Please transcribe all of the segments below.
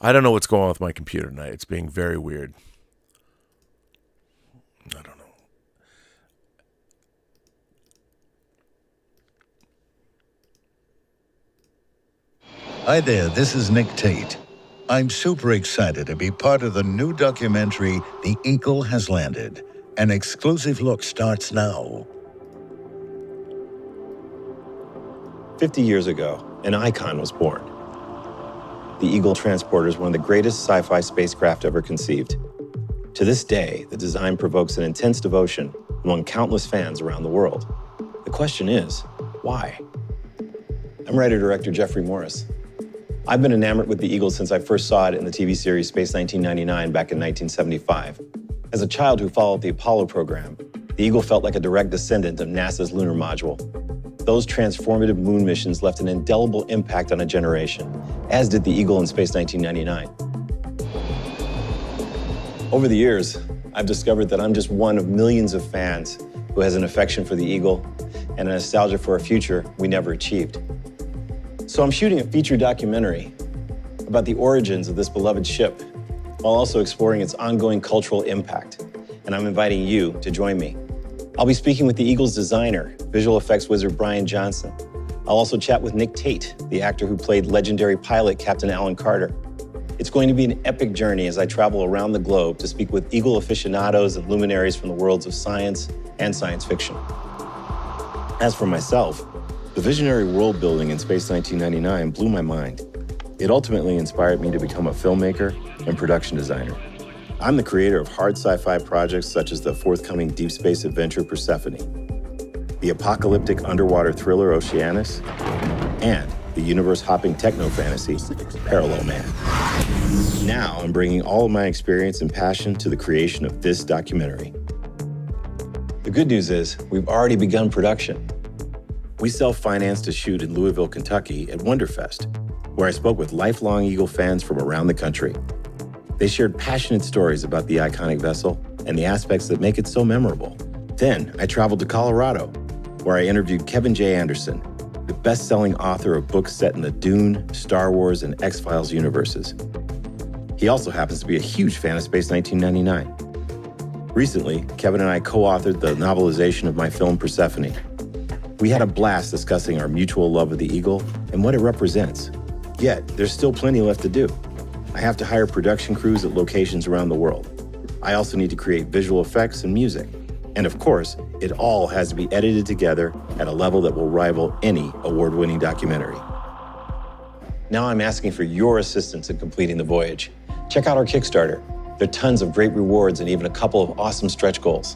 I don't know what's going on with my computer tonight. It's being very weird. I don't know. Hi there, this is Nick Tate. I'm super excited to be part of the new documentary, The Eagle Has Landed. An exclusive look starts now. 50 years ago, an icon was born. The Eagle transporter is one of the greatest sci-fi spacecraft ever conceived. To this day, the design provokes an intense devotion among countless fans around the world. The question is, why? I'm writer-director Jeffrey Morris. I've been enamored with the Eagle since I first saw it in the TV series Space 1999 back in 1975. As a child who followed the Apollo program, the Eagle felt like a direct descendant of NASA's lunar module. Those transformative moon missions left an indelible impact on a generation, as did the Eagle in Space 1999. Over the years, I've discovered that I'm just one of millions of fans who has an affection for the Eagle and a nostalgia for a future we never achieved. So I'm shooting a feature documentary about the origins of this beloved ship, while also exploring its ongoing cultural impact. And I'm inviting you to join me. I'll be speaking with the Eagle's designer, visual effects wizard Brian Johnson. I'll also chat with Nick Tate, the actor who played legendary pilot Captain Alan Carter. It's going to be an epic journey as I travel around the globe to speak with Eagle aficionados and luminaries from the worlds of science and science fiction. As for myself, the visionary world building in Space 1999 blew my mind. It ultimately inspired me to become a filmmaker and production designer. I'm the creator of hard sci-fi projects such as the forthcoming deep space adventure Persephone, the apocalyptic underwater thriller Oceanus, and the universe-hopping techno-fantasy Parallel Man. Now I'm bringing all of my experience and passion to the creation of this documentary. The good news is we've already begun production. We self-financed a shoot in Louisville, Kentucky at Wonderfest, where I spoke with lifelong Eagle fans from around the country. They shared passionate stories about the iconic vessel and the aspects that make it so memorable. Then I traveled to Colorado, where I interviewed Kevin J. Anderson, the best-selling author of books set in the Dune, Star Wars, and X-Files universes. He also happens to be a huge fan of Space 1999. Recently, Kevin and I co-authored the novelization of my film Persephone. We had a blast discussing our mutual love of the Eagle and what it represents. Yet, there's still plenty left to do. I have to hire production crews at locations around the world. I also need to create visual effects and music. And of course, it all has to be edited together at a level that will rival any award-winning documentary. Now I'm asking for your assistance in completing the voyage. Check out our Kickstarter. There are tons of great rewards and even a couple of awesome stretch goals.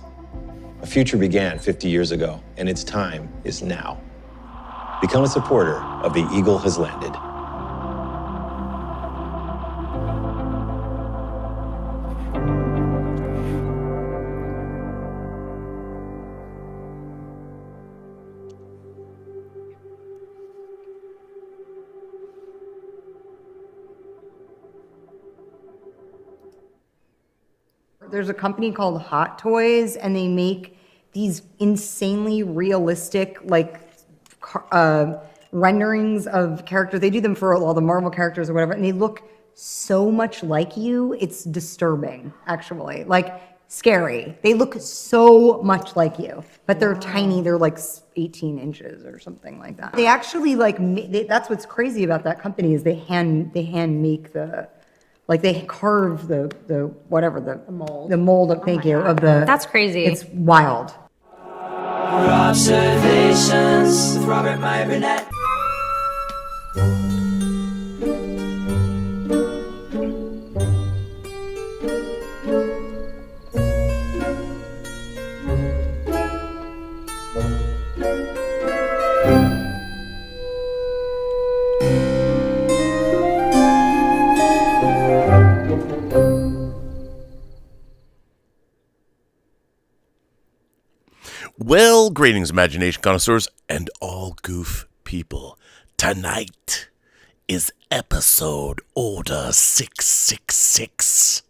A future began 50 years ago, and its time is now. Become a supporter of The Eagle Has Landed. There's a company called Hot Toys, and they make these insanely realistic, like, renderings of characters. They do them for all the Marvel characters or whatever, and they look so much like you. It's disturbing, actually. Like, scary. They look so much like you, but they're tiny. They're like 18 inches or something like that. They actually, like, that's what's crazy about that company is they hand make the... Like they carve the mold. The mold, thank you, of the... That's crazy. It's wild. Robservations with Meyer Burnett. Well, greetings, imagination connoisseurs and all goof people. Tonight is episode order 666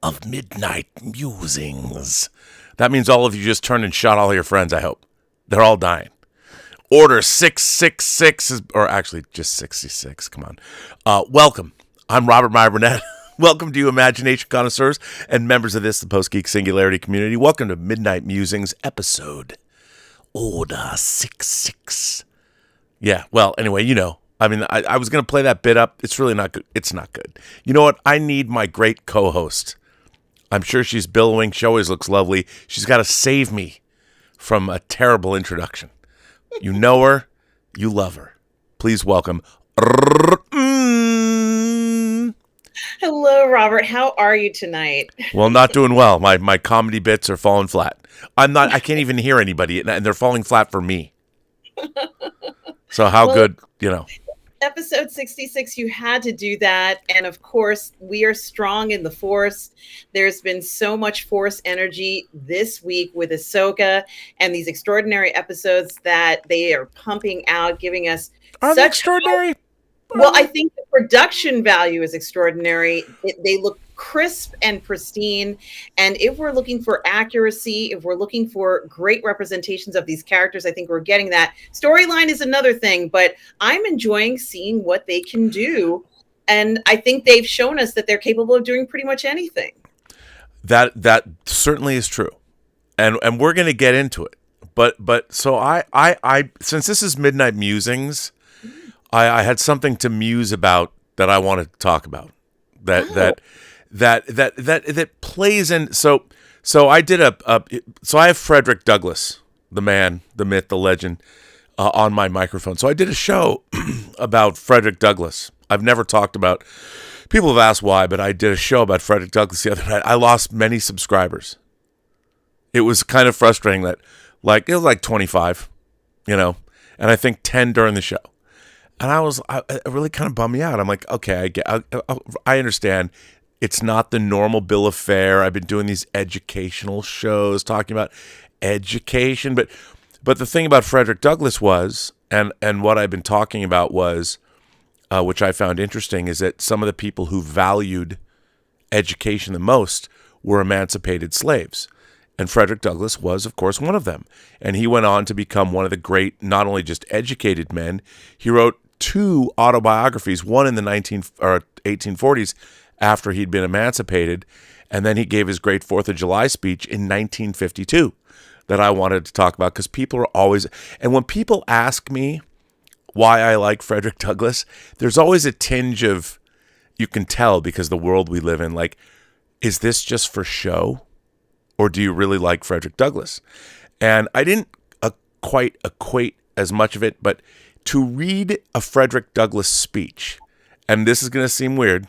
of Midnight Musings. That means all of you just turned and shot all your friends, I hope. They're all dying. Order 666 is, or actually just 66, come on. Welcome. I'm Robert Meyer Burnett. Welcome to you, imagination connoisseurs and members of the Post-Geek Singularity community. Welcome to Midnight Musings, episode Order 66. Yeah, well, anyway, I was going to play that bit up. It's really not good. It's not good. You know what? I need my great co-host. I'm sure she's billowing. She always looks lovely. She's got to save me from a terrible introduction. You know her. You love her. Please welcome. Hello, Robert. How are you tonight? Well, not doing well. My comedy bits are falling flat. I can't even hear anybody, and they're falling flat for me. So how good, Episode 66, you had to do that. And of course, we are strong in the Force. There's been so much Force energy this week with Ahsoka and these extraordinary episodes that they are pumping out, giving us Are they extraordinary? Well, I think the production value is extraordinary. They look crisp and pristine. And if we're looking for accuracy, if we're looking for great representations of these characters, I think we're getting that. Storyline is another thing, but I'm enjoying seeing what they can do. And I think they've shown us that they're capable of doing pretty much anything. That certainly is true. And we're going to get into it. But so I since this is Midnight Musings, I had something to muse about that I want to talk about. That plays in. So I did so I have Frederick Douglass, the man, the myth, the legend, on my microphone. So I did a show about Frederick Douglass. I've never talked about. People have asked why, but I did a show about Frederick Douglass the other night. I lost many subscribers. It was kind of frustrating that, it was like 25, and I think 10 during the show. And it really kind of bummed me out. I'm like, okay, I understand. It's not the normal bill of fare. I've been doing these educational shows talking about education. But the thing about Frederick Douglass was, and what I've been talking about was, which I found interesting, is that some of the people who valued education the most were emancipated slaves. And Frederick Douglass was, of course, one of them. And he went on to become one of the great, not only just educated men, he wrote 2 autobiographies, one in the 1840s after he'd been emancipated, and then he gave his great 4th of July speech in 1952 that I wanted to talk about, because people are always, and when people ask me why I like Frederick Douglass, there's always a tinge of, you can tell because the world we live in, is this just for show, or do you really like Frederick Douglass? And I didn't quite equate as much of it, but to read a Frederick Douglass speech, and this is going to seem weird,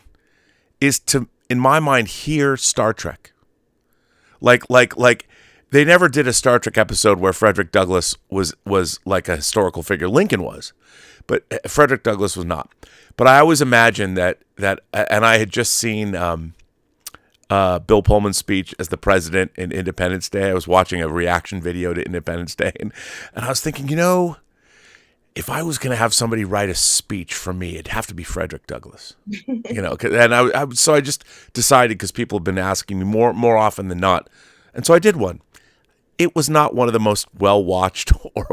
is to, in my mind, hear Star Trek. Like they never did a Star Trek episode where Frederick Douglass was like a historical figure. Lincoln was, but Frederick Douglass was not. But I always imagined that, and I had just seen Bill Pullman's speech as the president in Independence Day. I was watching a reaction video to Independence Day, and I was thinking, if I was going to have somebody write a speech for me, it'd have to be Frederick Douglass, and so I just decided, because people have been asking me more often than not, and so I did one. It was not one of the most well-watched or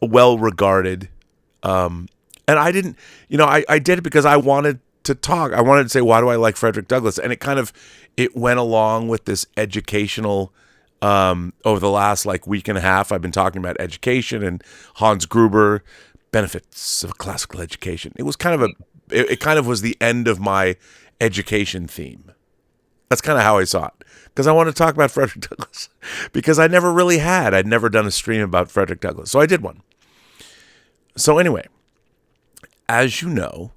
well-regarded, and I didn't, I did it because I wanted to talk. I wanted to say, why do I like Frederick Douglass? And it went along with this educational. Over the last week and a half, I've been talking about education and Hans Gruber, benefits of classical education. It was it kind of was the end of my education theme. That's kind of how I saw it, because I wanted to talk about Frederick Douglass, because I'd never done a stream about Frederick Douglass. So I did one. So anyway, as you know,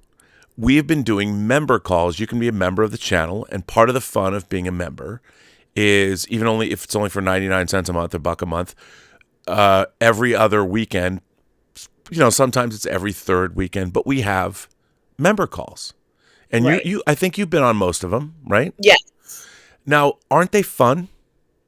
we have been doing member calls. You can be a member of the channel, and part of the fun of being a member is, if it's only for 99 cents a month, $1 a month, every other weekend, sometimes it's every third weekend, but we have member calls. And right. I think you've been on most of them, right? Yes. Now, aren't they fun?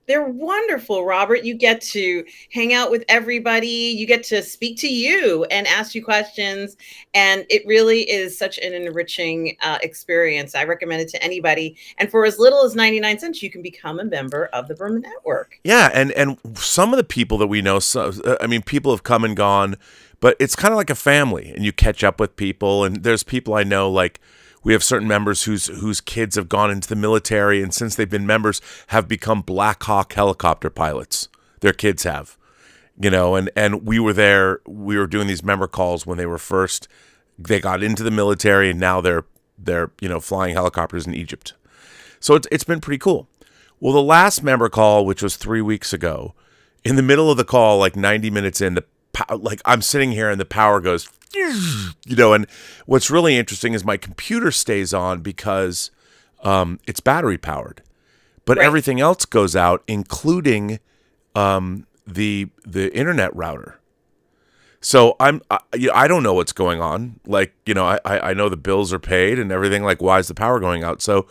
They're wonderful, Robert. You get to hang out with everybody. You get to speak to you and ask you questions. And it really is such an enriching experience. I recommend it to anybody. And for as little as 99 cents, you can become a member of the Burnettwork. Yeah. And some of the people that we know, people have come and gone, but it's kind of like a family, and you catch up with people. And there's people I know, We have certain members whose kids have gone into the military, and since they've been members, have become Black Hawk helicopter pilots. Their kids have, and we were there. We were doing these member calls when they got into the military, and now they're flying helicopters in Egypt. So it's been pretty cool. Well, the last member call, which was 3 weeks ago, in the middle of the call, like 90 minutes in, I'm sitting here and the power goes, and what's really interesting is my computer stays on because it's battery powered, but everything else goes out, including the internet router. So I don't know what's going on. I know the bills are paid and everything. Like, why is the power going out? So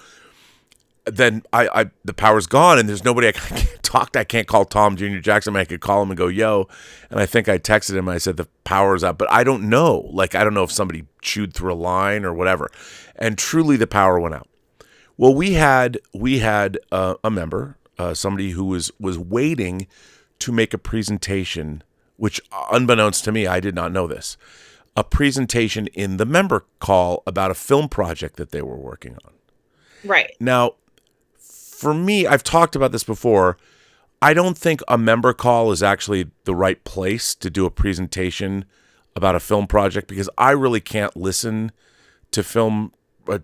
then the power's gone and there's nobody I can't talk to. I can't call Tom Jr. Jackson. I could call him and go, yo. And I think I texted him. And I said, the power's out, but I don't know. I don't know if somebody chewed through a line or whatever. And truly the power went out. Well, we had a member, somebody who was waiting to make a presentation, which unbeknownst to me, I did not know this, a presentation in the member call about a film project that they were working on. Right. Now, for me, I've talked about this before. I don't think a member call is actually the right place to do a presentation about a film project because I really can't listen to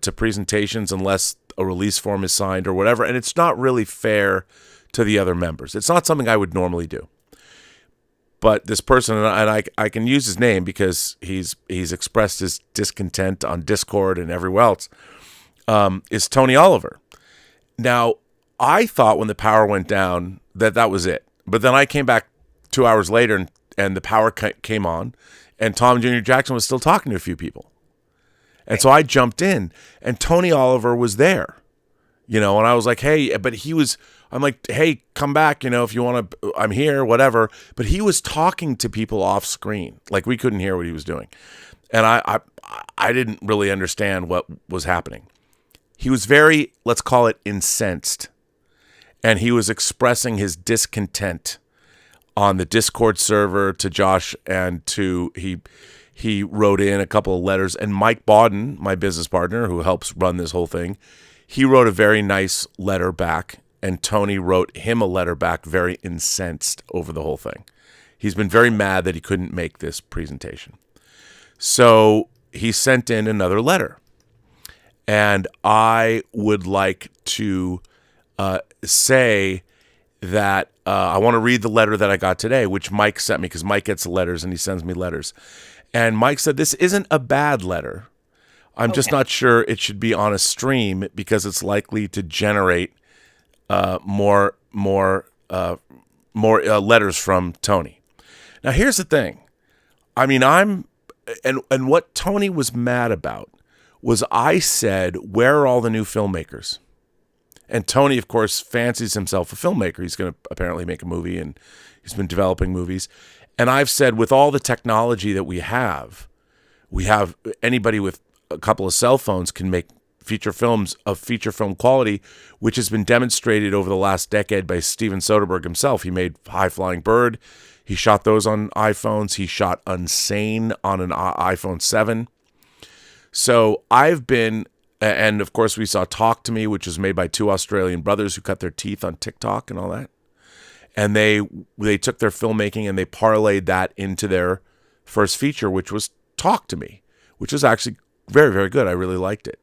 to presentations unless a release form is signed or whatever, and it's not really fair to the other members. It's not something I would normally do. But this person, and I can use his name because he's expressed his discontent on Discord and everywhere else, is Tony Oliver. Now, I thought when the power went down that was it. But then I came back 2 hours later and the power came on and Tom Jr. Jackson was still talking to a few people. And so I jumped in and Tony Oliver was there, and I was like, hey, I'm like, hey, come back, if you want to, I'm here, whatever. But he was talking to people off screen. Like we couldn't hear what he was doing. And I didn't really understand what was happening. He was very, let's call it incensed. And he was expressing his discontent on the Discord server to Josh and he wrote in a couple of letters. And Mike Bawden, my business partner who helps run this whole thing, he wrote a very nice letter back. And Tony wrote him a letter back very incensed over the whole thing. He's been very mad that he couldn't make this presentation. So he sent in another letter. And I would like to say that I want to read the letter that I got today, which Mike sent me because Mike gets the letters and he sends me letters. And Mike said, this isn't a bad letter. I'm just not sure it should be on a stream because it's likely to generate more letters from Tony. Now, here's the thing. I mean, and what Tony was mad about was I said, where are all the new filmmakers? And Tony, of course, fancies himself a filmmaker. He's going to apparently make a movie, and he's been developing movies. And I've said, with all the technology that we have anybody with a couple of cell phones can make feature films of feature film quality, which has been demonstrated over the last decade by Steven Soderbergh himself. He made High Flying Bird. He shot those on iPhones. He shot Unsane on an iPhone 7. So I've been, and of course we saw Talk to Me, which was made by two Australian brothers who cut their teeth on TikTok and all that. And they took their filmmaking and they parlayed that into their first feature, which was Talk to Me, which was actually very, very good. I really liked it.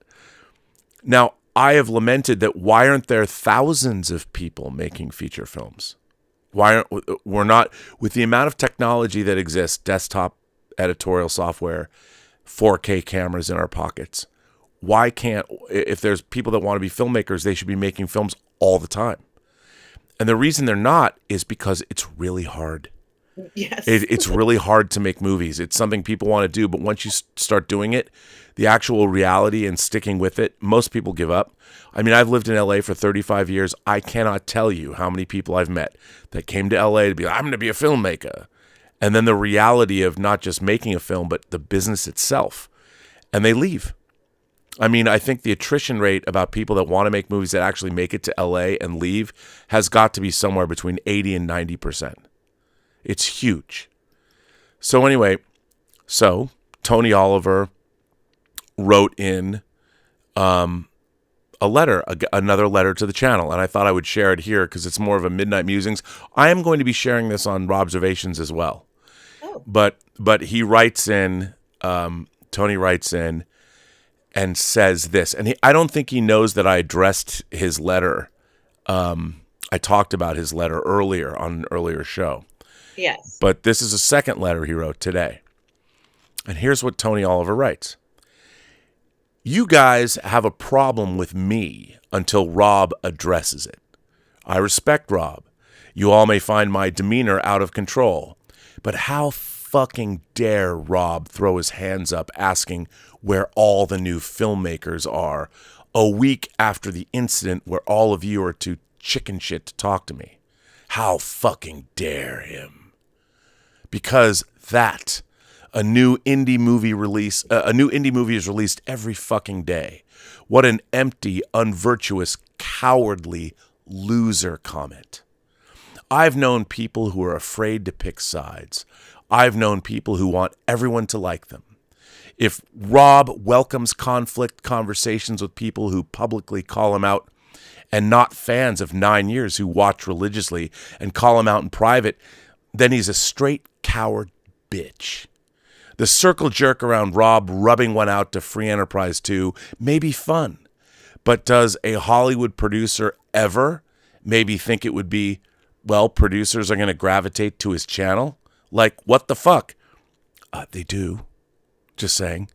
Now, I have lamented that why aren't there thousands of people making feature films? We're not, with the amount of technology that exists, desktop editorial software, 4K cameras in our pockets, why can't, if there's people that want to be filmmakers, they should be making films all the time. And the reason they're not is because it's really hard. Yes. It's really hard to make movies. It's something people want to do, but once you start doing it, the actual reality and sticking with it, most people give up. I mean, I've lived in LA for 35 years. I cannot tell you how many people I've met that came to LA to be like, I'm going to be a filmmaker. And then the reality of not just making a film, but the business itself. And they leave. I mean, I think the attrition rate about people that want to make movies that actually make it to LA and leave has got to be somewhere between 80 and 90%. It's huge. So anyway, Tony Oliver wrote in a letter, another letter to the channel, and I thought I would share it here because it's more of a midnight musings. I am going to be sharing this on Robservations as well. Oh. But he writes in, Tony writes in and says this, and I don't think he knows that I addressed his letter. I talked about his letter earlier on an earlier show. Yes. But this is a second letter he wrote today. And here's what Tony Oliver writes. You guys have a problem with me until Rob addresses it. I respect Rob. You all may find my demeanor out of control. But how fucking dare Rob throw his hands up asking where all the new filmmakers are a week after the incident where all of you are too chicken shit to talk to me? How fucking dare him? Because a new indie movie is released every fucking day. What an empty, unvirtuous, cowardly loser comment. I've known people who are afraid to pick sides. I've known people who want everyone to like them. If Rob welcomes conflict conversations with people who publicly call him out and not fans of 9 years who watch religiously and call him out in private, then he's a straight coward bitch. The circle jerk around Rob rubbing one out to Free Enterprise 2 may be fun, but does a Hollywood producer ever maybe think it would be, well, producers are going to gravitate to his channel? Like, what the fuck? They do. Just saying.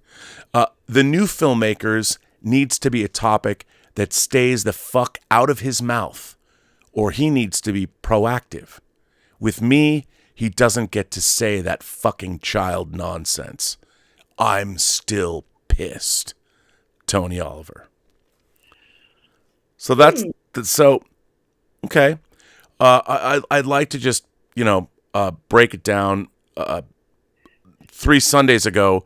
The new filmmakers needs to be a topic that stays the fuck out of his mouth, or he needs to be proactive. With me, he doesn't get to say that fucking child nonsense. I'm still pissed. Tony Oliver. So that's so okay. I'd like to just break it down. 3 Sundays ago,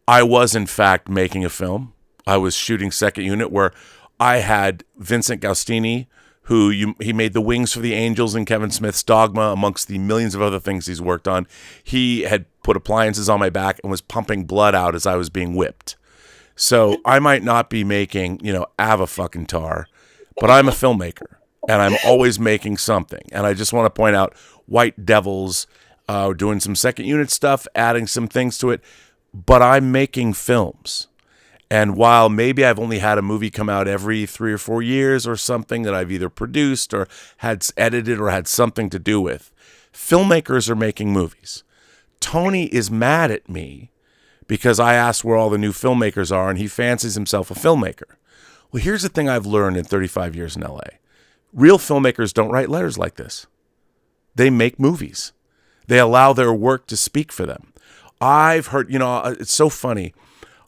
I was in fact making a film. I was shooting second unit where I had Vincent Gaustini, he made the Wings for the Angels and Kevin Smith's Dogma, amongst the millions of other things he's worked on. He had put appliances on my back and was pumping blood out as I was being whipped. So I might not be making, Ava fucking tar, but I'm a filmmaker and I'm always making something. And I just want to point out White Devils, doing some second unit stuff, adding some things to it, but I'm making films. And while maybe I've only had a movie come out every 3 or 4 years or something that I've either produced or had edited or had something to do with, filmmakers are making movies. Tony is mad at me because I asked where all the new filmmakers are and he fancies himself a filmmaker. Well, here's the thing I've learned in 35 years in LA. Real filmmakers don't write letters like this. They make movies. They allow their work to speak for them. I've heard, it's so funny.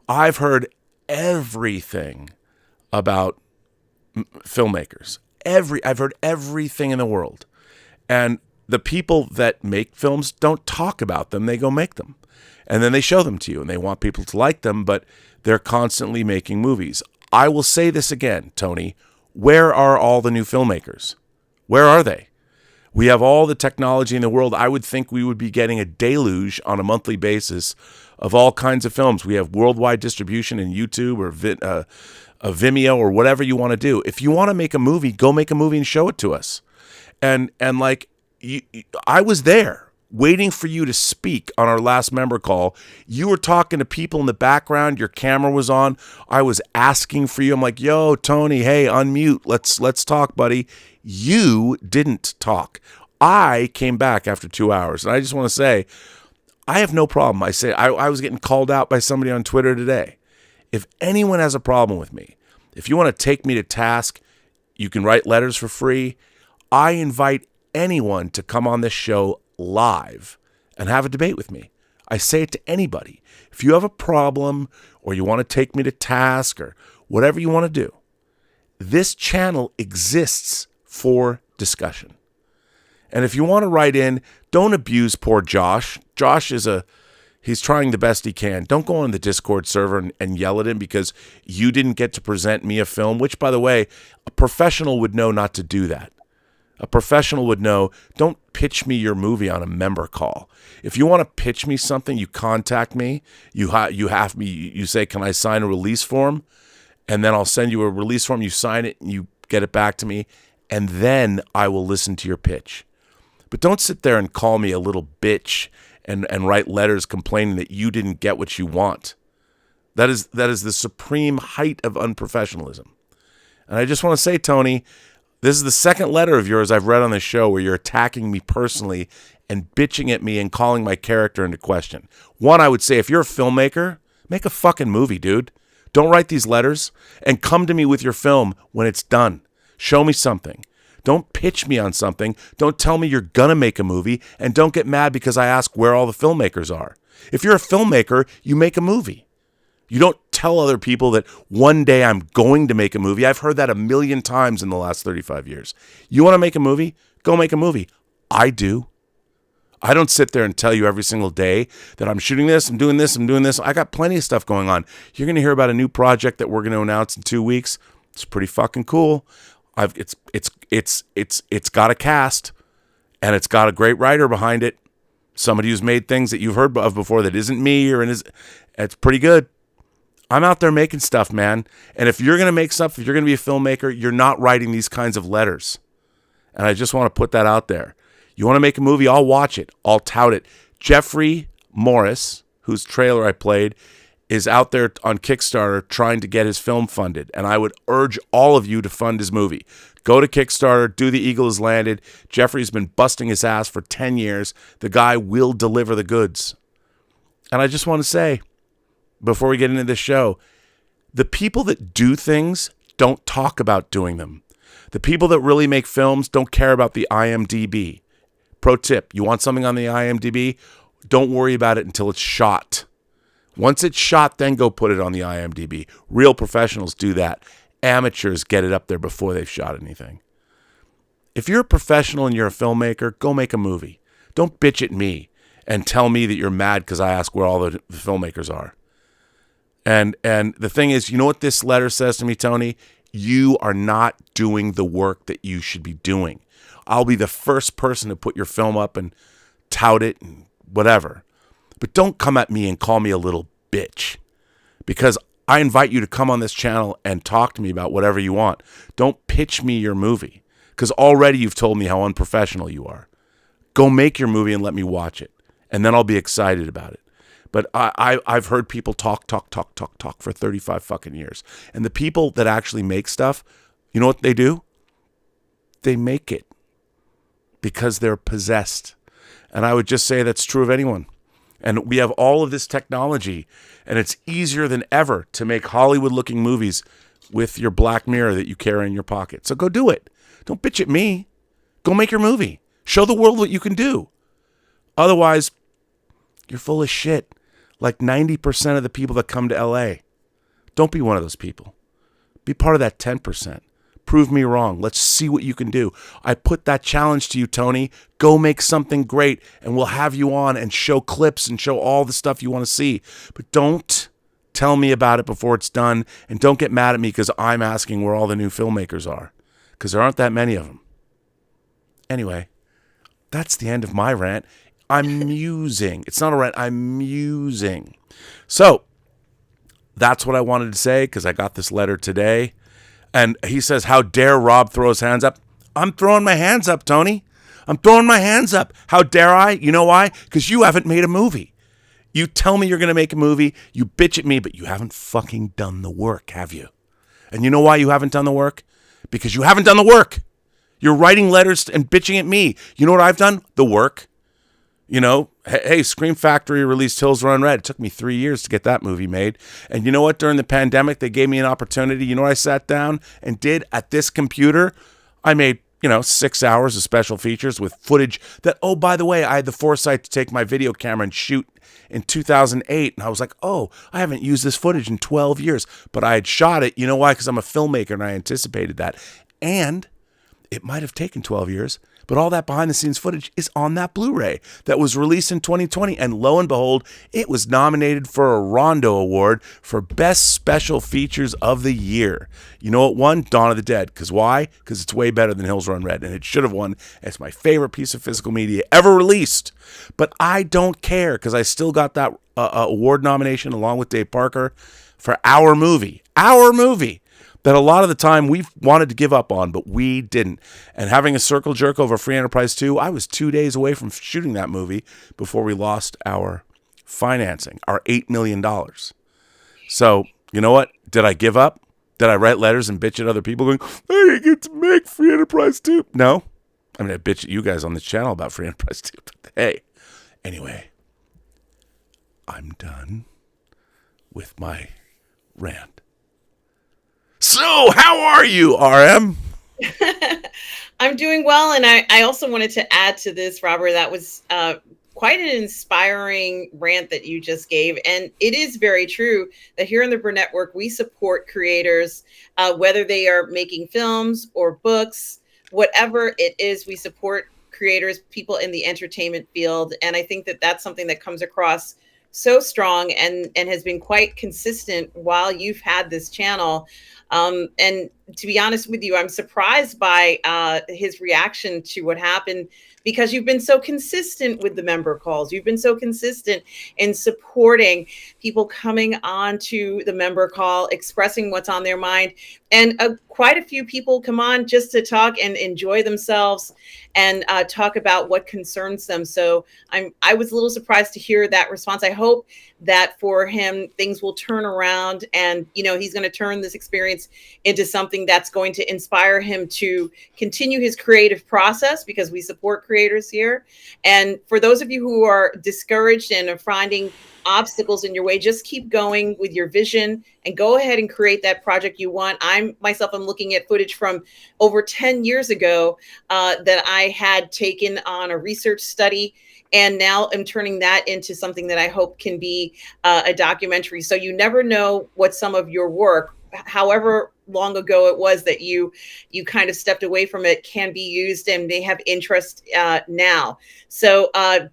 I've heard everything about filmmakers. I've heard everything in the world. And the people that make films don't talk about them. They go make them. And then they show them to you and they want people to like them, but they're constantly making movies. I will say this again, Tony. Where are all the new filmmakers? Where are they? We have all the technology in the world. I would think we would be getting a deluge on a monthly basis of all kinds of films. We have worldwide distribution in YouTube or Vimeo or whatever you want to do. If you want to make a movie, go make a movie and show it to us. And I was there waiting for you to speak on our last member call. You were talking to people in the background. Your camera was on. I was asking for you. I'm like, yo, Tony, hey, unmute. Let's talk, buddy. You didn't talk. I came back after 2 hours. And I just want to say, I have no problem. I was getting called out by somebody on Twitter today. If anyone has a problem with me, if you want to take me to task, you can write letters for free. I invite anyone to come on this show live and have a debate with me. I say it to anybody. If you have a problem or you want to take me to task or whatever you want to do, this channel exists for discussion. And if you want to write in, don't abuse poor Josh. Josh he's trying the best he can. Don't go on the Discord server and yell at him because you didn't get to present me a film, which, by the way, a professional would know not to do that. A professional would know, don't pitch me your movie on a member call. If you want to pitch me something, you contact me. You say, can I sign a release form? and then I'll send you a release form. You sign it and you get it back to me, and then I will listen to your pitch. But don't sit there and call me a little bitch and write letters complaining that you didn't get what you want. That is the supreme height of unprofessionalism. And I just want to say, Tony, this is the second letter of yours I've read on this show where you're attacking me personally and bitching at me and calling my character into question. One, I would say, if you're a filmmaker, make a fucking movie, dude. Don't write these letters and come to me with your film when it's done. Show me something. Don't pitch me on something. Don't tell me you're going to make a movie, and don't get mad because I ask where all the filmmakers are. If you're a filmmaker, you make a movie. You don't tell other people that one day I'm going to make a movie. I've heard that a million times in the last 35 years. You want to make a movie? Go make a movie. I do. I don't sit there and tell you every single day that I'm shooting this, I'm doing this, I'm doing this. I got plenty of stuff going on. You're going to hear about a new project that we're going to announce in 2 weeks. It's pretty fucking cool. It's got a cast, and it's got a great writer behind it. Somebody who's made things that you've heard of before that isn't me it's pretty good. I'm out there making stuff, man. And if you're going to make stuff, if you're going to be a filmmaker, you're not writing these kinds of letters. And I just want to put that out there. You want to make a movie? I'll watch it. I'll tout it. Jeffrey Morris, whose trailer I played, is out there on Kickstarter trying to get his film funded. And I would urge all of you to fund his movie. Go to Kickstarter, do The Eagle Has Landed. Jeffrey's been busting his ass for 10 years. The guy will deliver the goods. And I just want to say, before we get into this show, the people that do things don't talk about doing them. The people that really make films don't care about the IMDb. Pro tip, you want something on the IMDb? Don't worry about it until it's shot. Once it's shot, then go put it on the IMDb. Real professionals do that. Amateurs get it up there before they've shot anything. If you're a professional and you're a filmmaker, go make a movie. Don't bitch at me and tell me that you're mad because I ask where all the filmmakers are. And the thing is, you know what this letter says to me, Tony? You are not doing the work that you should be doing. I'll be the first person to put your film up and tout it and whatever. But don't come at me and call me a little bitch, because I invite you to come on this channel and talk to me about whatever you want. Don't pitch me your movie, because already you've told me how unprofessional you are. Go make your movie and let me watch it, and then I'll be excited about it. But I've heard people talk for 35 fucking years. And the people that actually make stuff, you know what they do? They make it because they're possessed. And I would just say that's true of anyone. And we have all of this technology, and it's easier than ever to make Hollywood-looking movies with your Black Mirror that you carry in your pocket. So go do it. Don't bitch at me. Go make your movie. Show the world what you can do. Otherwise, you're full of shit. Like 90% of the people that come to LA. Don't be one of those people. Be part of that 10%. Prove me wrong. Let's see what you can do. I put that challenge to you, Tony. Go make something great, and we'll have you on and show clips and show all the stuff you want to see. But don't tell me about it before it's done, and don't get mad at me because I'm asking where all the new filmmakers are, because there aren't that many of them. Anyway, that's the end of my rant. I'm musing. It's not a rant. I'm musing. So that's what I wanted to say, because I got this letter today. And he says, how dare Rob throw his hands up? I'm throwing my hands up, Tony. I'm throwing my hands up. How dare I? You know why? Because you haven't made a movie. You tell me you're going to make a movie. You bitch at me, but you haven't fucking done the work, have you? And you know why you haven't done the work? Because you haven't done the work. You're writing letters and bitching at me. You know what I've done? The work. You know, hey, Scream Factory released Hills Run Red. It took me 3 years to get that movie made. And you know what? During the pandemic, they gave me an opportunity. You know what I sat down and did at this computer? I made, 6 hours of special features with footage that, oh, by the way, I had the foresight to take my video camera and shoot in 2008. And I was like, oh, I haven't used this footage in 12 years. But I had shot it. You know why? Because I'm a filmmaker and I anticipated that. And it might have taken 12 years. But all that behind-the-scenes footage is on that Blu-ray that was released in 2020. And lo and behold, it was nominated for a Rondo Award for Best Special Features of the Year. You know what won? Dawn of the Dead. Because why? Because it's way better than Hills Run Red. And it should have won. It's my favorite piece of physical media ever released. But I don't care, because I still got that award nomination along with Dave Parker. for our movie that a lot of the time we've wanted to give up on, but we didn't. And having a circle jerk over Free Enterprise 2, I was 2 days away from shooting that movie before we lost our financing, our $8 million. So, you know what? Did I give up? Did I write letters and bitch at other people going, I didn't get to make Free Enterprise 2? No. I mean, I bitch at you guys on this channel about Free Enterprise 2. But hey, anyway, I'm done with my rant. So, how are you, RM? I'm doing well, and I also wanted to add to this, Robert. That was quite an inspiring rant that you just gave, and it is very true that here in the Burnettwork, we support creators, whether they are making films or books, whatever it is. We support creators, people in the entertainment field, and I think that that's something that comes across so strong and has been quite consistent while you've had this channel. And to be honest with you, I'm surprised by his reaction to what happened, because you've been so consistent with the member calls. You've been so consistent in supporting people coming on to the member call, expressing what's on their mind. And quite a few people come on just to talk and enjoy themselves and talk about what concerns them. So I was a little surprised to hear that response. I hope that for him, things will turn around, and he's going to turn this experience into something that's going to inspire him to continue his creative process, because we support creators here. And for those of you who are discouraged and are finding obstacles in your way, just keep going with your vision and go ahead and create that project you want. I'm looking at footage from over 10 years ago that I had taken on a research study, and now I'm turning that into something that I hope can be a documentary. So you never know what some of your work, however long ago it was that you kind of stepped away from it, can be used and may have interest now. So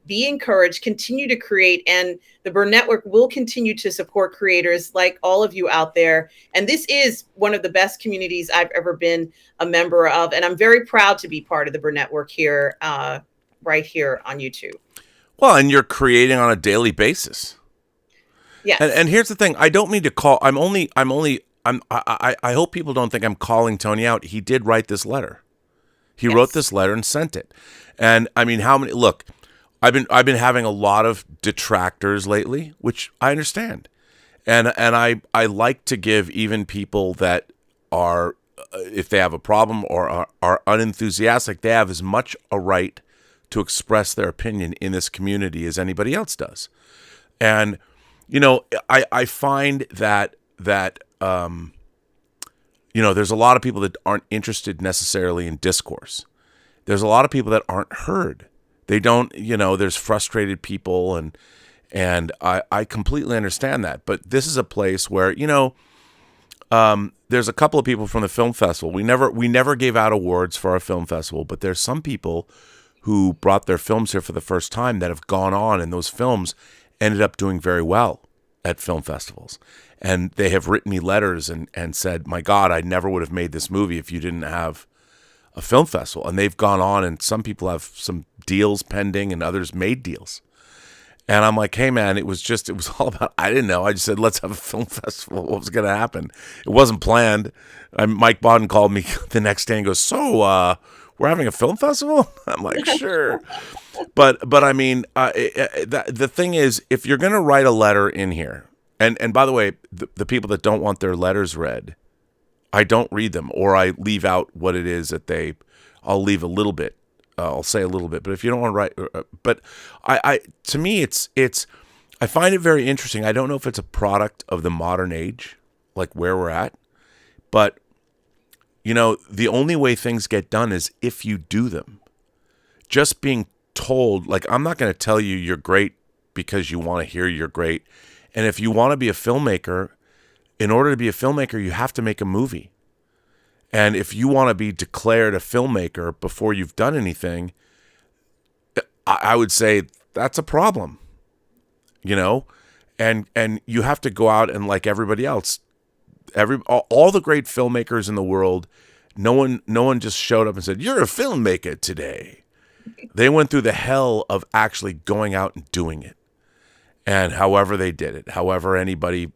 be encouraged, continue to create, and the Burnettwork will continue to support creators like all of you out there. And this is one of the best communities I've ever been a member of, and I'm very proud to be part of the Burnettwork here, right here on YouTube. Well, and you're creating on a daily basis. Yes. And here's the thing: I don't mean to call. I hope people don't think I'm calling Tony out. He did write this letter. He wrote this letter and sent it. And I mean, how many? Look, I've been having a lot of detractors lately, which I understand, and I like to give even people that are, if they have a problem or are unenthusiastic, they have as much a right to express their opinion in this community as anybody else does. And I find that there's a lot of people that aren't interested necessarily in discourse. There's a lot of people that aren't heard. They don't, there's frustrated people, and I completely understand that. But this is a place where, there's a couple of people from the film festival. We never gave out awards for our film festival, but there's some people who brought their films here for the first time that have gone on, and those films ended up doing very well at film festivals. And they have written me letters and said, my God, I never would have made this movie if you didn't have a film festival. And they've gone on, and some people have some deals pending and others made deals. And I'm like, hey man, it was all about, I didn't know. I just said, let's have a film festival. What was going to happen? It wasn't planned. Mike Bodden called me the next day and goes, so, we're having a film festival? I'm like, sure. But I mean, the thing is, if you're going to write a letter in here, and by the way, the people that don't want their letters read, I don't read them, or I leave out what it is that I'll leave a little bit. I'll say a little bit, but if you don't want to write, but to me, I find it very interesting. I don't know if it's a product of the modern age, like where we're at, but the only way things get done is if you do them. Just being told, like, I'm not going to tell you you're great because you want to hear you're great. And if you want to be a filmmaker, in order to be a filmmaker, you have to make a movie. And if you want to be declared a filmmaker before you've done anything, I would say that's a problem, and you have to go out and, like everybody else, all the great filmmakers in the world, no one just showed up and said, you're a filmmaker today. They went through the hell of actually going out and doing it. And however they did it, however anybody,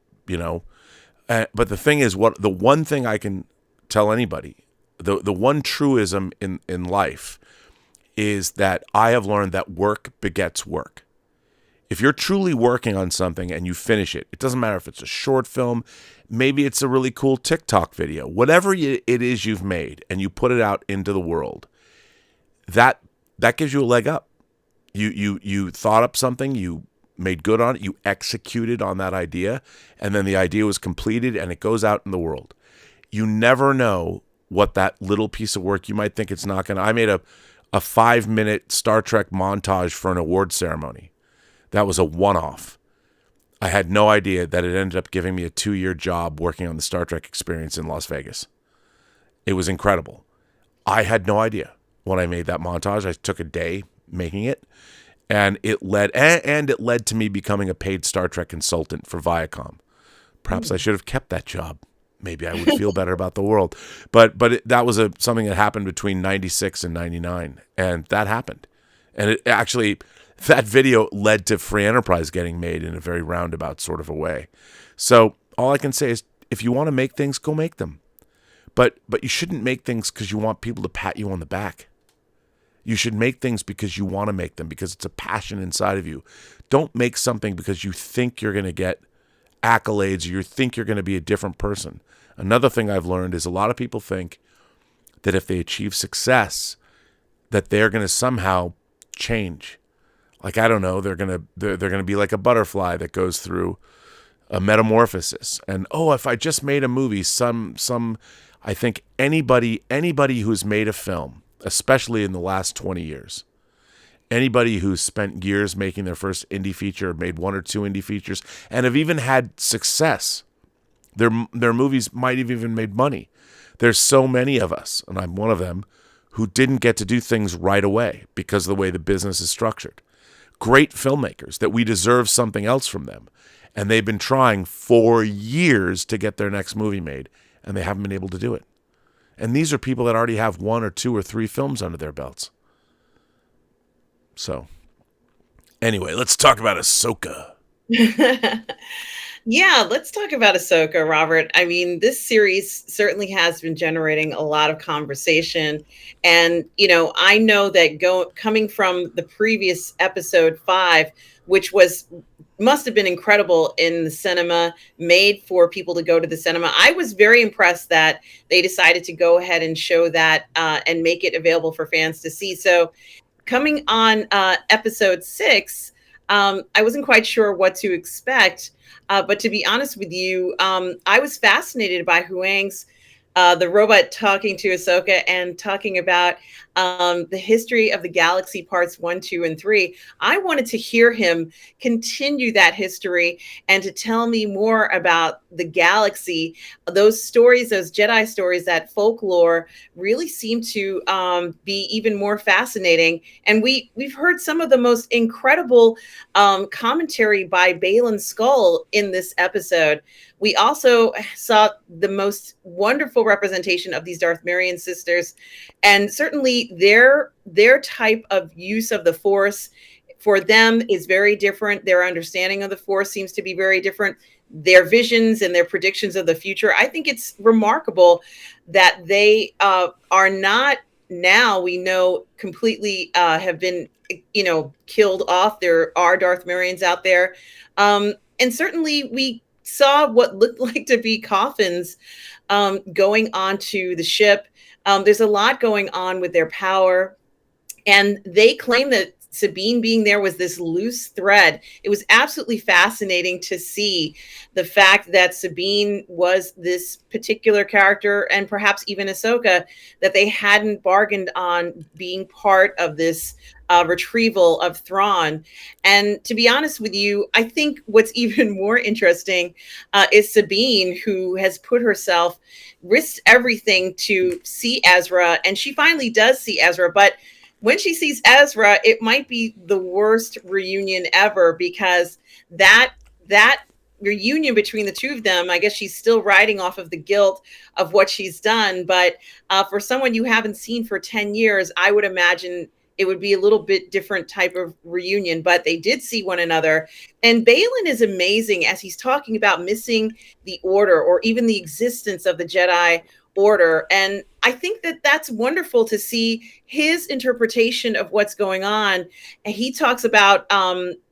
But the thing is, the one thing I can tell anybody, the one truism in life is that I have learned that work begets work. If you're truly working on something and you finish it, it doesn't matter if it's a short film, maybe it's a really cool TikTok video, whatever it is you've made, and you put it out into the world, that gives you a leg up. You thought up something, you made good on it, you executed on that idea, and then the idea was completed and it goes out in the world. You never know what that little piece of work, you might think it's not going to. I made a 5-minute Star Trek montage for an award ceremony. That was a one-off. I had no idea that it ended up giving me a 2-year job working on the Star Trek experience in Las Vegas. It was incredible. I had no idea when I made that montage. I took a day making it, and it led to me becoming a paid Star Trek consultant for Viacom. Perhaps I should have kept that job. Maybe I would feel better about the world. But that was something that happened between 96 and 99, and that happened. And it actually, that video led to Free Enterprise getting made in a very roundabout sort of a way. So all I can say is, if you want to make things, go make them. But you shouldn't make things because you want people to pat you on the back. You should make things because you want to make them, because it's a passion inside of you. Don't make something because you think you're going to get accolades or you think you're going to be a different person. Another thing I've learned is a lot of people think that if they achieve success, that they're going to somehow change. Like, I don't know, they're going to be like a butterfly that goes through a metamorphosis. And if I just made a movie, I think anybody who's made a film, especially in the last 20 years, anybody who's spent years making their first indie feature, made 1 or 2 indie features, and have even had success, their movies might have even made money. There's so many of us, and I'm one of them, who didn't get to do things right away because of the way the business is structured. Great filmmakers that we deserve something else from them, and they've been trying for years to get their next movie made, and they haven't been able to do it. And these are people that already have 1 or 2 or 3 films under their belts. So, anyway, let's talk about Ahsoka. Yeah, let's talk about Ahsoka, Robert. I mean, this series certainly has been generating a lot of conversation. And, I know that coming from the previous episode 5, which must have been incredible in the cinema, made for people to go to the cinema. I was very impressed that they decided to go ahead and show that and make it available for fans to see. So coming on episode 6, I wasn't quite sure what to expect. But to be honest with you, I was fascinated by Huang's, the robot talking to Ahsoka and talking about the history of the galaxy parts 1, 2, and 3. I wanted to hear him continue that history and to tell me more about the galaxy. Those stories, those Jedi stories, that folklore really seem to be even more fascinating. And we've heard some of the most incredible commentary by Baylan Skoll in this episode. We also saw the most wonderful representation of these Darth Marian sisters, and certainly their type of use of the Force for them is very different. Their understanding of the Force seems to be very different. Their visions and their predictions of the future. I think it's remarkable that they are not now, we know, completely have been, killed off. There are Darth Marians out there. And certainly we saw what looked like to be coffins going onto the ship. There's a lot going on with their power. And they claim that Sabine being there was this loose thread. It was absolutely fascinating to see the fact that Sabine was this particular character, and perhaps even Ahsoka, that they hadn't bargained on being part of this retrieval of Thrawn. And to be honest with you, I think what's even more interesting is Sabine, who has risked everything to see Ezra, and she finally does see Ezra, but when she sees Ezra, it might be the worst reunion ever, because that reunion between the two of them, I guess she's still riding off of the guilt of what she's done. But for someone you haven't seen for 10 years, I would imagine it would be a little bit different type of reunion, but they did see one another. And Balin is amazing as he's talking about missing the order or even the existence of the Jedi Order. And I think that that's wonderful to see his interpretation of what's going on. And he talks about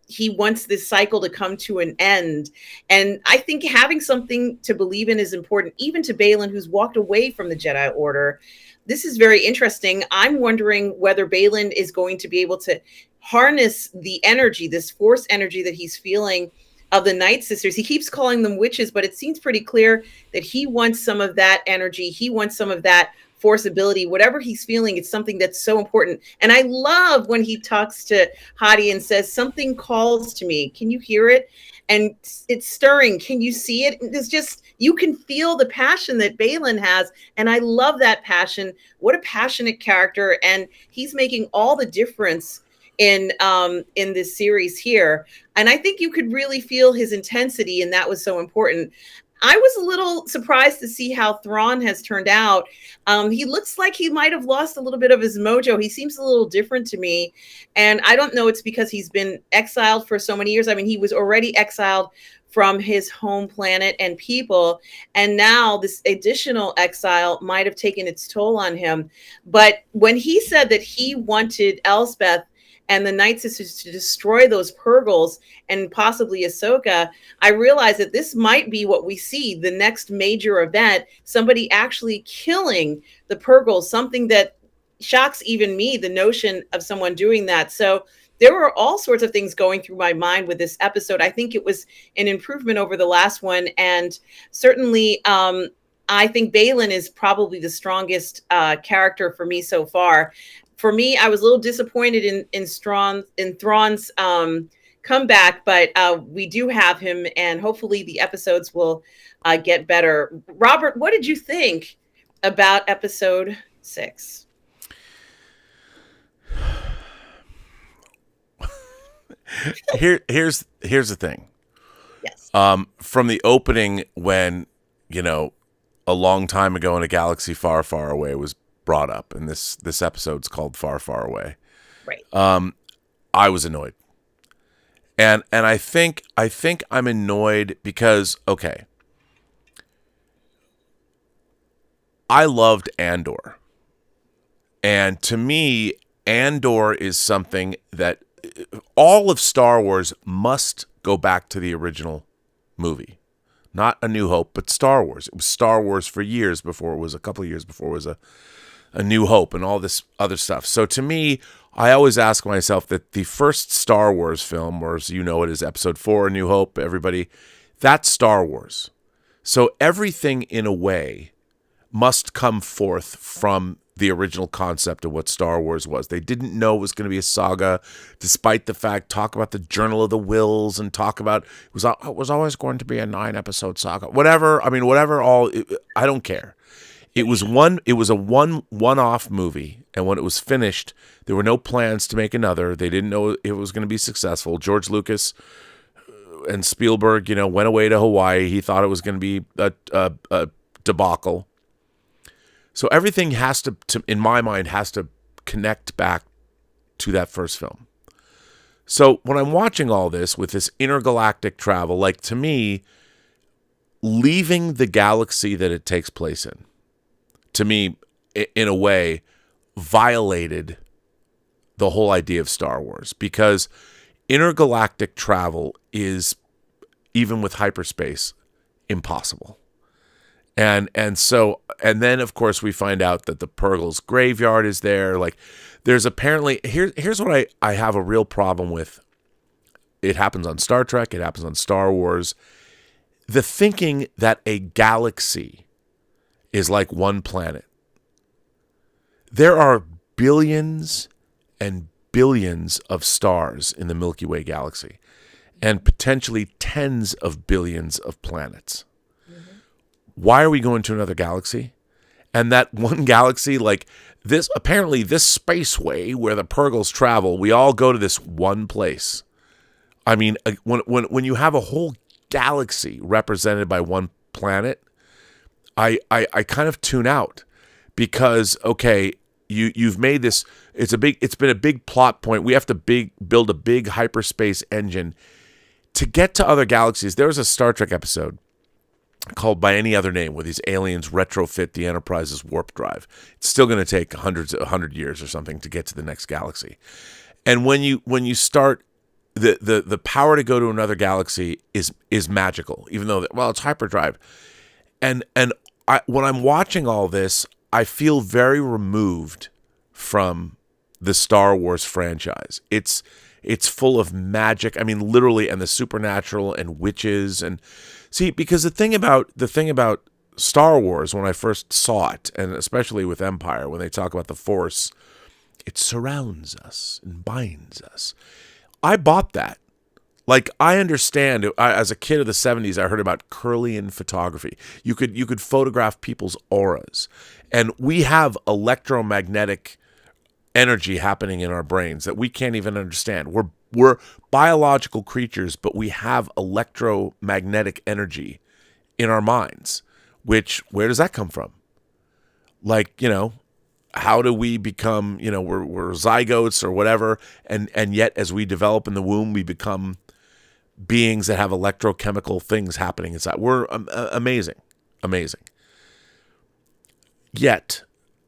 he wants this cycle to come to an end. And I think having something to believe in is important, even to Balin, who's walked away from the Jedi Order. This is very interesting. I'm wondering whether Balin is going to be able to harness the energy, this force energy that he's feeling of the Night Sisters. He keeps calling them witches, but it seems pretty clear that he wants some of that energy. He wants some of that force ability. Whatever he's feeling, it's something that's so important. And I love when he talks to Hadi and says, something calls to me. Can you hear it? And it's stirring. Can you see it? It's just, you can feel the passion that Balin has. And I love that passion. What a passionate character. And he's making all the difference in this series here. And I think you could really feel his intensity, and that was so important. I was a little surprised to see how Thrawn has turned out. He looks like he might have lost a little bit of his mojo. He seems a little different to me. And I don't know, it's because he's been exiled for so many years. I mean, he was already exiled from his home planet and people. And now this additional exile might have taken its toll on him. But when he said that he wanted Elspeth and the Night Sisters to destroy those Purgles and possibly Ahsoka, I realized that this might be what we see, the next major event, somebody actually killing the Purgles, something that shocks even me, the notion of someone doing that. So there were all sorts of things going through my mind with this episode. I think it was an improvement over the last one. And certainly, I think Balin is probably the strongest character for me so far. For me, I was a little disappointed in Thrawn's comeback, but we do have him, and hopefully the episodes will get better. Robert, what did you think about episode 6? Here's the thing. Yes. From the opening, when a long time ago in a galaxy far, far away was brought up, and this episode's called Far, Far Away. Right. I was annoyed, and I think I'm annoyed because, okay, I loved Andor, and to me, Andor is something that all of Star Wars must go back to the original movie. Not A New Hope, but Star Wars. It was Star Wars for years before it was, a couple of years before it was a New Hope and all this other stuff. So to me, I always ask myself that the first Star Wars film, or as you know it is Episode 4, A New Hope, everybody, that's Star Wars. So everything in a way must come forth from the original concept of what Star Wars was. They didn't know it was going to be a saga, despite the fact, talk about the Journal of the Wills and talk about it was always going to be a 9-episode saga. Whatever. I mean, whatever. I don't care. It was a one-off movie, and when it was finished, there were no plans to make another. They didn't know it was going to be successful. George Lucas and Spielberg, went away to Hawaii. He thought it was going to be a debacle. So everything has to, in my mind, has to connect back to that first film. So when I'm watching all this with this intergalactic travel, like, to me, leaving the galaxy that it takes place in, to me, in a way, violated the whole idea of Star Wars, because intergalactic travel is, even with hyperspace, impossible. And then of course we find out that the Purgles graveyard is there. Like, there's apparently, here's what I have a real problem with. It happens on Star Trek, it happens on Star Wars. The thinking that a galaxy is like one planet. There are billions and billions of stars in the Milky Way galaxy, and potentially tens of billions of planets. Why are we going to another galaxy? And that one galaxy, like this, apparently this spaceway where the Purgles travel, we all go to this one place. I mean, when you have a whole galaxy represented by one planet, I kind of tune out, because, okay, you've made this. It's been a big plot point. We have to build a big hyperspace engine to get to other galaxies. There was a Star Trek episode called By Any Other Name, where these aliens retrofit the Enterprise's warp drive. It's still going to take 100 years or something to get to the next galaxy. And when you start, the power to go to another galaxy is magical, even though it's hyperdrive. And when I'm watching all this, I feel very removed from the Star Wars franchise. It's full of magic. I mean, literally, and the supernatural and witches and. See, because the thing about Star Wars, when I first saw it, and especially with Empire, when they talk about the Force, it surrounds us and binds us. I bought that. Like, I understand. As a kid of the 70s, I heard about Kirlian photography. You could photograph people's auras, and we have electromagnetic energy happening in our brains that we can't even understand. We're biological creatures, but we have electromagnetic energy in our minds, where does that come from? Like, how do we become, we're zygotes or whatever, and yet as we develop in the womb, we become beings that have electrochemical things happening inside. We're amazing. Yet,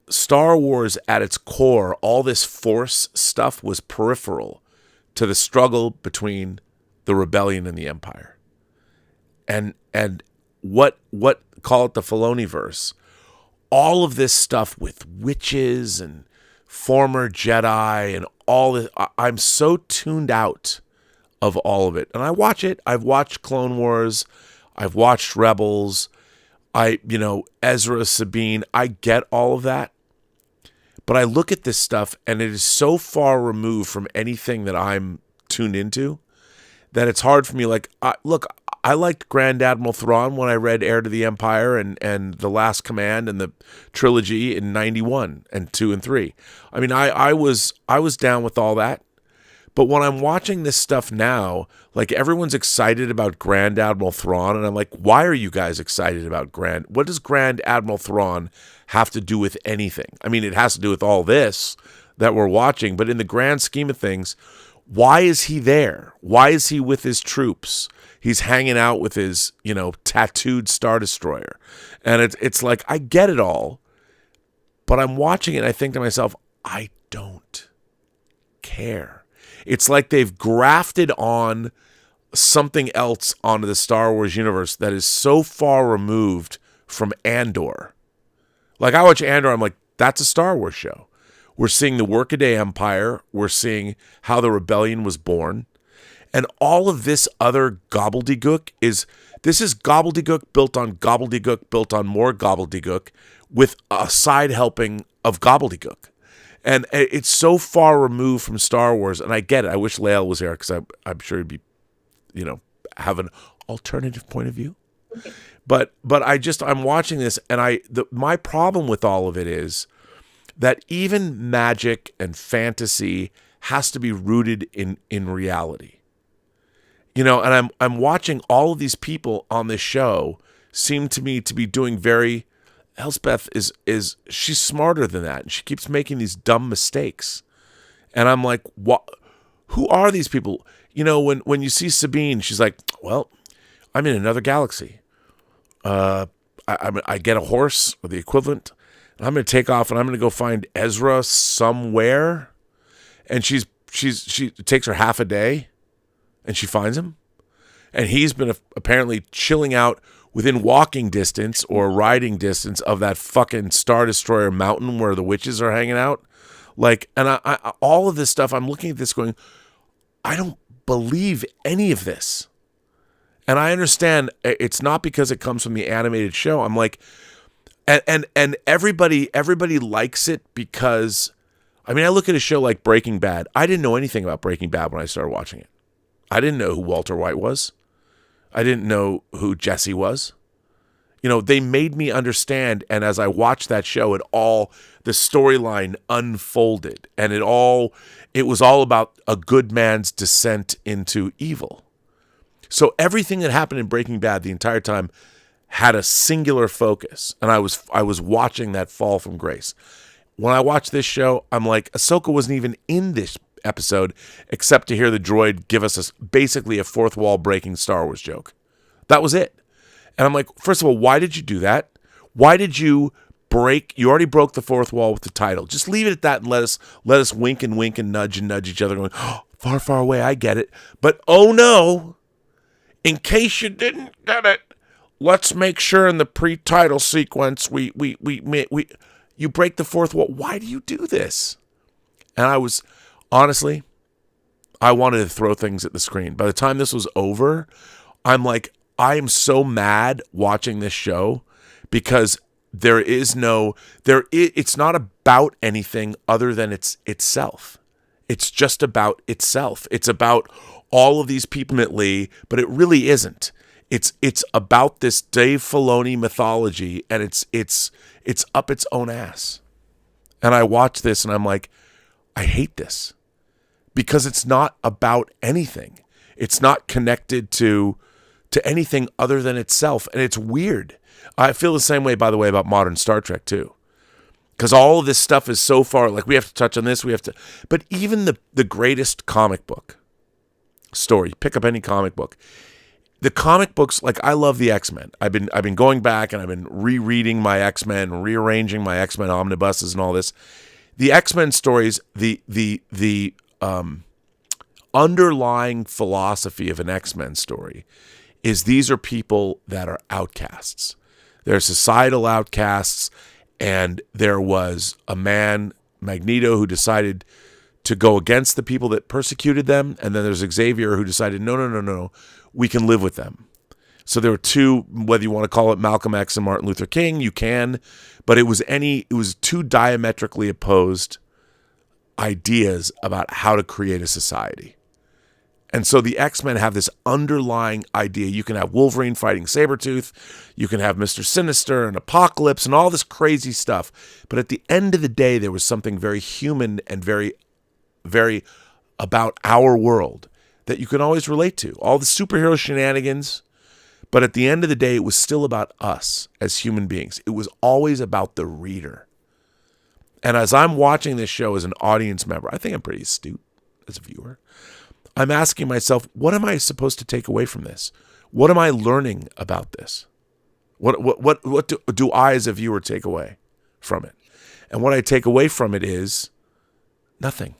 Star Wars at its core, all this Force stuff was peripheral to the struggle between the rebellion and the Empire. And what call it the Filoniverse, all of this stuff with witches and former Jedi and all this, I'm so tuned out of all of it. And I watch it. I've watched Clone Wars. I've watched Rebels. Ezra, Sabine, I get all of that. But I look at this stuff, and it is so far removed from anything that I'm tuned into that it's hard for me. Like, I liked Grand Admiral Thrawn when I read Heir to the Empire and The Last Command and the trilogy in 91 and 2 and 3. I mean, I was down with all that. But when I'm watching this stuff now, like, everyone's excited about Grand Admiral Thrawn, and I'm like, why are you guys excited about what does Grand Admiral Thrawn have to do with anything? I mean, it has to do with all this that we're watching, but in the grand scheme of things, why is he there? Why is he with his troops? He's hanging out with his, tattooed Star Destroyer. And it's like, I get it all, but I'm watching it and I think to myself, I don't care. It's like they've grafted on something else onto the Star Wars universe that is so far removed from Andor. Like, I watch Andor, I'm like, that's a Star Wars show. We're seeing the Workaday Empire. We're seeing how the rebellion was born. And all of this other gobbledygook is gobbledygook built on gobbledygook built on more gobbledygook with a side helping of gobbledygook. And it's so far removed from Star Wars, and I get it. I wish Lael was here because I'm sure he'd be, have an alternative point of view. Okay. But I'm watching this, and my problem with all of it is that even magic and fantasy has to be rooted in reality. And I'm watching all of these people on this show seem to me to be doing very. Elspeth is she's smarter than that, and she keeps making these dumb mistakes. And I'm like, what? Who are these people? When you see Sabine, she's like, well, I'm in another galaxy. I get a horse or the equivalent, and I'm going to take off, and I'm going to go find Ezra somewhere. And she takes her half a day, and she finds him, and he's been apparently chilling out within walking distance or riding distance of that fucking Star Destroyer mountain where the witches are hanging out. Like, and I all of this stuff, I'm looking at this going, I don't believe any of this. And I understand it's not because it comes from the animated show. I'm like, and everybody likes it because, I mean, I look at a show like Breaking Bad. I didn't know anything about Breaking Bad when I started watching it. I didn't know who Walter White was. I didn't know who Jesse was. They made me understand, and as I watched that show, the storyline unfolded, and it was all about a good man's descent into evil. So everything that happened in Breaking Bad the entire time had a singular focus, and I was watching that fall from grace. when I watch this show, I'm like, Ahsoka wasn't even in this episode except to hear the droid give us basically a fourth wall breaking Star Wars joke. That was it. And I'm like, first of all, why did you do that? Why did you you already broke the fourth wall with the title. Just leave it at that and let us wink and nudge each other going, oh, far, far away, I get it. But oh no, in case you didn't get it, let's make sure in the pre-title sequence you break the fourth wall. Why do you do this? And I was, honestly, I wanted to throw things at the screen. By the time this was over, I'm like, I am so mad watching this show because it's not about anything other than itself. It's just about itself. It's about all of these people ultimately, but it really isn't. It's about this Dave Filoni mythology, and it's up its own ass. And I watch this and I'm like, I hate this because it's not about anything. It's not connected to anything other than itself, and it's weird. I feel the same way, by the way, about modern Star Trek too, because all of this stuff is so far, like, we have to touch on this, but even the greatest comic book story, pick up any comic book, the comic books, like, I love the X-Men. I've been going back and I've been rereading my X-Men, rearranging my X-Men omnibuses and all this. The X-Men stories, the underlying philosophy of an X-Men story is these are people that are outcasts. They're societal outcasts, and there was a man, Magneto, who decided to go against the people that persecuted them, and then there's Xavier who decided, no, we can live with them. So there were two, whether you want to call it Malcolm X and Martin Luther King, you can, but it was two diametrically opposed ideas about how to create a society. And so the X-Men have this underlying idea. You can have Wolverine fighting Sabretooth. You can have Mr. Sinister and Apocalypse and all this crazy stuff. But at the end of the day, there was something very human and very, very about our world that you can always relate to. All the superhero shenanigans. But at the end of the day, it was still about us as human beings. It was always about the reader. And as I'm watching this show as an audience member, I think I'm pretty astute as a viewer. I'm asking myself, what am I supposed to take away from this? What am I learning about this? What do I as a viewer take away from it? And what I take away from it is nothing.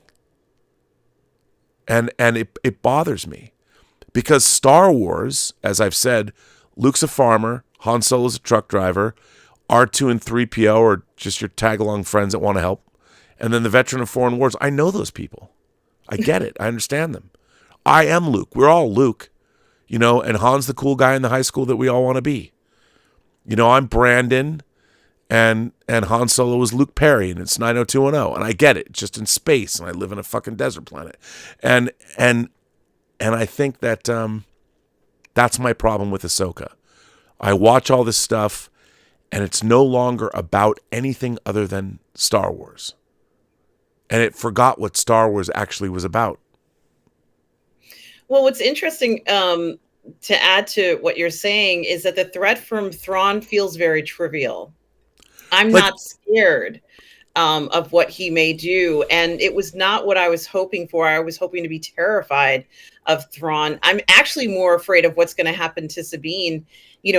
And it bothers me because Star Wars, as I've said, Luke's a farmer, Han Solo's a truck driver, R2 and 3PO are just your tag-along friends that want to help. And then the veteran of foreign wars, I know those people. I get it. I understand them. I am Luke. We're all Luke, and Han's the cool guy in the high school that we all want to be. I'm Brandon, and Han Solo is Luke Perry, and it's 90210, and I get it. It's just in space, and I live in a fucking desert planet. And I think that that's my problem with Ahsoka. I watch all this stuff, and it's no longer about anything other than Star Wars. And it forgot what Star Wars actually was about. Well, what's interesting to add to what you're saying is that the threat from Thrawn feels very trivial. I'm not scared of what he may do. And it was not what I was hoping for. I was hoping to be terrified of Thrawn. I'm actually more afraid of what's going to happen to Sabine,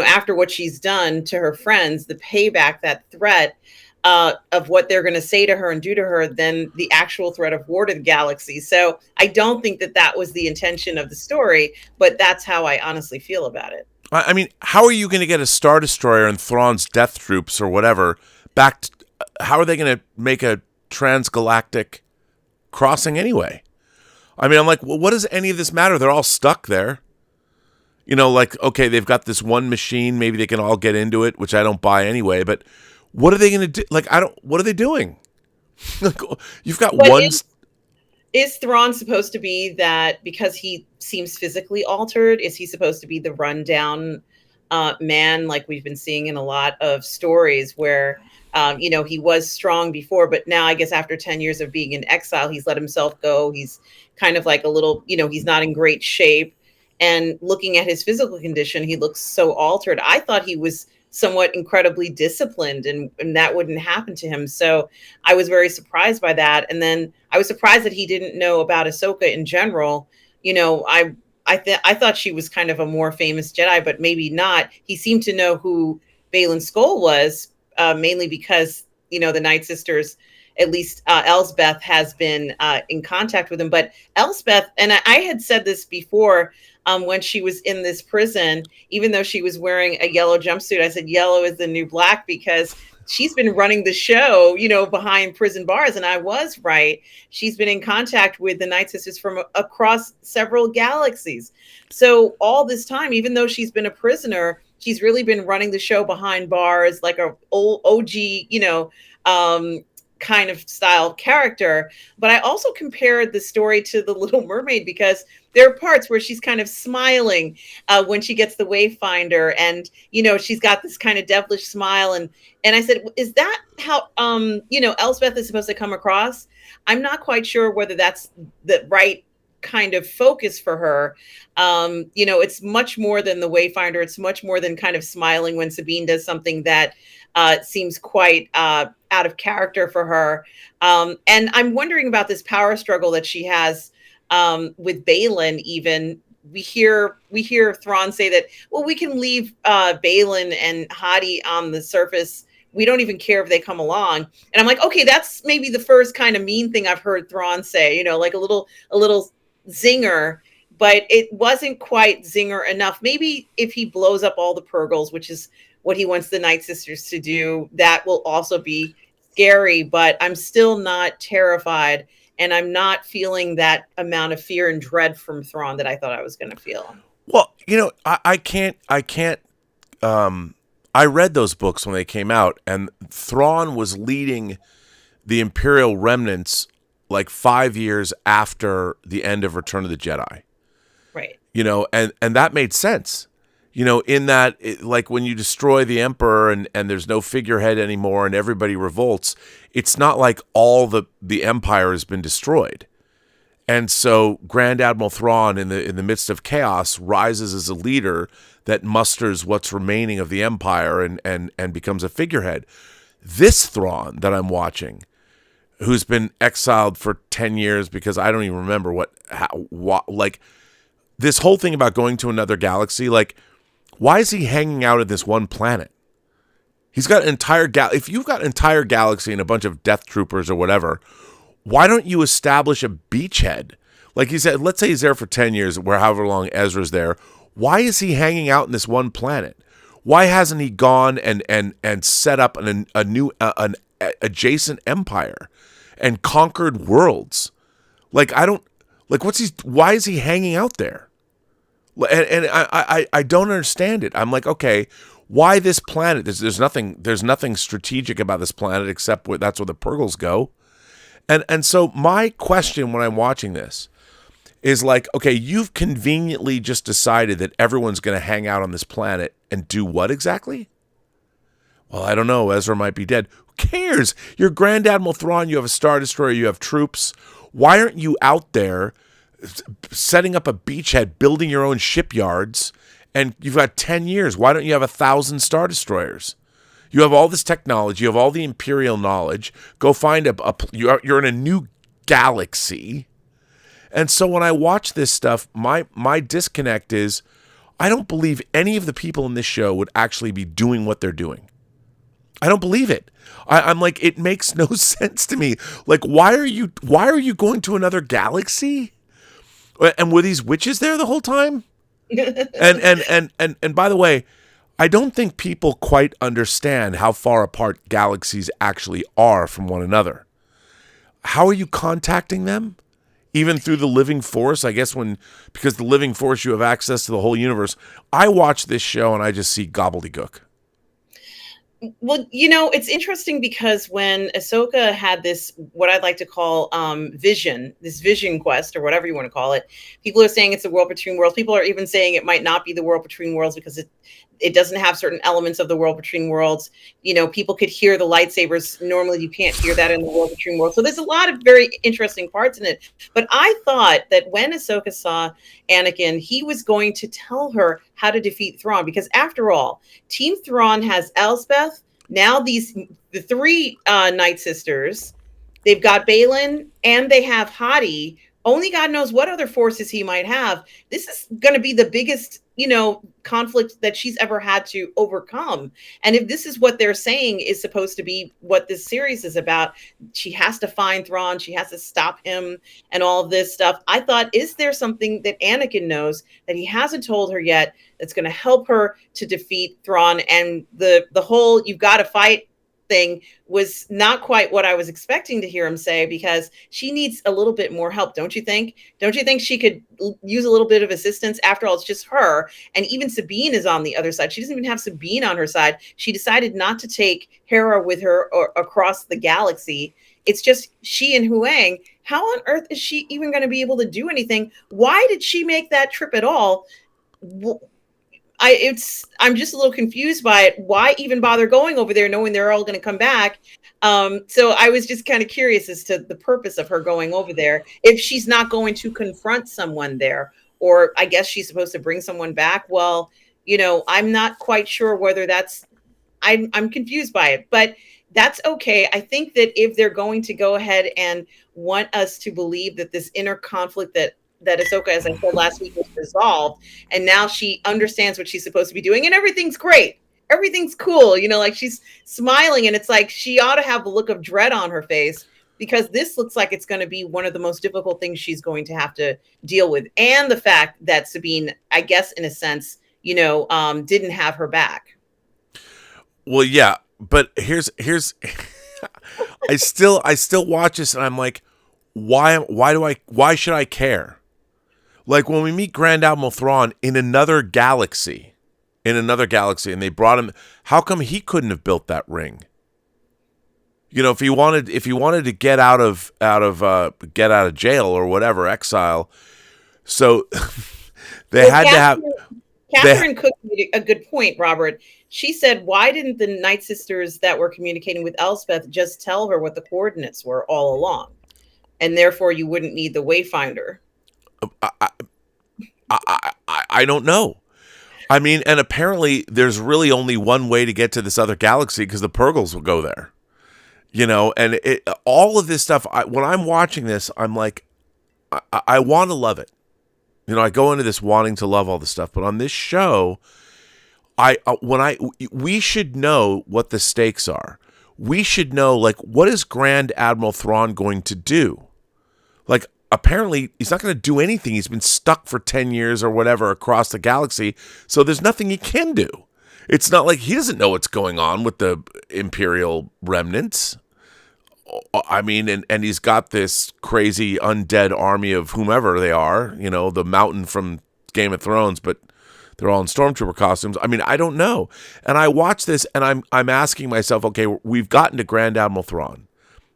after what she's done to her friends, the payback, that threat of what they're going to say to her and do to her than the actual threat of war to the galaxy. So I don't think that was the intention of the story, but that's how I honestly feel about it. I mean, how are you going to get a Star Destroyer and Thrawn's death troops or whatever back? How are they going to make a transgalactic crossing anyway? I mean, I'm like, well, what does any of this matter? They're all stuck there. Okay, they've got this one machine. Maybe they can all get into it, which I don't buy anyway, but what are they going to do? What are they doing? You've got one. Is Thrawn supposed to be that because he seems physically altered? Is he supposed to be the rundown man like we've been seeing in a lot of stories where, he was strong before, but now I guess after 10 years of being in exile, he's let himself go. He's kind of like a little, he's not in great shape. And looking at his physical condition, he looks so altered. I thought he was somewhat incredibly disciplined, and that wouldn't happen to him. So I was very surprised by that. And then I was surprised that he didn't know about Ahsoka in general. You know, I thought she was kind of a more famous Jedi, but maybe not. He seemed to know who Baylan Skoll was, mainly because, you know, the Night Sisters, at least Elsbeth, has been in contact with him. But Elsbeth, and I had said this before, when she was in this prison, even though she was wearing a yellow jumpsuit, I said yellow is the new black, because she's been running the show, you know, behind prison bars. And I was right. She's been in contact with the Night Sisters from across several galaxies. So all this time, even though she's been a prisoner, she's really been running the show behind bars, like a old OG, you know, kind of style character. But I also compared the story to The Little Mermaid, because there are parts where she's kind of smiling when she gets the Wayfinder, and, you know, she's got this kind of devilish smile. And I said, is that how, you know, Elsbeth is supposed to come across? I'm not quite sure whether that's the right kind of focus for her. You know, it's much more than the Wayfinder. It's much more than kind of smiling when Sabine does something that seems quite out of character for her. And I'm wondering about this power struggle that she has with Baylan. Even we hear Thrawn say that, well, we can leave Baylan and Hadi on the surface. We don't even care if they come along. And I'm like, okay, that's maybe the first kind of mean thing I've heard Thrawn say, you know, like a little zinger, but it wasn't quite zinger enough. Maybe if he blows up all the Purgles, which is what he wants the Night Sisters to do, that will also be scary. But I'm still not terrified, and I'm not feeling that amount of fear and dread from Thrawn that I thought I was going to feel. Well, you know, I can't. I read those books when they came out, and Thrawn was leading the Imperial remnants like 5 years after the end of Return of the Jedi. Right. You know, and that made sense. You know, in that, like when you destroy the Emperor and there's no figurehead anymore and everybody revolts, it's not like all the Empire has been destroyed. And so Grand Admiral Thrawn, in the midst of chaos, rises as a leader that musters what's remaining of the Empire and becomes a figurehead. This Thrawn that I'm watching, who's been exiled for 10 years because I don't even remember what like this whole thing about going to another galaxy, like, why is he hanging out at this one planet? He's got an entire if you've got an entire galaxy and a bunch of death troopers or whatever, why don't you establish a beachhead? Like he said, let's say he's there for 10 years, or however long Ezra's there. Why is he hanging out in this one planet? Why hasn't he gone and set up a new adjacent empire and conquered worlds? Like, why is he hanging out there? And I don't understand it. I'm like, okay, why this planet? There's nothing strategic about this planet except that's where the Purgles go. And so my question when I'm watching this is like, okay, you've conveniently just decided that everyone's going to hang out on this planet and do what exactly? Well, I don't know. Ezra might be dead. Who cares? You're Grand Admiral Thrawn. You have a Star Destroyer. You have troops. Why aren't you out there setting up a beachhead, building your own shipyards, and you've got 10 years? Why don't you have 1,000 Star Destroyers? You have all this technology. You have all the Imperial knowledge. Go find you're in a new galaxy. And so when I watch this stuff, my disconnect is I don't believe any of the people in this show would actually be doing what they're doing. I don't believe it. I'm like, it makes no sense to me. Like, why are you going to another galaxy? And were these witches there the whole time? And by the way, I don't think people quite understand how far apart galaxies actually are from one another. How are you contacting them? Even through the living force, I guess, because the living force, you have access to the whole universe. I watch this show and I just see gobbledygook. Well, you know, it's interesting because when Ahsoka had this, what I'd like to call this vision quest, or whatever you want to call it, people are saying it's the world between worlds. People are even saying it might not be the world between worlds because it doesn't have certain elements of the World Between Worlds. You know, people could hear the lightsabers. Normally you can't hear that in the World Between Worlds. So there's a lot of very interesting parts in it. But I thought that when Ahsoka saw Anakin, he was going to tell her how to defeat Thrawn, because after all, Team Thrawn has Elsbeth. Now the three Night Sisters, they've got Balin, and they have Hadi. Only God knows what other forces he might have. This is going to be the biggest, you know, conflict that she's ever had to overcome. And if this is what they're saying is supposed to be what this series is about, she has to find Thrawn, she has to stop him and all of this stuff. I thought, is there something that Anakin knows that he hasn't told her yet that's going to help her to defeat Thrawn? And the whole "you've got to fight" thing was not quite what I was expecting to hear him say, because she needs a little bit more help, don't you think? Don't you think she could use a little bit of assistance? After all, it's just her, and even Sabine is on the other side. She doesn't even have Sabine on her side. She decided not to take Hera with her or across the galaxy. It's just she and Huang. How on earth is she even going to be able to do anything? Why did she make that trip at all? I'm just a little confused by it. Why even bother going over there knowing they're all going to come back? So I was just kind of curious as to the purpose of her going over there if she's not going to confront someone there, or I guess she's supposed to bring someone back. Well, you know, I'm not quite sure whether that's, I'm confused by it, but that's okay. I think that if they're going to go ahead and want us to believe that this inner conflict that Ahsoka, as I said last week, was resolved, and now she understands what she's supposed to be doing, and everything's great. Everything's cool. You know, like she's smiling, and it's like she ought to have a look of dread on her face, because this looks like it's going to be one of the most difficult things she's going to have to deal with. And the fact that Sabine, I guess, in a sense, you know, didn't have her back. Well, yeah, but here's I still watch this and I'm like, why should I care? Like when we meet Grand Admiral Thrawn in another galaxy, and they brought him, how come he couldn't have built that ring? You know, if he wanted to get out of jail or whatever, exile. So they had to have. Catherine Cook made a good point, Robert. She said, why didn't the Night Sisters that were communicating with Elspeth just tell her what the coordinates were all along? And therefore you wouldn't need the Wayfinder. I don't know. I mean, and apparently there's really only one way to get to this other galaxy, because the Purgles will go there. You know, and all of this stuff, when I'm watching this, I'm like, I want to love it. You know, I go into this wanting to love all this stuff, but on this show, we should know what the stakes are. We should know, like, what is Grand Admiral Thrawn going to do? Like, apparently he's not going to do anything. He's been stuck for 10 years or whatever across the galaxy, so there's nothing he can do. It's not like he doesn't know what's going on with the Imperial remnants. I mean, and he's got this crazy undead army of whomever they are, you know, the Mountain from Game of Thrones, but they're all in stormtrooper costumes. I mean, I don't know. And I watch this and I'm asking myself, okay, we've gotten to Grand Admiral Thrawn.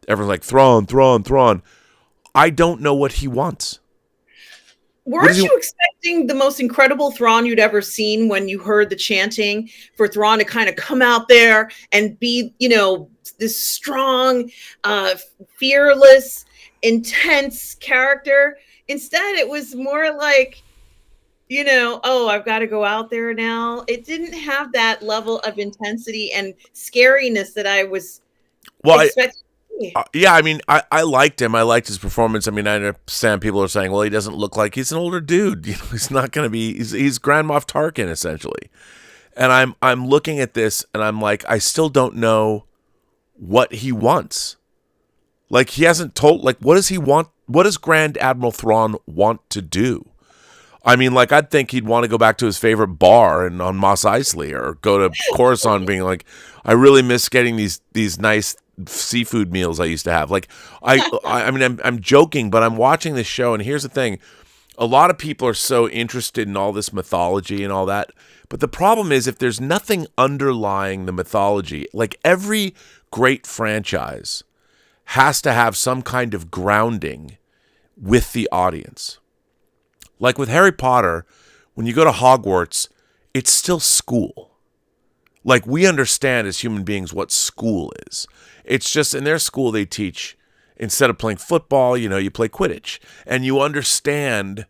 Everyone's like, Thrawn. I don't know what he wants. Weren't you expecting the most incredible Thrawn you'd ever seen when you heard the chanting for Thrawn to kind of come out there and be, you know, this strong, fearless, intense character? Instead, it was more like, you know, oh, I've got to go out there now. It didn't have that level of intensity and scariness that I was expecting. Yeah, I mean, I liked him. I liked his performance. I mean, I understand people are saying, well, he doesn't look like he's an older dude. You know, he's not going to be. He's Grand Moff Tarkin essentially. And I'm looking at this and I'm like, I still don't know what he wants. Like, he hasn't told. Like, what does he want? What does Grand Admiral Thrawn want to do? I mean, like, I'd think he'd want to go back to his favorite bar on Mos Eisley, or go to Coruscant, being like, I really miss getting these nice seafood meals I used to have. Like, I mean, I'm joking, but I'm watching this show, and here's the thing: a lot of people are so interested in all this mythology and all that, but the problem is, if there's nothing underlying the mythology, like every great franchise has to have some kind of grounding with the audience. Like with Harry Potter, when you go to Hogwarts, it's still school. Like, we understand as human beings what school is. It's just in their school they teach, instead of playing football, you play Quidditch. And you understand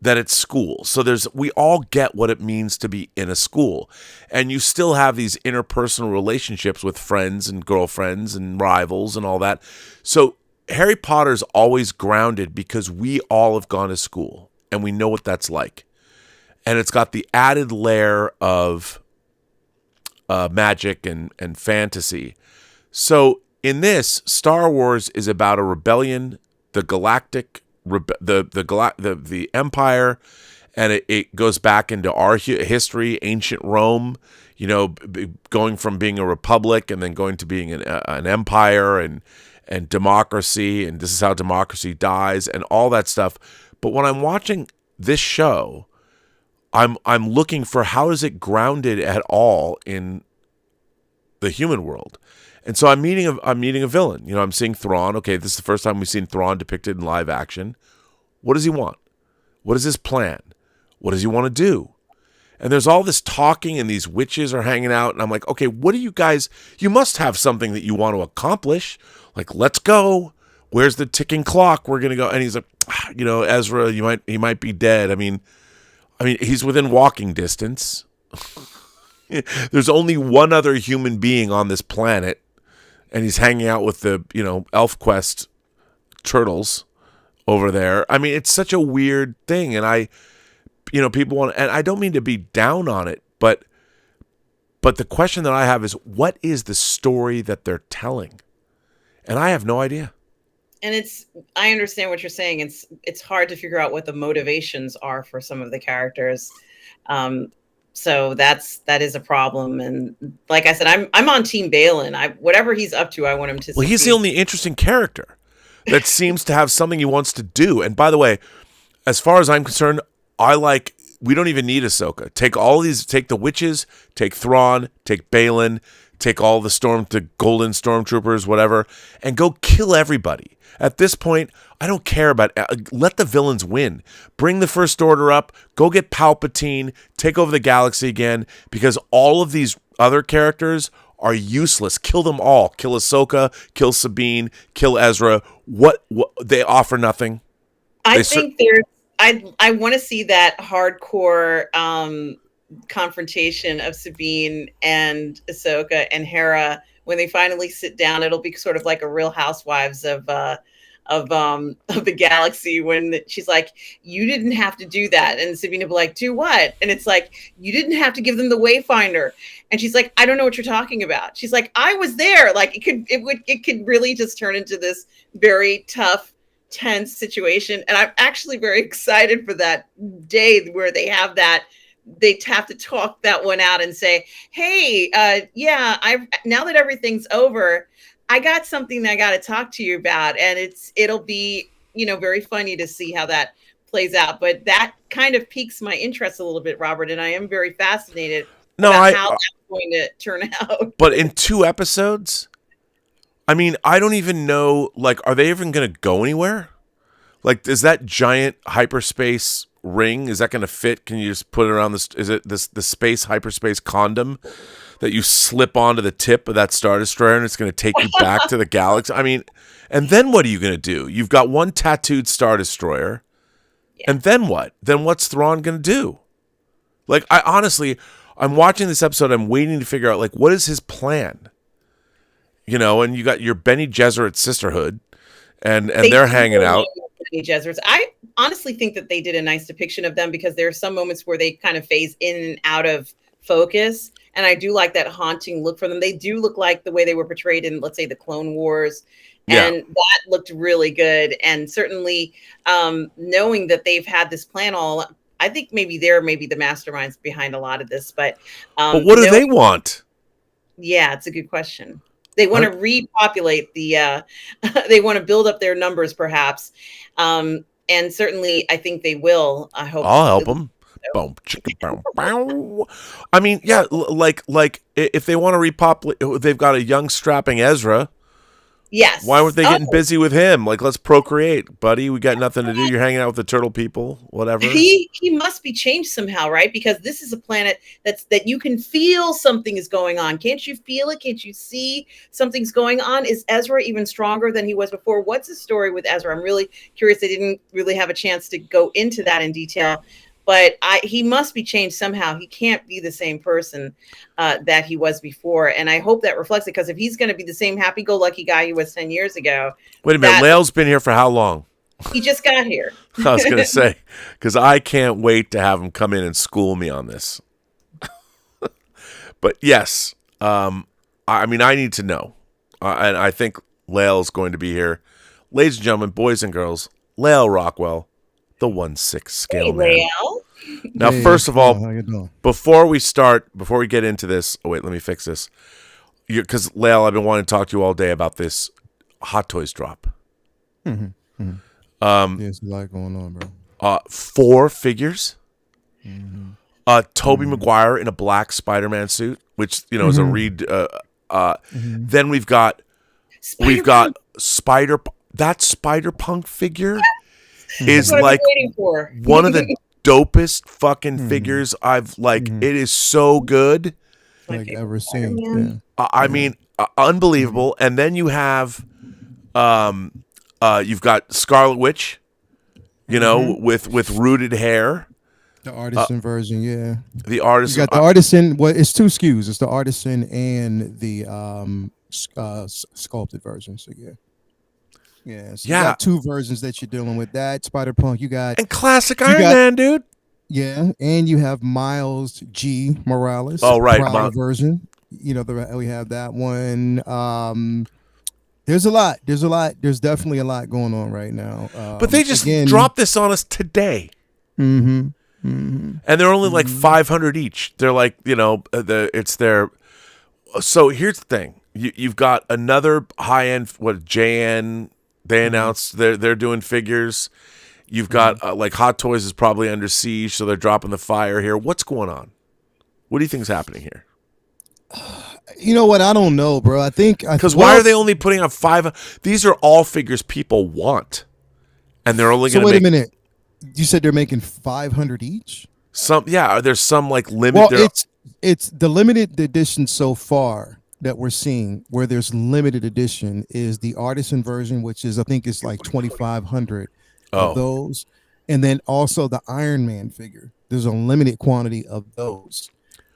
that it's school. So we all get what it means to be in a school. And you still have these interpersonal relationships with friends and girlfriends and rivals and all that. So Harry Potter's always grounded because we all have gone to school and we know what that's like. And it's got the added layer of magic and fantasy. So in this, Star Wars is about a rebellion, the galactic the Empire, and it goes back into our history, ancient Rome, going from being a republic and then going to being an empire and democracy, and this is how democracy dies and all that stuff. But when I'm watching this show, I'm looking for how is it grounded at all in the human world. And so I'm meeting a villain. I'm seeing Thrawn. Okay, this is the first time we've seen Thrawn depicted in live action. What does he want? What is his plan? What does he want to do? And there's all this talking, and these witches are hanging out, and I'm like, okay, what do you guys? You must have something that you want to accomplish. Like, let's go. Where's the ticking clock? We're gonna go. And he's like, Ezra, he might be dead. I mean, he's within walking distance. There's only one other human being on this planet. And he's hanging out with the, ElfQuest turtles over there. I mean, it's such a weird thing. And people want, and I don't mean to be down on it, but the question that I have is, what is the story that they're telling? And I have no idea. And I understand what you're saying. It's hard to figure out what the motivations are for some of the characters. So that is a problem. And like I said, I'm on Team Balin. Whatever he's up to, I want him to succeed. Well, he's the only interesting character that seems to have something he wants to do. And by the way, as far as I'm concerned, we don't even need Ahsoka. Take the witches, take Thrawn, take Balin, take all the golden stormtroopers, whatever, and go kill everybody. At this point, I don't care about let the villains win. Bring the First Order up, go get Palpatine, take over the galaxy again, because all of these other characters are useless. Kill them all. Kill Ahsoka, kill Sabine, kill Ezra. What they offer nothing. I want to see that hardcore confrontation of Sabine and Ahsoka and Hera when they finally sit down. It'll be sort of like a Real Housewives of the galaxy, when she's like, you didn't have to do that, and Sabine will be like, do what? And it's like, you didn't have to give them the Wayfinder. And she's like, I don't know what you're talking about. She's like, I was there. Like, it could really just turn into this very tough, tense situation. And I'm actually very excited for that day where they have to talk that one out and say, hey, now that everything's over, I got something that I got to talk to you about. And it'll be, very funny to see how that plays out. But that kind of piques my interest a little bit, Robert. And I am very fascinated about how that's going to turn out. But in 2 episodes, I mean, I don't even know, like, are they even going to go anywhere? Like, is that giant hyperspace ring, is that going to fit? Can you just put it around the space hyperspace condom that you slip onto the tip of that Star Destroyer, and it's going to take you back to the galaxy? I mean, and then what are you going to do? You've got one tattooed Star Destroyer, and then what? Then what's Thrawn going to do? Like, I'm watching this episode, I'm waiting to figure out, like, what is his plan? And you got your Bene Gesserit sisterhood, and they're hanging out. Bene Gesserits. I honestly think that they did a nice depiction of them, because there are some moments where they kind of phase in and out of focus. And I do like that haunting look for them. They do look like the way they were portrayed in, let's say, the Clone Wars. And that looked really good. And certainly knowing that they've had this plan I think maybe they're the masterminds behind a lot of this. But what do they want? Yeah, it's a good question. They want to repopulate they want to build up their numbers, perhaps. And certainly, I think they will. I hope. I'll help them. Boom, chicka, boom, bow. I mean, yeah, like if they want to repopulate, they've got a young strapping Ezra. Yes. Why weren't they getting Oh, busy with him? Like, let's procreate, buddy. We got nothing to do. You're hanging out with the turtle people, whatever. He must be changed somehow, right? Because this is a planet that you can feel something is going on. Can't you feel it? Can't you see something's going on? Is Ezra even stronger than he was before? What's the story with Ezra? I'm really curious. They didn't really have a chance to go into that in detail, but he must be changed somehow. He can't be the same person that he was before, and I hope that reflects it. Because if he's going to be the same happy-go-lucky guy he was 10 years ago, Wait a minute, Lael's been here for how long? he just got here. I was going to say, because I can't wait to have him come in and school me on this. But yes, I mean, I need to know. And I think Lael's going to be here. Ladies and gentlemen, boys and girls, Lael Rockwell, the 1/6 scale man. Lael. Now, Hey, first of all, how you doing? before we get into this, oh wait, let me fix this. Because Lael, I've been wanting to talk to you all day about this Hot Toys drop. There's a lot going on, bro. 4 figures. Tobey Maguire in a black Spider-Man suit, which is a read. Then we've got that Spider-Punk figure is That's what I've like been waiting for. one of the dopest fucking figures I've It is so good. Like ever seen. Yeah. I mean, unbelievable. And then you have, you've got Scarlet Witch, with rooted hair. The artisan version, yeah. The artisan. You got the artisan. Well, it's 2 SKUs. It's the artisan and the sculpted version. So yeah. So you got 2 versions that you're dealing with. That Spider-Punk. You got and classic Iron Man, dude. Yeah, and you have Miles G. Morales. Oh, right, Prada version. We have that one. There's a lot. There's definitely a lot going on right now. But they just dropped this on us today. And they're only like 500 each. They're like, it's their. So here's the thing: you've got another high end. What JN? They announced they're doing figures. You've got like Hot Toys is probably under siege, so they're dropping the fire here. What's going on? What do you think is happening here? You know what? I don't know, bro. I think because why are they only putting out 5? These are all figures people want, and they're only going to. So wait a minute. You said they're making 500 each? There's some like limit. Well, it's the limited edition so far that we're seeing where there's limited edition is the artisan version, which is I think it's like 2,500 of those, and then also the Iron Man figure. There's a limited quantity of those.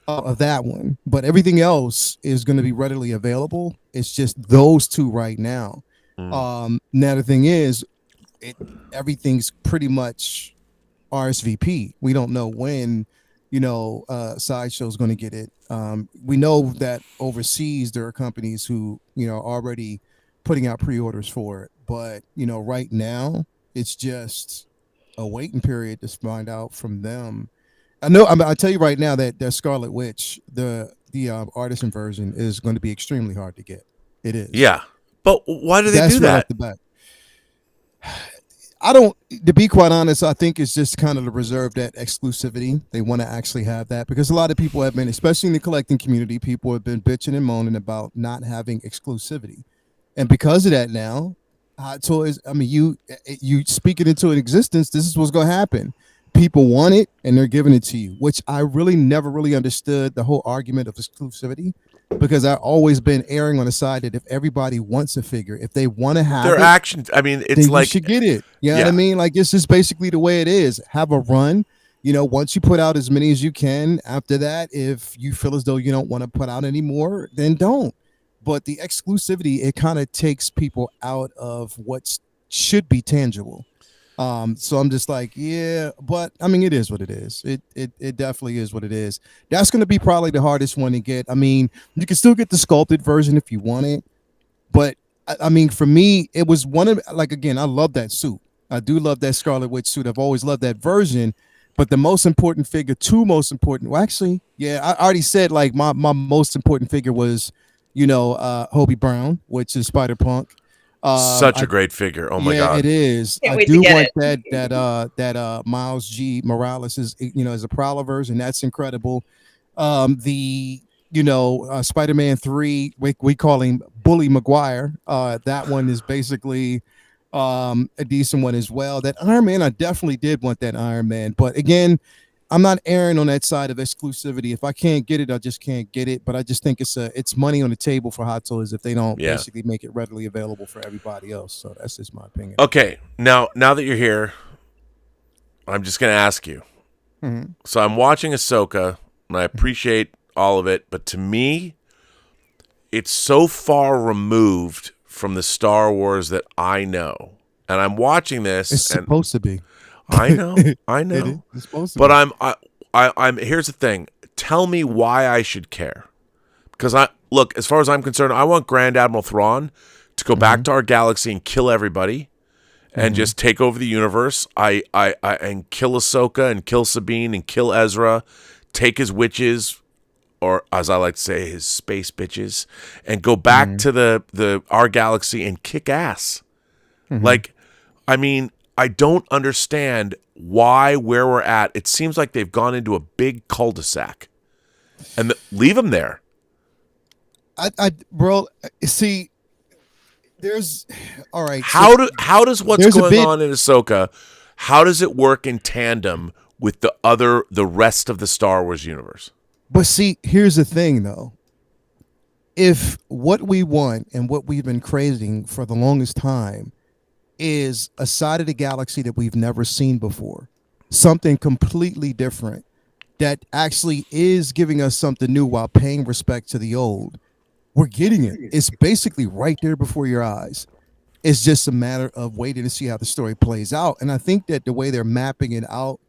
Of that one, but everything else is going to be readily available. It's just those 2 right now. Now the thing is, everything's pretty much RSVP. We don't know when, Sideshow's going to get it. We know that overseas there are companies who, are already putting out pre-orders for it. But, right now it's just a waiting period to find out from them. I'll tell you right now that Scarlet Witch, the artisan version, is going to be extremely hard to get. It is. Yeah. But why do they do that? To be quite honest, I think it's just kind of to reserve that exclusivity. They want to actually have that because a lot of people have been, especially in the collecting community, people have been bitching and moaning about not having exclusivity. And because of that now, Hot Toys, you speak it into existence, this is what's going to happen. People want it and they're giving it to you, which I really never really understood the whole argument of exclusivity because I've always been erring on the side that if everybody wants a figure, if they want to have their actions, it's like you should get it. You know what I mean? Like it's just basically the way it is. Have a run. Once you put out as many as you can, after that, if you feel as though you don't want to put out any more, then don't. But the exclusivity, it kind of takes people out of what should be tangible. So I'm just like, yeah, but it is what it is. It definitely is what it is. That's going to be probably the hardest one to get. You can still get the sculpted version if you want it, but for me, it was one of again, I love that suit. I do love that Scarlet Witch suit. I've always loved that version, but the most important figure, well, actually, yeah, I already said my most important figure was, Hobie Brown, which is Spider-Punk. Such a great figure. Oh my God. It is. I do want that Miles G. Morales is, as a Prowler version. That's incredible. The Spider-Man 3, we call him Bully Maguire. That one is basically a decent one as well. That Iron Man, I definitely did want that Iron Man. But again, I'm not erring on that side of exclusivity. If I can't get it, I just can't get it. But I just think it's money on the table for Hot Toys if they don't basically make it readily available for everybody else. So that's just my opinion. Okay, now that you're here, I'm just going to ask you. Mm-hmm. So I'm watching Ahsoka, and I appreciate all of it, but to me, it's so far removed from the Star Wars that I know. And I'm watching this. It's supposed to be. I know. It's supposed to but be. I'm. Here's the thing. Tell me why I should care. Because look, as far as I'm concerned, I want Grand Admiral Thrawn to go back to our galaxy and kill everybody, and just take over the universe. I and kill Ahsoka and kill Sabine and kill Ezra, take his witches, or as I like to say, his space bitches, and go back to the our galaxy and kick ass. Like, I mean, I don't understand where we're at. It seems like they've gone into a big cul-de-sac, and leave them there. Bro, see, there's all right. How does what's going on in Ahsoka? How does it work in tandem with the rest of the Star Wars universe? But see, here's the thing, though. If what we want and what we've been craving for the longest time is a side of the galaxy that we've never seen before, something completely different that actually is giving us something new while paying respect to the old, we're getting it. It's basically right there before your eyes. It's just a matter of waiting to see how the story plays out. And I think that the way they're mapping it out,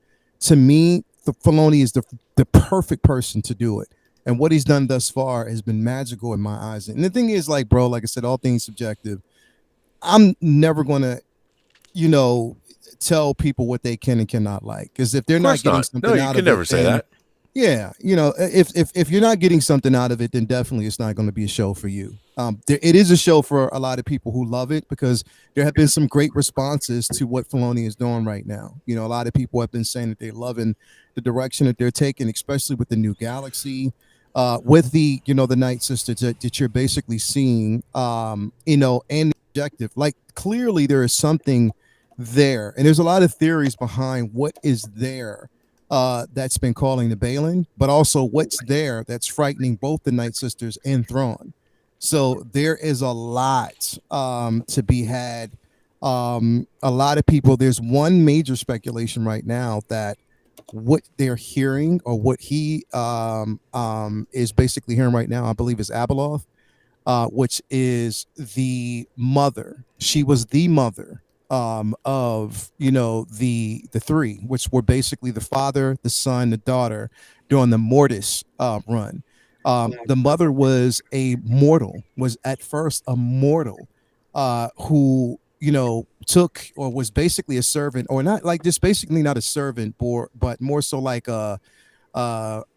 to me, Filoni is the perfect person to do it. And what he's done thus far has been magical in my eyes. And the thing is, like, bro, like I said, all things subjective. I'm never going to, tell people what they can and cannot like. Because if they're not getting something out of it. No, you can never say that. Yeah, if you're not getting something out of it, then definitely it's not going to be a show for you. It is a show for a lot of people who love it because there have been some great responses to what Filoni is doing right now. A lot of people have been saying that they're loving the direction that they're taking, especially with the new galaxy, with the the Night Sisters that you're basically seeing, and the objective. Like, clearly there is something there, and there's a lot of theories behind what is there. That's been calling the Balin, but also what's there that's frightening both the Night Sisters and Thrawn. So there is a lot to be had. A lot of people, there's one major speculation right now that what they're hearing or what he is basically hearing right now, I believe is Abeloth, which is the mother. She was the mother of the three, which were basically the father, the son, the daughter during the Mortis run. The mother was was at first a mortal who took or was basically a servant, or not, like, just basically not a servant, but more so like I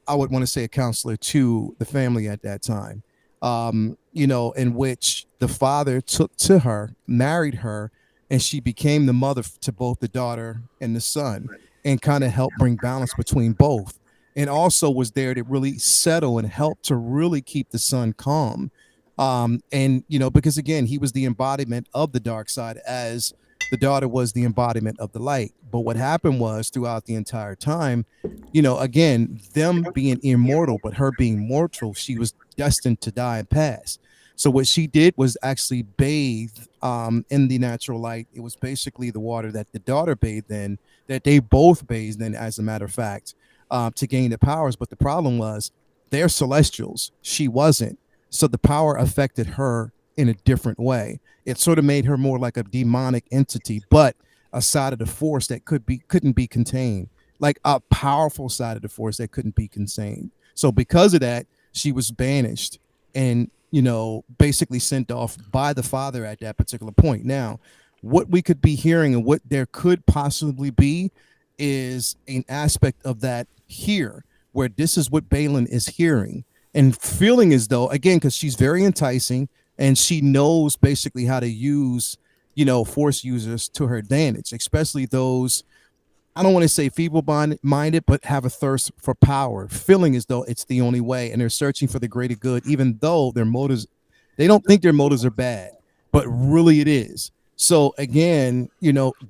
would want to say a counselor to the family at that time. In which the father took to her, married her, and she became the mother to both the daughter and the son, and kind of helped bring balance between both. And also was there to really settle and help to really keep the son calm. Because again, he was the embodiment of the dark side as the daughter was the embodiment of the light. But what happened was throughout the entire time, again, them being immortal, but her being mortal, she was destined to die and pass. So what she did was actually bathe in the natural light. It was basically the water that the daughter bathed in, that they both bathed in, as a matter of fact, to gain the powers. But the problem was they're celestials. She wasn't. So the power affected her in a different way. It sort of made her more like a demonic entity, but a side of the force that couldn't be contained, like a powerful side of the force that couldn't be contained. So because of that, she was banished and basically sent off by the father at that particular point. Now, what we could be hearing and what there could possibly be is an aspect of that here, where this is what Balin is hearing and feeling as though, again, because she's very enticing and she knows basically how to use, force users to her advantage, especially those I don't want to say feeble-minded, but have a thirst for power, feeling as though it's the only way, and they're searching for the greater good, even though their motives, they don't think their motives are bad, but really it is. So again,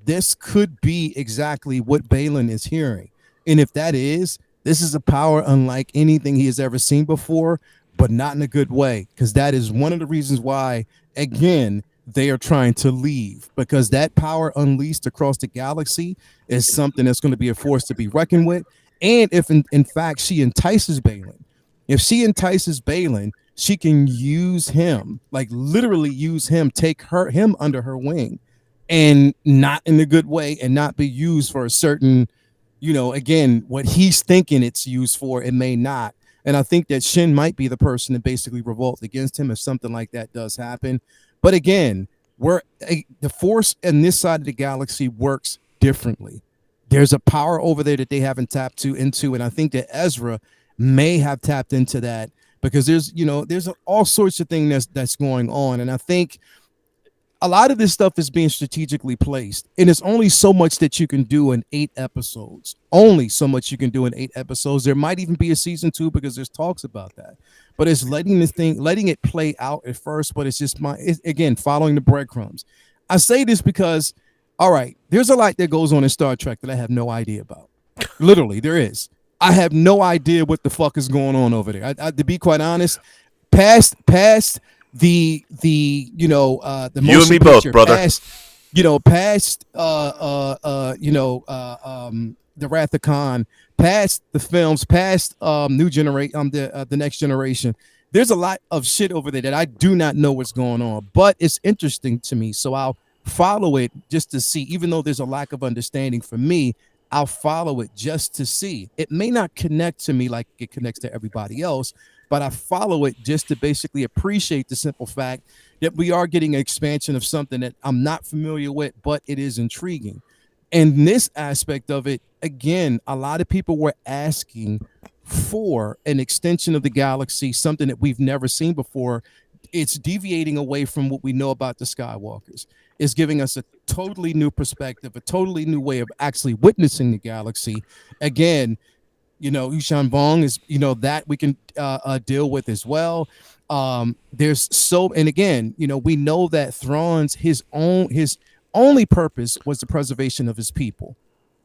this could be exactly what Balin is hearing. And if that is, this is a power unlike anything he has ever seen before, but not in a good way, because that is one of the reasons why, again, they are trying to leave, because that power unleashed across the galaxy is something that's going to be a force to be reckoned with. And if in fact she entices Balin, she can use him, like literally use him, take him under her wing, and not in a good way, and not be used for a certain, again, what he's thinking it's used for, it may not. And I think that Shin might be the person to basically revolt against him if something like that does happen. But again, the force in this side of the galaxy works differently. There's a power over there that they haven't tapped into, and I think that Ezra may have tapped into that, because there's all sorts of things that's going on, and I think a lot of this stuff is being strategically placed, and it's only so much that you can do in 8 episodes. Only so much you can do in 8 episodes. There might even be a season 2, because there's talks about that. But it's letting it play out at first. But it's just again, following the breadcrumbs. I say this because, all right, there's a lot that goes on in Star Trek that I have no idea about. Literally, there is. I have no idea what the fuck is going on over there. To be quite honest, past the the you and me both, brother. Past the Wrath of Khan, past the films, past New Generation, the Next Generation. There's a lot of shit over there that I do not know what's going on, but it's interesting to me, so I'll follow it just to see. Even though there's a lack of understanding for me, I'll follow it just to see. It may not connect to me like it connects to everybody else, but I follow it just to basically appreciate the simple fact that we are getting an expansion of something that I'm not familiar with, but it is intriguing. And this aspect of it, again, a lot of people were asking for an extension of the galaxy, something that we've never seen before. It's deviating away from what we know about the Skywalkers. It's giving us a totally new perspective, a totally new way of actually witnessing the galaxy. Again, Yushan Vong is, that we can deal with as well. And again, we know that Thrawn's his only purpose was the preservation of his people.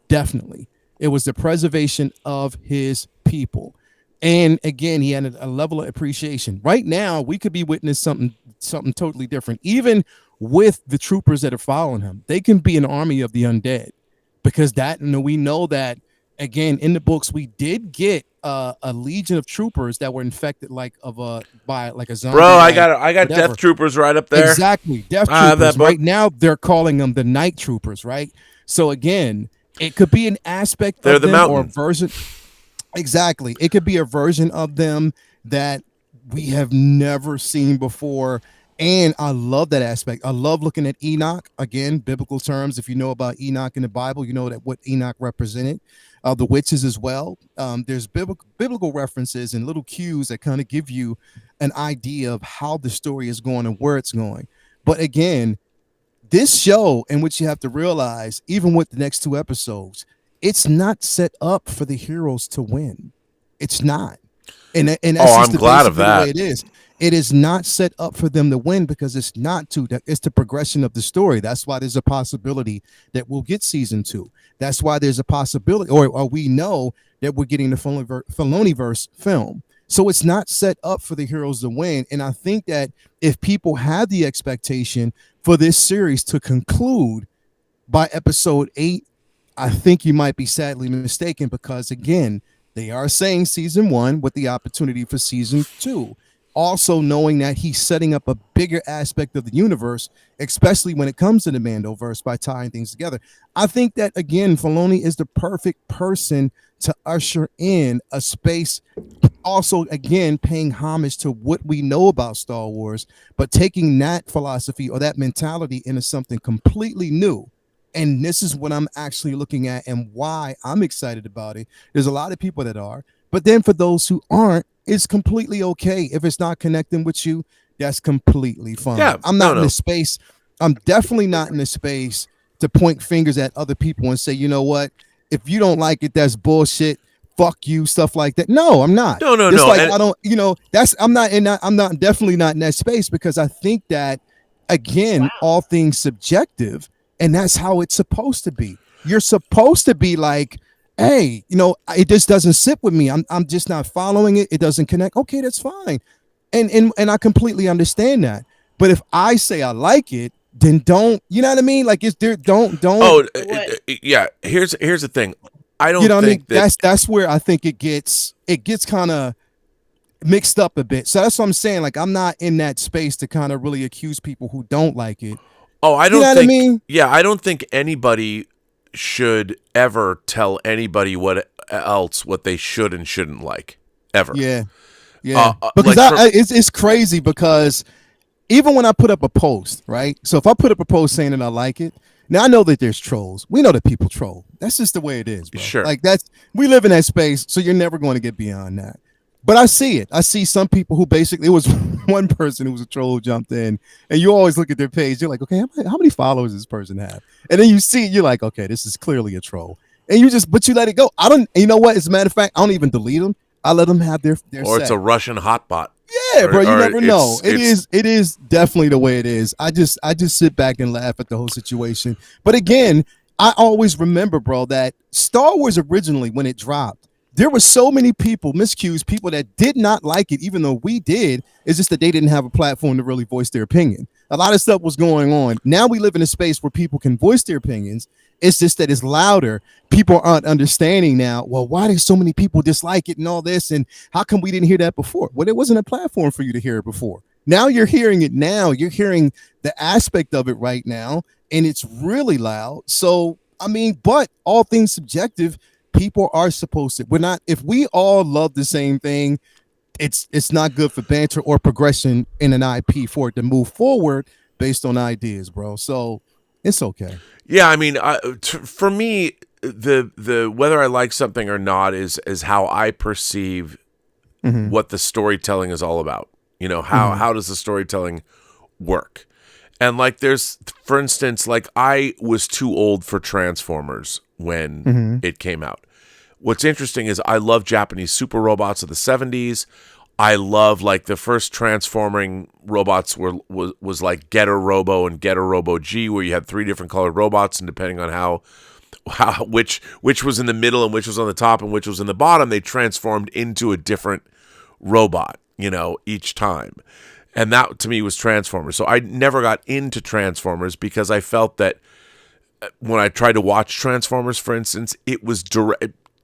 Definitely. It was the preservation of his people. And again, he had a level of appreciation. Right now, we could be witnessing something totally different. Even with the troopers that are following him, they can be an army of the undead, because we know that, again, in the books, we did get a legion of troopers that were infected by a zombie. Bro, I got death troopers right up there. Exactly, death troopers. Right now, they're calling them the night troopers, right? So again, it could be an aspect of them or a version. Exactly, it could be a version of them that we have never seen before. And I love that aspect. I love looking at Enoch. Again, biblical terms. If you know about Enoch in the Bible, you know that what Enoch represented. The witches as well. There's biblical references and little cues that kind of give you an idea of how the story is going and where it's going. But again, this show, in which you have to realize, even with the next 2 episodes, it's not set up for the heroes to win. It's not. And that's I'm glad of that. The way it is. It is not set up for them to win, because it's the progression of the story. That's why there's a possibility that we'll get season 2. That's why there's a possibility, or we know that we're getting the Filoniverse film. So it's not set up for the heroes to win. And I think that if people have the expectation for this series to conclude by episode 8, I think you might be sadly mistaken, because again, they are saying season 1 with the opportunity for season 2. Also knowing that he's setting up a bigger aspect of the universe, especially when it comes to the Mandoverse, by tying things together. I think that, again, Filoni is the perfect person to usher in a space. Also, again, paying homage to what we know about Star Wars, but taking that philosophy or that mentality into something completely new. And this is what I'm actually looking at and why I'm excited about it. There's a lot of people that are, but then for those who aren't, it's completely okay. If it's not connecting with you, that's completely fine. Yeah, I'm not in the space. I'm definitely not in the space to point fingers at other people and say, you know what? if you don't like it, that's bullshit. Fuck you, stuff like that. No, I'm not. No. Like, I don't, I'm not definitely not in that space, because I think that, again, all things subjective, and that's how it's supposed to be. You're supposed to be like, hey, it just doesn't sit with me. I'm just not following it. It doesn't connect. Okay, that's fine. And I completely understand that. But if I say I like it, then don't, you know what I mean? Like, it's there, don't. Oh, yeah. Here's the thing. I don't think that's where I think it gets kind of mixed up a bit. So that's what I'm saying. Like, I'm not in that space to kind of really accuse people who don't like it. Oh, I don't think, what I mean? Yeah, I don't think anybody should ever tell anybody what they should and shouldn't like, ever. Yeah. Because it's crazy, because even when I put up a post, right? So if I put up a post saying that I like it, now I know that there's trolls. We know that people troll. That's just the way it is, bro. Sure. Like, we live in that space, so you're never going to get beyond that. But I see it. I see some people who basically, it was one person who was a troll jumped in, and you always look at their page. You're like, okay, how many followers does this person have? And then you see it, you're like, okay, this is clearly a troll. And but you let it go. You know what? As a matter of fact, I don't even delete them. I let them have their or say. It's a Russian hotbot. Yeah, bro, you never know. It is definitely the way it is. I just sit back and laugh at the whole situation. But again, I always remember, bro, that Star Wars originally, when it dropped, there were so many people, miscues, people that did not like it, even though we did. It's just that they didn't have a platform to really voice their opinion. A lot of stuff was going on. Now we live in a space where people can voice their opinions. It's just that it's louder. People aren't understanding now, well, why do so many people dislike it and all this? And how come we didn't hear that before? Well, there wasn't a platform for you to hear it before. Now you're hearing it now. You're hearing the aspect of it right now, and it's really loud. So, I mean, but all things subjective, people are supposed to. If we all love the same thing, it's not good for banter or progression in an IP for it to move forward based on ideas, bro. So it's okay. Yeah, I mean, for me, the whether I like something or not is how I perceive what the storytelling is all about. How does the storytelling work? And like, for instance, like, I was too old for Transformers when it came out. What's interesting is I love Japanese super robots of the 70s. I love, like, the first transforming robots was like Getter Robo and Getter Robo G, where you had 3 different colored robots, and depending on how which was in the middle and which was on the top and which was in the bottom, they transformed into a different robot, each time. And that to me was Transformers. So I never got into Transformers because I felt that when I tried to watch Transformers, for instance, it was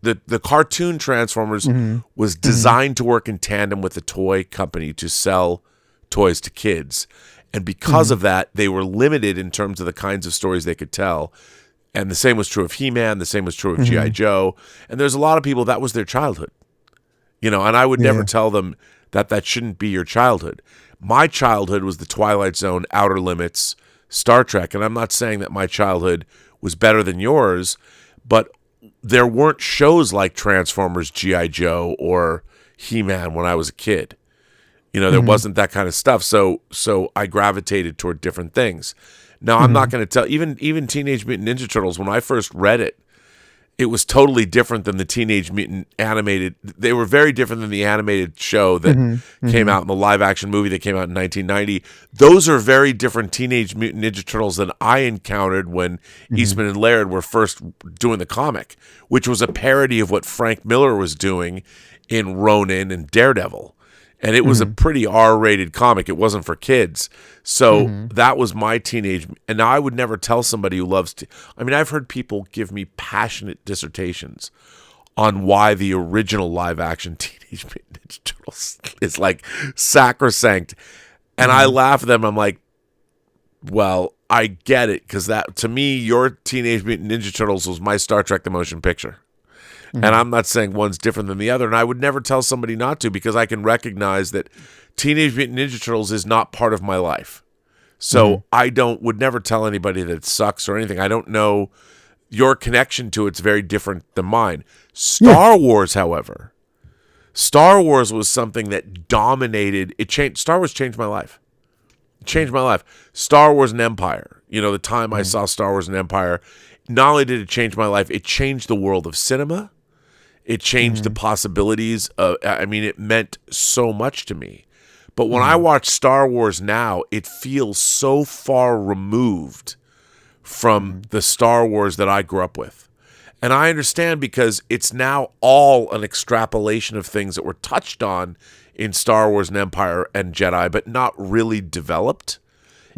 the cartoon Transformers was designed to work in tandem with a toy company to sell toys to kids. And because of that, they were limited in terms of the kinds of stories they could tell. And the same was true of He-Man. The same was true of G.I. Joe. And there's a lot of people, that was their childhood. And I would never tell them that shouldn't be your childhood. My childhood was the Twilight Zone, Outer Limits, Star Trek. And I'm not saying that my childhood was better than yours, but there weren't shows like Transformers, G.I. Joe, or He-Man when I was a kid. There wasn't that kind of stuff. So I gravitated toward different things. Now, I'm not going to tell, even Teenage Mutant Ninja Turtles, when I first read it, it was totally different than the Teenage Mutant animated. They were very different than the animated show that came out in the live action movie that came out in 1990. Those are very different Teenage Mutant Ninja Turtles than I encountered when Eastman and Laird were first doing the comic, which was a parody of what Frank Miller was doing in Ronin and Daredevil. And it was a pretty R-rated comic. It wasn't for kids. So that was my teenage. And now I would never tell somebody who loves I've heard people give me passionate dissertations on why the original live-action Teenage Mutant Ninja Turtles is like sacrosanct. And I laugh at them. I'm like, well, I get it. Because that, to me, your Teenage Mutant Ninja Turtles was my Star Trek the Motion Picture. And I'm not saying one's different than the other. And I would never tell somebody not to, because I can recognize that Teenage Mutant Ninja Turtles is not part of my life. So I would never tell anybody that it sucks or anything. I don't know. Your connection to it's very different than mine. Star Wars, however, Star Wars was something that dominated. Star Wars changed my life. It changed my life. Star Wars and Empire You know, the time I saw Star Wars and Empire, not only did it change my life, it changed the world of cinema. It changed the possibilities of, I mean, it meant so much to me. But when I watch Star Wars now, it feels so far removed from the Star Wars that I grew up with. And I understand because it's now all an extrapolation of things that were touched on in Star Wars and Empire and Jedi, but not really developed.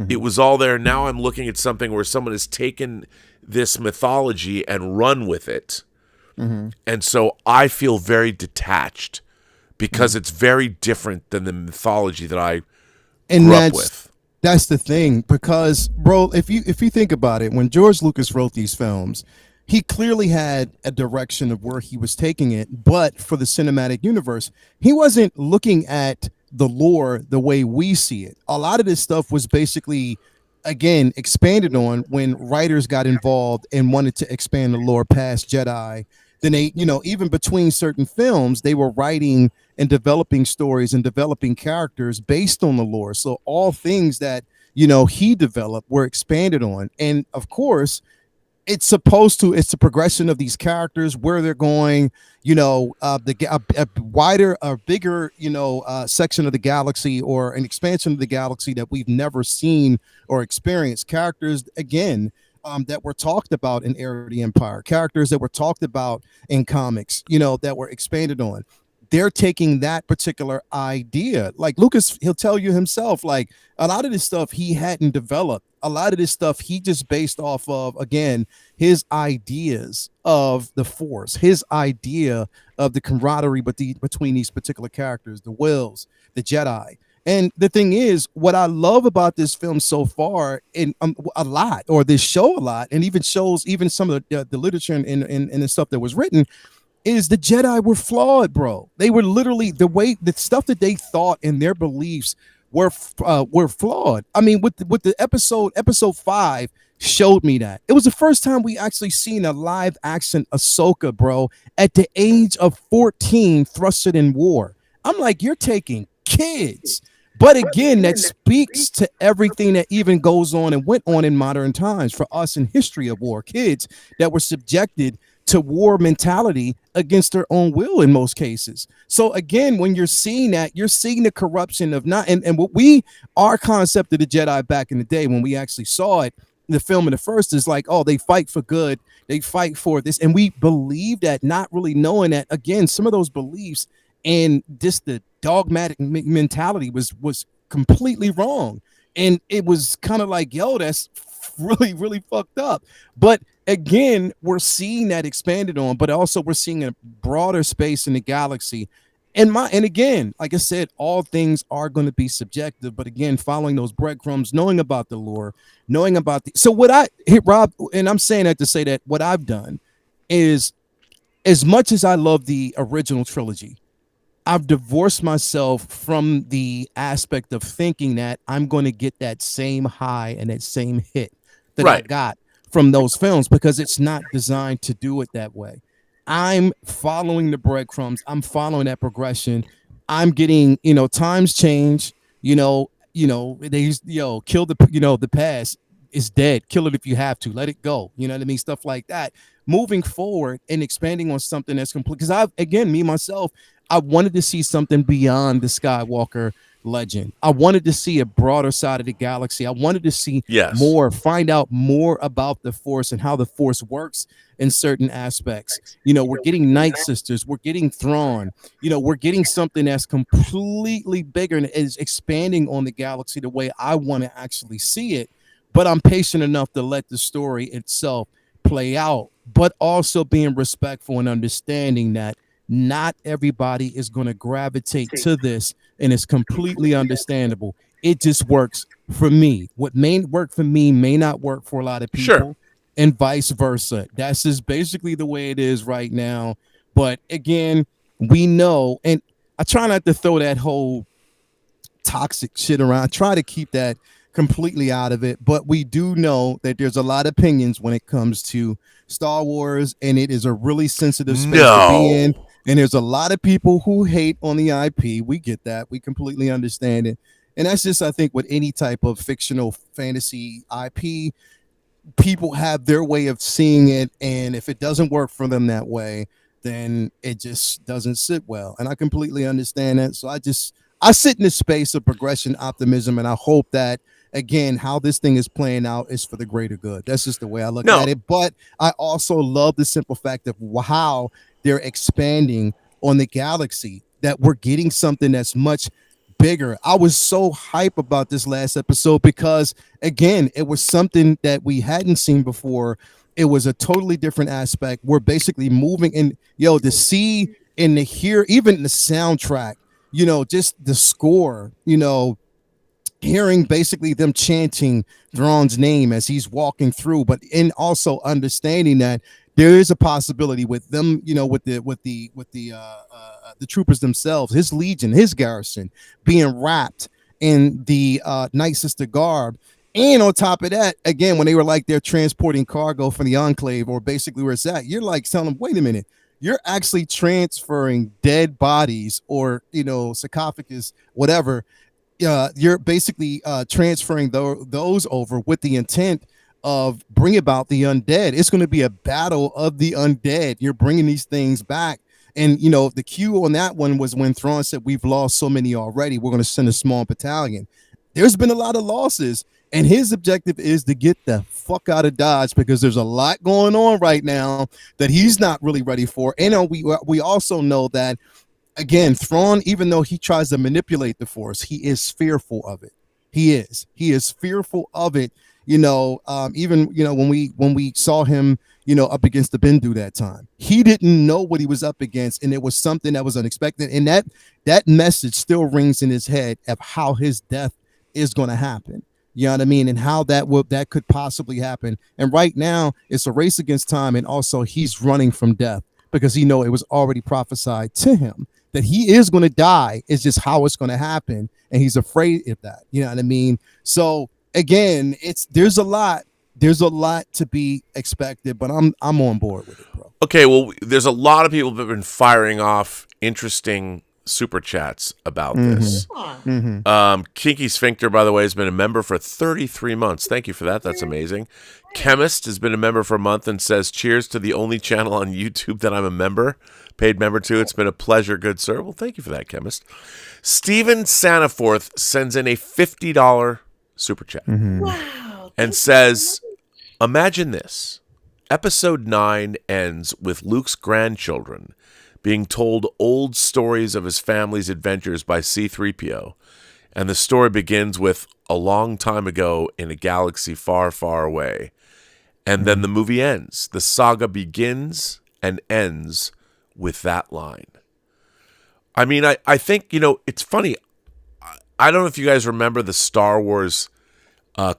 It was all there. Now I'm looking at something where someone has taken this mythology and run with it. And so I feel very detached because it's very different than the mythology that I grew up with. That's the thing, because, bro, if you think about it, when George Lucas wrote these films, he clearly had a direction of where he was taking it, but for the cinematic universe, he wasn't looking at the lore the way we see it. A lot of this stuff was basically, again, expanded on when writers got involved and wanted to expand the lore past Jedi. Then they, you know, even between certain films, they were writing and developing stories and developing characters based on the lore. So all things that, you know, he developed were expanded on. And of course, it's the progression of these characters, where they're going, you know, a wider, a bigger, you know, section of the galaxy, or an expansion of the galaxy that we've never seen or experienced. Characters, again, that were talked about in Heir of the Empire, characters that were talked about in comics, you know, that were expanded on. They're taking that particular idea. Like Lucas, he'll tell you himself, like, a lot of this stuff he hadn't developed. A lot of this stuff he just based off of, again, his ideas of the Force, his idea of the camaraderie between these particular characters, the Wills, the Jedi. And the thing is, what I love about this film so far, in a lot, or this show a lot, and even shows, even some of the literature and the stuff that was written, is the Jedi were flawed, bro. They were literally, the stuff that they thought and their beliefs were flawed. I mean, with the episode 5 showed me that. It was the first time we actually seen a live action Ahsoka, bro, at the age of 14, thrusted in war. I'm like, you're taking kids. But again, that speaks to everything that even goes on and went on in modern times for us in history of war. Kids that were subjected to war mentality against their own will in most cases. So again, when you're seeing that, you're seeing the corruption of not, and what our concept of the Jedi back in the day, when we actually saw it, the film in the first, is like, oh, they fight for good, they fight for this. And we believe that, not really knowing that, again, some of those beliefs and just the dogmatic mentality was completely wrong. And it was kind of like, yo, that's really, really fucked up. But again, we're seeing that expanded on, but also we're seeing a broader space in the galaxy. And again, like I said, all things are going to be subjective, but again, following those breadcrumbs, knowing about the lore, knowing about so what I hit Rob, and I'm saying that to say that what I've done is, as much as I love the original trilogy, I've divorced myself from the aspect of thinking that I'm going to get that same high and that same hit that I got from those films, because it's not designed to do it that way. I'm following the breadcrumbs. I'm following that progression. I'm getting, times change, they kill the past is dead. Kill it if you have to. Let it go. You know what I mean? Stuff like that. Moving forward and expanding on something that's complete. Because I wanted to see something beyond the Skywalker legend. I wanted to see a broader side of the galaxy. I wanted to see more, find out more about the Force and how the Force works in certain aspects. We're getting Night Sisters. We're getting Thrawn. We're getting something that's completely bigger and is expanding on the galaxy the way I want to actually see it. But I'm patient enough to let the story itself play out, but also being respectful and understanding that not everybody is going to gravitate to this, and it's completely understandable. It just works for me. What may work for me may not work for a lot of people, and vice versa. That's just basically the way it is right now. But again, we know, and I try not to throw that whole toxic shit around. I try to keep that completely out of it, but we do know that there's a lot of opinions when it comes to Star Wars, and it is a really sensitive space to be in. And there's a lot of people who hate on the IP. We get that. We completely understand it. And that's just, I think, with any type of fictional fantasy IP, people have their way of seeing it, and if it doesn't work for them that way, then it just doesn't sit well. And I completely understand that. So I sit in this space of progression, optimism, and I hope that, again, how this thing is playing out is for the greater good. That's just the way I look at it. But I also love the simple fact of how they're expanding on the galaxy, that we're getting something that's much bigger. I was so hype about this last episode because, again, it was something that we hadn't seen before. It was a totally different aspect. We're basically moving in, to see and to hear, even the soundtrack, just the score, hearing basically them chanting Thrawn's name as he's walking through, but in also understanding that there is a possibility with them, with the troopers themselves, his legion, his garrison being wrapped in the Night Sister garb. And on top of that, again, when they were like they're transporting cargo from the Enclave, or basically where it's at, you're like telling them, wait a minute, you're actually transferring dead bodies or, sarcophagus, whatever. You're basically transferring those over with the intent of bring about the undead. It's going to be a battle of the undead. You're bringing these things back. And, the cue on that one was when Thrawn said, we've lost so many already, we're going to send a small battalion. There's been a lot of losses. And his objective is to get the fuck out of Dodge, because there's a lot going on right now that he's not really ready for. And we also know that, again, Thrawn, even though he tries to manipulate the Force, he is fearful of it. He is fearful of it. Even when we saw him, up against the Bendu that time, he didn't know what he was up against, and it was something that was unexpected. And that message still rings in his head of how his death is going to happen. You know what I mean? And how that could possibly happen. And right now it's a race against time. And also he's running from death because it was already prophesied to him that he is going to die. It's just how it's going to happen. And he's afraid of that. You know what I mean? So again, there's a lot to be expected, but I'm on board with it, bro. Okay. Well, there's a lot of people that have been firing off interesting super chats about this. Kinky Sphincter, by the way, has been a member for 33 months. Thank you for that. That's amazing. Chemist has been a member for a month and says, cheers to the only channel on YouTube that I'm a paid member to. It's been a pleasure, good sir. Well, thank you for that, Chemist. Steven Sanaforth sends in a $50 super chat. Wow. And says, imagine this. Episode 9 ends with Luke's grandchildren being told old stories of his family's adventures by C-3PO. And the story begins with a long time ago in a galaxy far, far away. And then the movie ends. The saga begins and ends with that line. I mean, I think, it's funny. I don't know if you guys remember the Star Wars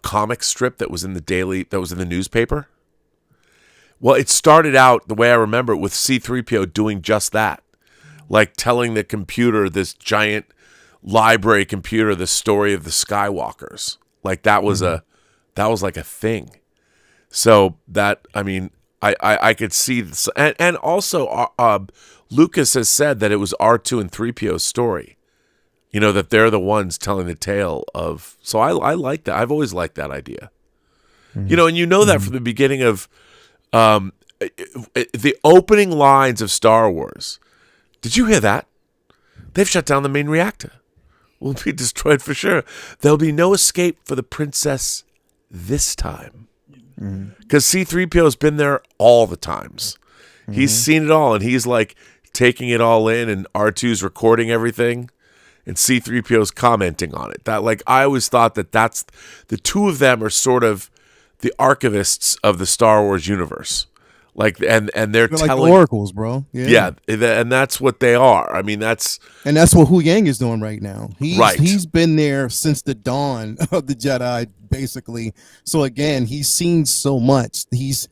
comic strip that was in the newspaper. Well, it started out, the way I remember it, with C-3PO doing just that. Like telling the computer, this giant library computer, the story of the Skywalkers. Like that was like a thing. So that, I mean, I could see this. And also Lucas has said that it was R2 and 3PO's story. That they're the ones telling the tale of. So I like that. I've always liked that idea. And that from the beginning of the opening lines of Star Wars. Did you hear that? They've shut down the main reactor. Will be destroyed for sure. There'll be no escape for the princess this time. Because C-3PO has been there all the times. He's seen it all, and he's like taking it all in, and R2's recording everything, and C-3PO's commenting on it. That, like, I always thought that's the two of them are sort of the archivists of the Star Wars universe. Like, and they're telling, like the oracles, bro. Yeah, and that's what they are. I mean, that's what Hu Yang is doing right now. He's been there since the dawn of the Jedi, basically. So again, he's seen so much. He's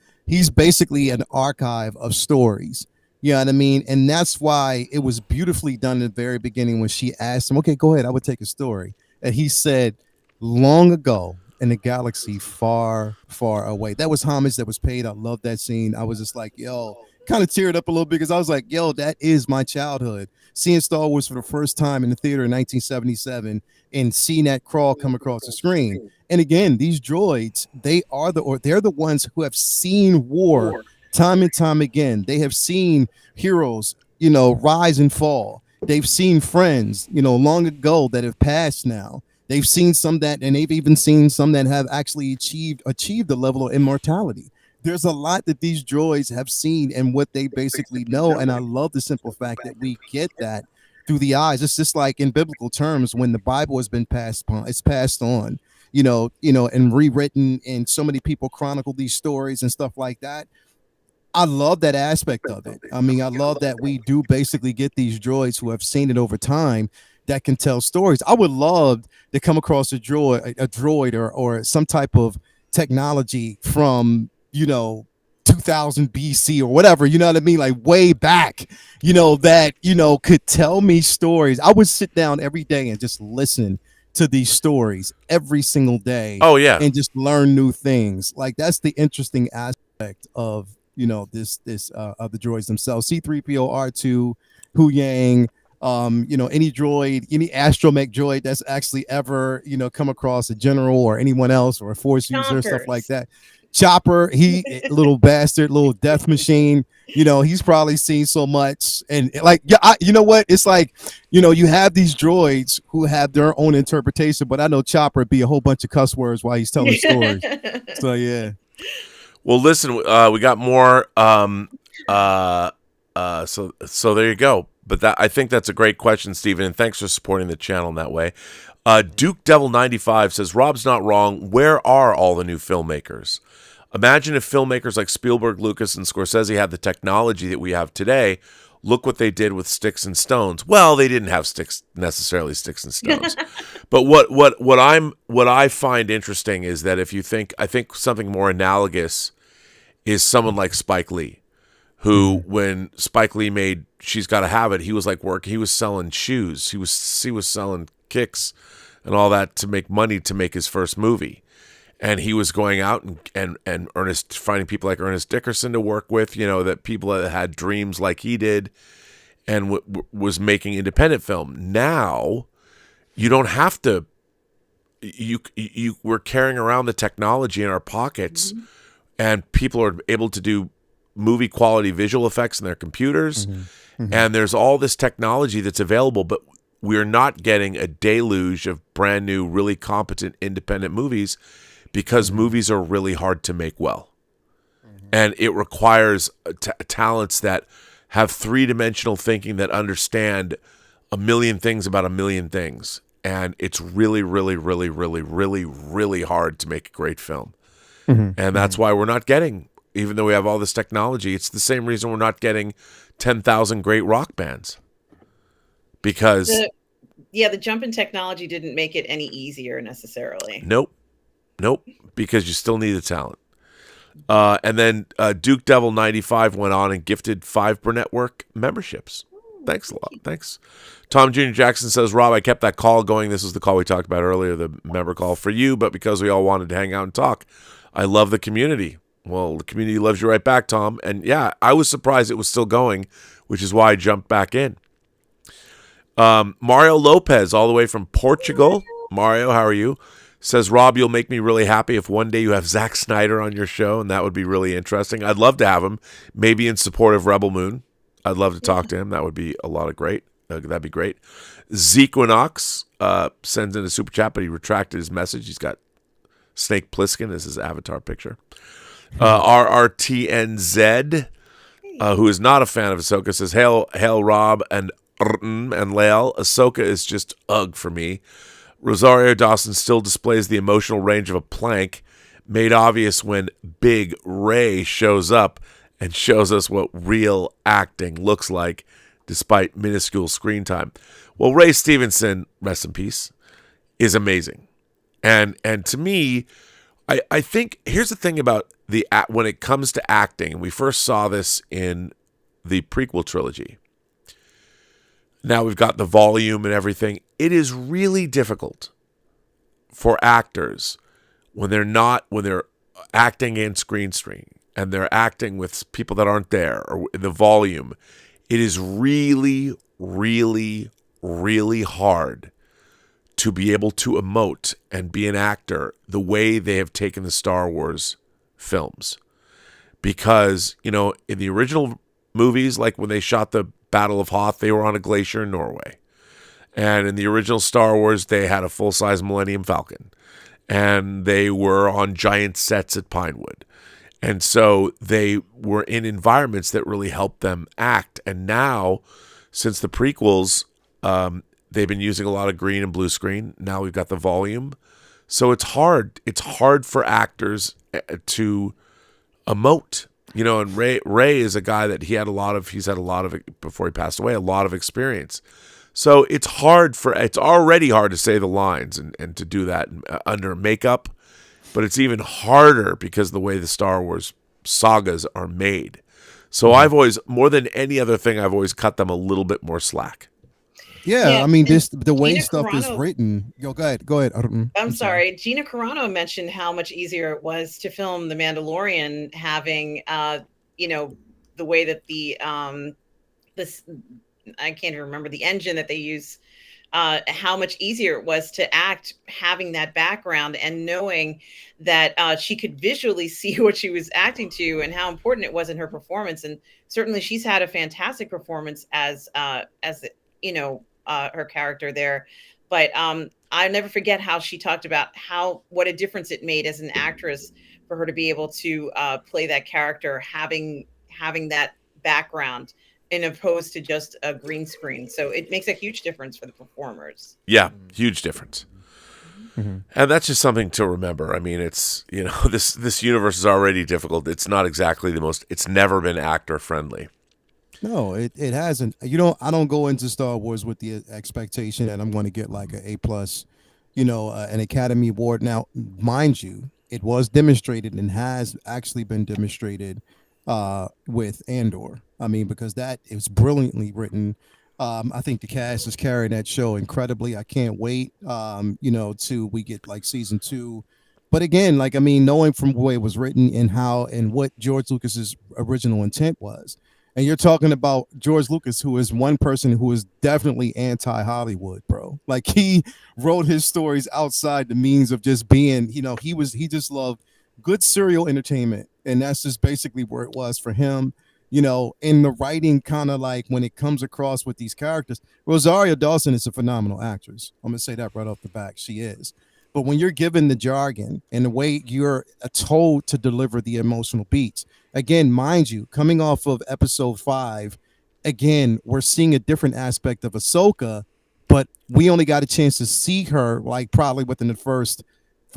basically an archive of stories. You know what I mean? And that's why it was beautifully done at the very beginning when she asked him, okay, go ahead, I would take a story. And he said, long ago, in a galaxy far, far away. That was homage that was paid. I love that scene. I was just like, yo, kind of teared up a little bit because I was like, yo, that is my childhood. Seeing Star Wars for the first time in the theater in 1977 and seeing that crawl come across the screen. And again, these droids, they're the ones who have seen war time and time again. They have seen heroes, rise and fall. They've seen friends, long ago that have passed now. They've seen some that, and they've even seen some that have actually achieved the level of immortality. There's a lot that these droids have seen and what they basically know. And I love the simple fact that we get that through the eyes. It's just like in biblical terms, when the Bible has been passed on, and rewritten, and so many people chronicle these stories and stuff like that. I love that aspect of it. I mean, I love that we do basically get these droids who have seen it over time that can tell stories. I would love to come across a droid or some type of technology from, 2000 BC or whatever, you know what I mean? Like way back, that, could tell me stories. I would sit down every day and just listen to these stories every single day. Oh, yeah. And just learn new things. Like that's the interesting aspect of, this of the droids themselves. C-3PO, R2, Hu Yang, any droid, any astromech droid that's actually ever, come across a general or anyone else or a force user, stuff like that. Chopper, he little bastard, little death machine, he's probably seen so much. And like, you know what? It's like, you have these droids who have their own interpretation, but I know Chopper would be a whole bunch of cuss words while he's telling stories. So, yeah. Well, listen, we got more. So there you go. But I think that's a great question, Stephen, and thanks for supporting the channel in that way. Duke Devil 95 says, Rob's not wrong. Where are all the new filmmakers? Imagine if filmmakers like Spielberg, Lucas, and Scorsese had the technology that we have today. Look what they did with sticks and stones. Well, they didn't have necessarily sticks and stones. But what I find interesting is that if you think, I think something more analogous is someone like Spike Lee, who when Spike Lee made She's Gotta Have It, he was like he was selling shoes. He was selling kicks and all that to make money to make his first movie. And he was going out and finding people like Ernest Dickerson to work with, that people that had dreams like he did, and was making independent film. Now, you don't have to. We're carrying around the technology in our pockets, and people are able to do movie quality visual effects in their computers, and there's all this technology that's available, but we're not getting a deluge of brand new, really competent independent movies. Because movies are really hard to make well. And it requires talents that have three-dimensional thinking, that understand a million things about a million things. And it's really, really, really, really, really, really hard to make a great film. And that's why we're not getting, even though we have all this technology, it's the same reason we're not getting 10,000 great rock bands. Because... the jump in technology didn't make it any easier necessarily. Nope, because you still need the talent. And then Duke Devil 95 went on and gifted 5 Burnettwork memberships. Thanks a lot. Thanks. Tom Jr. Jackson says, Rob, I kept that call going. This is the call we talked about earlier, the member call for you, but because we all wanted to hang out and talk. I love the community. Well, the community loves you right back, Tom. And yeah, I was surprised it was still going, which is why I jumped back in. Mario Lopez, all the way from Portugal. Mario, how are you? Says, Rob, you'll make me really happy if one day you have Zack Snyder on your show, and that would be really interesting. I'd love to have him, maybe in support of Rebel Moon. I'd love to talk to him. That would be a lot of great. That'd be great. Zequinox sends in a super chat, but he retracted his message. He's got Snake Plissken as his avatar picture. RRTNZ, who is not a fan of Ahsoka, says, Hail Rob and Lael. Ahsoka is just ugh for me. Rosario Dawson still displays the emotional range of a plank, made obvious when Big Ray shows up and shows us what real acting looks like, despite minuscule screen time. Well, Ray Stevenson, rest in peace, is amazing. And to me, I think here's the thing about when it comes to acting, and we first saw this in the prequel trilogy. Now we've got the volume and everything. It is really difficult for actors when they're acting in screen and they're acting with people that aren't there or the volume, it is really, really, really hard to be able to emote and be an actor the way they have taken the Star Wars films. Because, you know, in the original movies, like when they shot the Battle of Hoth, they were on a glacier in Norway. And in the original Star Wars, they had a full-size Millennium Falcon. And they were on giant sets at Pinewood. And so they were in environments that really helped them act. And now, since the prequels, they've been using a lot of green and blue screen. Now we've got the volume. So it's hard. It's hard for actors to emote. You know, and Ray is a guy that he's had a lot of, before he passed away, a lot of experience. So it's already hard to say the lines and to do that under makeup, but it's even harder because of the way the Star Wars sagas are made. So I've always, more than any other thing, I've always cut them a little bit more slack. Yeah, I mean, the way Gina stuff is Carano, written. Go ahead. I'm sorry. Gina Carano mentioned how much easier it was to film The Mandalorian, having, the way that I can't even remember the engine that they use, how much easier it was to act having that background and knowing that she could visually see what she was acting to and how important it was in her performance. And certainly she's had a fantastic performance as her character there. But I never forget how she talked about what a difference it made as an actress for her to be able to play that character, having that background, in opposed to just a green screen. So it makes a huge difference for the performers. Yeah, huge difference. Mm-hmm. And that's just something to remember. I mean, it's, this universe is already difficult. It's not exactly it's never been actor friendly. No, it hasn't. I don't go into Star Wars with the expectation that I'm going to get like an A+, an Academy Award. Now, mind you, it was demonstrated and has actually been demonstrated with Andor. I mean, because that is brilliantly written. I think the cast is carrying that show incredibly. I can't wait, till we get like season 2. But again, knowing from the way it was written and what George Lucas's original intent was. And you're talking about George Lucas, who is one person who is definitely anti-Hollywood, bro. Like, he wrote his stories outside the means of just being, he just loved good serial entertainment. And that's just basically where it was for him. In the writing, kind of like when it comes across with these characters, Rosario Dawson is a phenomenal actress. I'm going to say that right off the bat. She is. But when you're given the jargon and the way you're told to deliver the emotional beats, again, mind you, coming off of episode 5, again, we're seeing a different aspect of Ahsoka, but we only got a chance to see her like probably within the first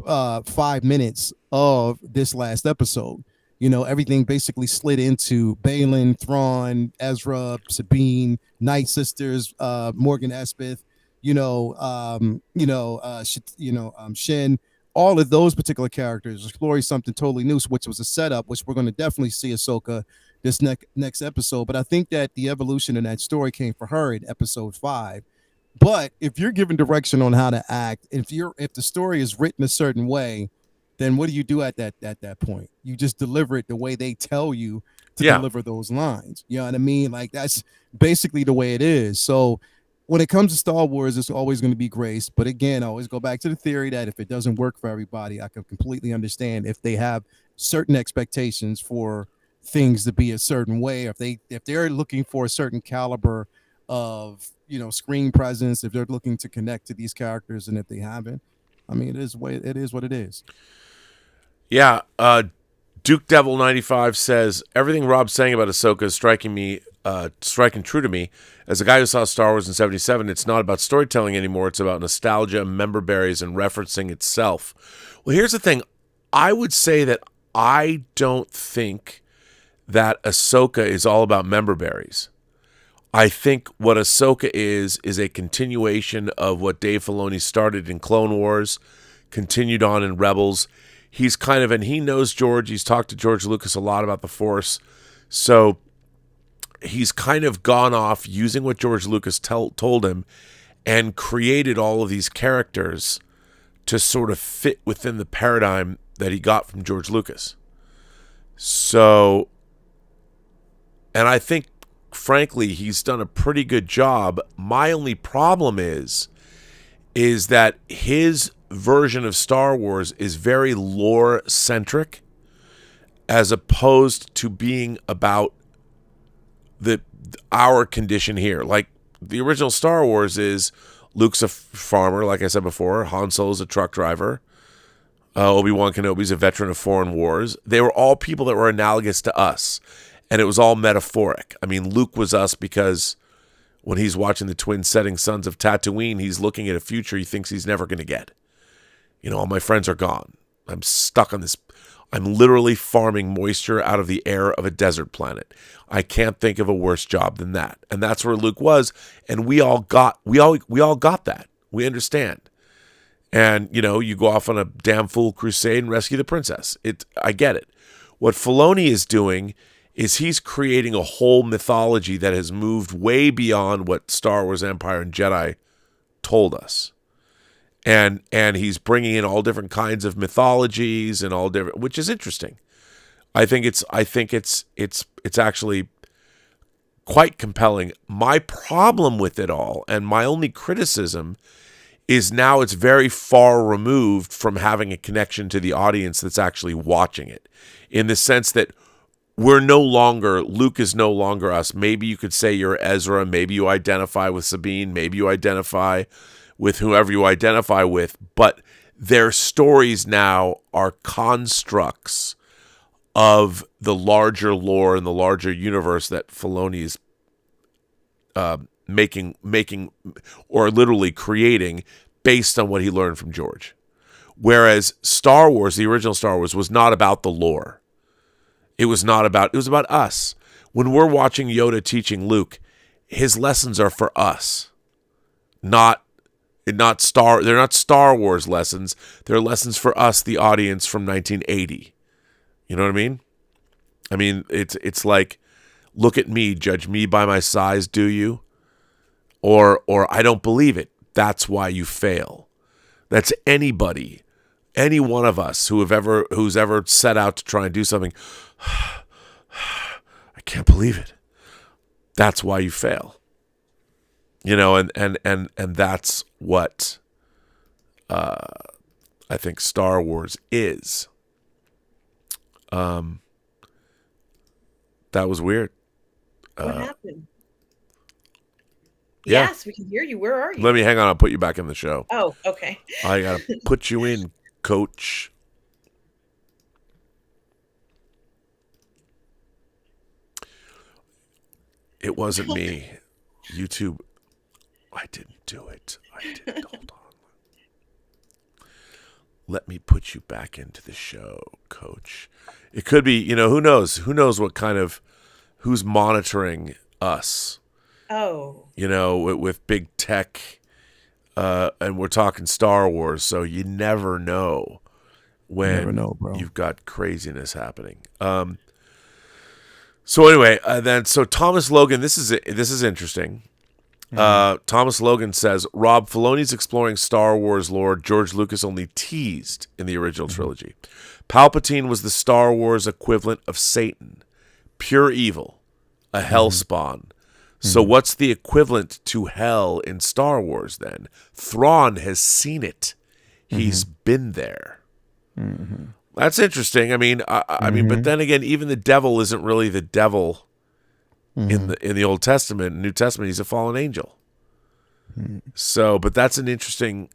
5 minutes of this last episode. Everything basically slid into Balin, Thrawn, Ezra, Sabine, Night Sisters, Morgan Espeth, Shin, all of those particular characters exploring something totally new, which was a setup, which we're going to definitely see Ahsoka this next episode. But I think that the evolution in that story came for her in episode 5. But if you're given direction on how to act, if the story is written a certain way, then what do you do at that point? You just deliver it the way they tell you to deliver those lines. You know what I mean? Like, that's basically the way it is. So when it comes to Star Wars, it's always going to be grace. But again, I always go back to the theory that if it doesn't work for everybody, I can completely understand if they have certain expectations for things to be a certain way. If they're looking for a certain caliber of, screen presence, if they're looking to connect to these characters, and if they haven't, I mean, it is what it is. Yeah, Duke Devil 95 says everything Rob's saying about Ahsoka is striking true to me. As a guy who saw Star Wars in '77, it's not about storytelling anymore. It's about nostalgia, member berries, and referencing itself. Well, here's the thing. I would say that I don't think that Ahsoka is all about member berries. I think what Ahsoka is a continuation of what Dave Filoni started in Clone Wars, continued on in Rebels. He's and he knows George. He's talked to George Lucas a lot about the Force. So he's kind of gone off using what George Lucas told him and created all of these characters to sort of fit within the paradigm that he got from George Lucas. So, and I think, frankly, he's done a pretty good job. My only problem is that his version of Star Wars is very lore-centric as opposed to being about our condition here. Like, the original Star Wars is Luke's a farmer, like I said before. Han Solo's a truck driver. Obi-Wan Kenobi's a veteran of foreign wars. They were all people that were analogous to us, and it was all metaphoric. I mean, Luke was us because when he's watching the twin setting suns of Tatooine, he's looking at a future he thinks he's never going to get. You know, all my friends are gone. I'm stuck on this. I'm literally farming moisture out of the air of a desert planet. I can't think of a worse job than that. And that's where Luke was, and we all got that. We understand. And, you know, you go off on a damn fool crusade and rescue the princess. I get it. What Filoni is doing is he's creating a whole mythology that has moved way beyond what Star Wars, Empire, and Jedi told us. And he's bringing in all different kinds of mythologies and all different, which is interesting. I think it's actually quite compelling. My problem with it all, and my only criticism, is now it's very far removed from having a connection to the audience that's actually watching it, in the sense that Luke is no longer us. Maybe you could say you're Ezra, maybe you identify with Sabine, maybe you identify with whoever you identify with, but their stories now are constructs of the larger lore and the larger universe that Filoni is making or literally creating based on what he learned from George. Whereas Star Wars, the original Star Wars, was not about the lore. It was about us. When we're watching Yoda teaching Luke, his lessons are for us. They're not Star Wars lessons. They're lessons for us, the audience from 1980. You know what I mean? I mean, it's like, look at me, judge me by my size, do you? Or I don't believe it. That's why you fail. That's anybody, any one of us who's ever set out to try and do something. I can't believe it. That's why you fail. You know, and that's what I think Star Wars is. That was weird. What happened? Yeah. Yes, we can hear you. Where are you? Let me hang on. I'll put you back in the show. Oh, okay. I got to put you in, coach. It wasn't me. YouTube. I didn't do it. Hold on. Let me put you back into the show, coach. It could be, you know, who knows? Who knows what kind of, who's monitoring us? Oh. You know, with big tech, and we're talking Star Wars, so you never know when bro. You've got craziness happening. So anyway, so Thomas Logan, this is interesting. Thomas Logan says, Rob, Filoni's exploring Star Wars lore George Lucas only teased in the original trilogy. Palpatine was the Star Wars equivalent of Satan, pure evil, a hellspawn. So what's the equivalent to hell in Star Wars then? Thrawn has seen it. He's been there. That's interesting. I mean, I mean, but then again, even the devil isn't really the devil in the Old Testament. New Testament, he's a fallen angel. So, but that's an interesting.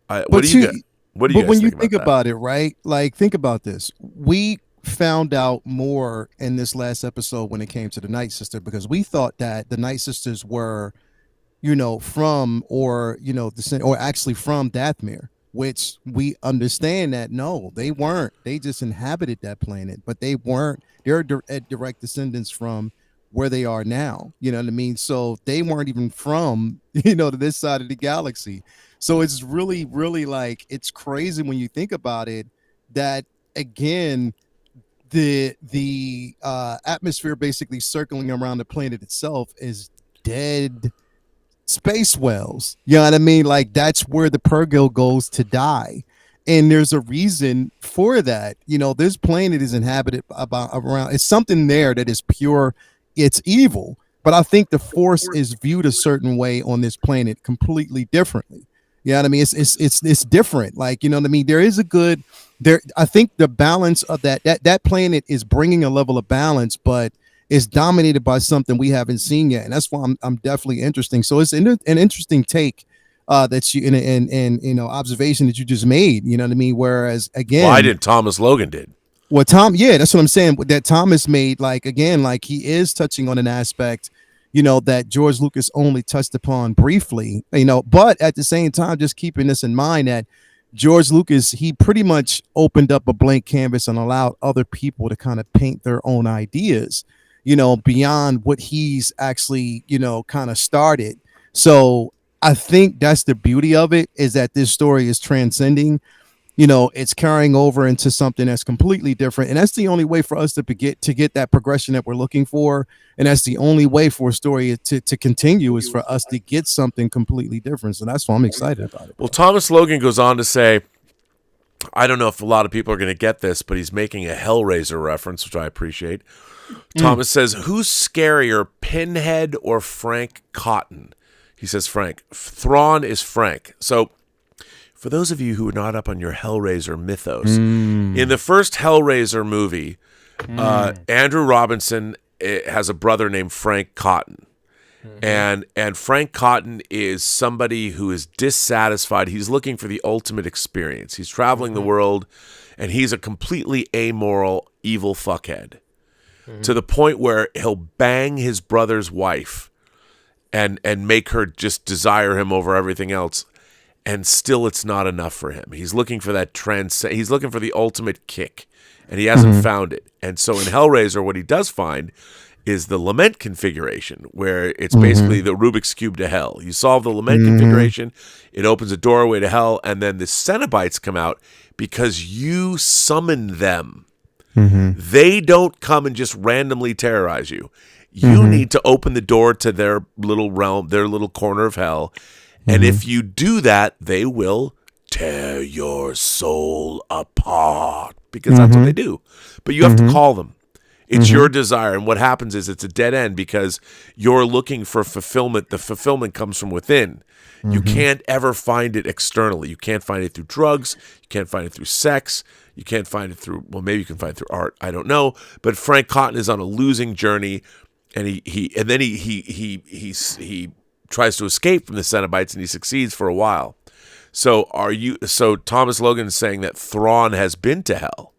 What do you guys when you think think about about it, right? Like, think about this. We found out more in this last episode when it came to the Night Sister, because we thought that the Night Sisters were, you know, from, or, you know, or actually from Dathomir, which we understand that no, they weren't. They just inhabited that planet, but they weren't. They're direct descendants from where they are now. You know what I mean? So they weren't even from, you know, to this side of the galaxy. So it's really, really, like, it's crazy when you think about it, that again, the atmosphere basically circling around the planet itself is dead space wells. You know what I mean? Like, that's where the Purrgil goes to die. And there's a reason for that. This planet is inhabited around. It's something there that is pure. It's evil. But I think the Force is viewed a certain way on this planet completely differently. You know what I mean? It's different. Like, you know what I mean? There is a good there. I think the balance of that planet is bringing a level of balance, but it's dominated by something we haven't seen yet. And that's why I'm definitely interesting. So it's an interesting take that you and observation that you just made. You know what I mean? Whereas again, why did Thomas Logan did? Well, that's what I'm saying. That Thomas made, like he is touching on an aspect, that George Lucas only touched upon briefly, but at the same time, just keeping this in mind that George Lucas, he pretty much opened up a blank canvas and allowed other people to kind of paint their own ideas, beyond what he's actually, kind of started. So I think that's the beauty of it, is that this story is transcending. It's carrying over into something that's completely different. And that's the only way for us to get that progression that we're looking for. And that's the only way for a story to continue, is for us to get something completely different. So that's why I'm excited about it. Well, Thomas Logan goes on to say, I don't know if a lot of people are going to get this, but he's making a Hellraiser reference, which I appreciate. Thomas says, who's scarier, Pinhead or Frank Cotton? He says Frank. Thrawn is Frank. So for those of you who are not up on your Hellraiser mythos, in the first Hellraiser movie, Andrew Robinson has a brother named Frank Cotton. And Frank Cotton is somebody who is dissatisfied. He's looking for the ultimate experience. He's traveling the world, and he's a completely amoral, evil fuckhead, to the point where he'll bang his brother's wife and make her just desire him over everything else. And still, it's not enough for him. He's looking for that he's looking for the ultimate kick, and he hasn't found it. And so in Hellraiser, what he does find is the lament configuration, where it's basically the Rubik's Cube to hell. You solve the lament configuration, it opens a doorway to hell, and then the Cenobites come out because you summon them. They don't come and just randomly terrorize you. You need to open the door to their little realm, their little corner of hell. And if you do that, they will tear your soul apart, because that's what they do. But you have to call them. It's your desire. And what happens is it's a dead end, because you're looking for fulfillment. The fulfillment comes from within. You can't ever find it externally. You can't find it through drugs. You can't find it through sex. You can't find it through, well, maybe you can find it through art. I don't know. But Frank Cotton is on a losing journey, and he tries to escape from the Cenobites, and he succeeds for a while. So Thomas Logan is saying that Thrawn has been to hell,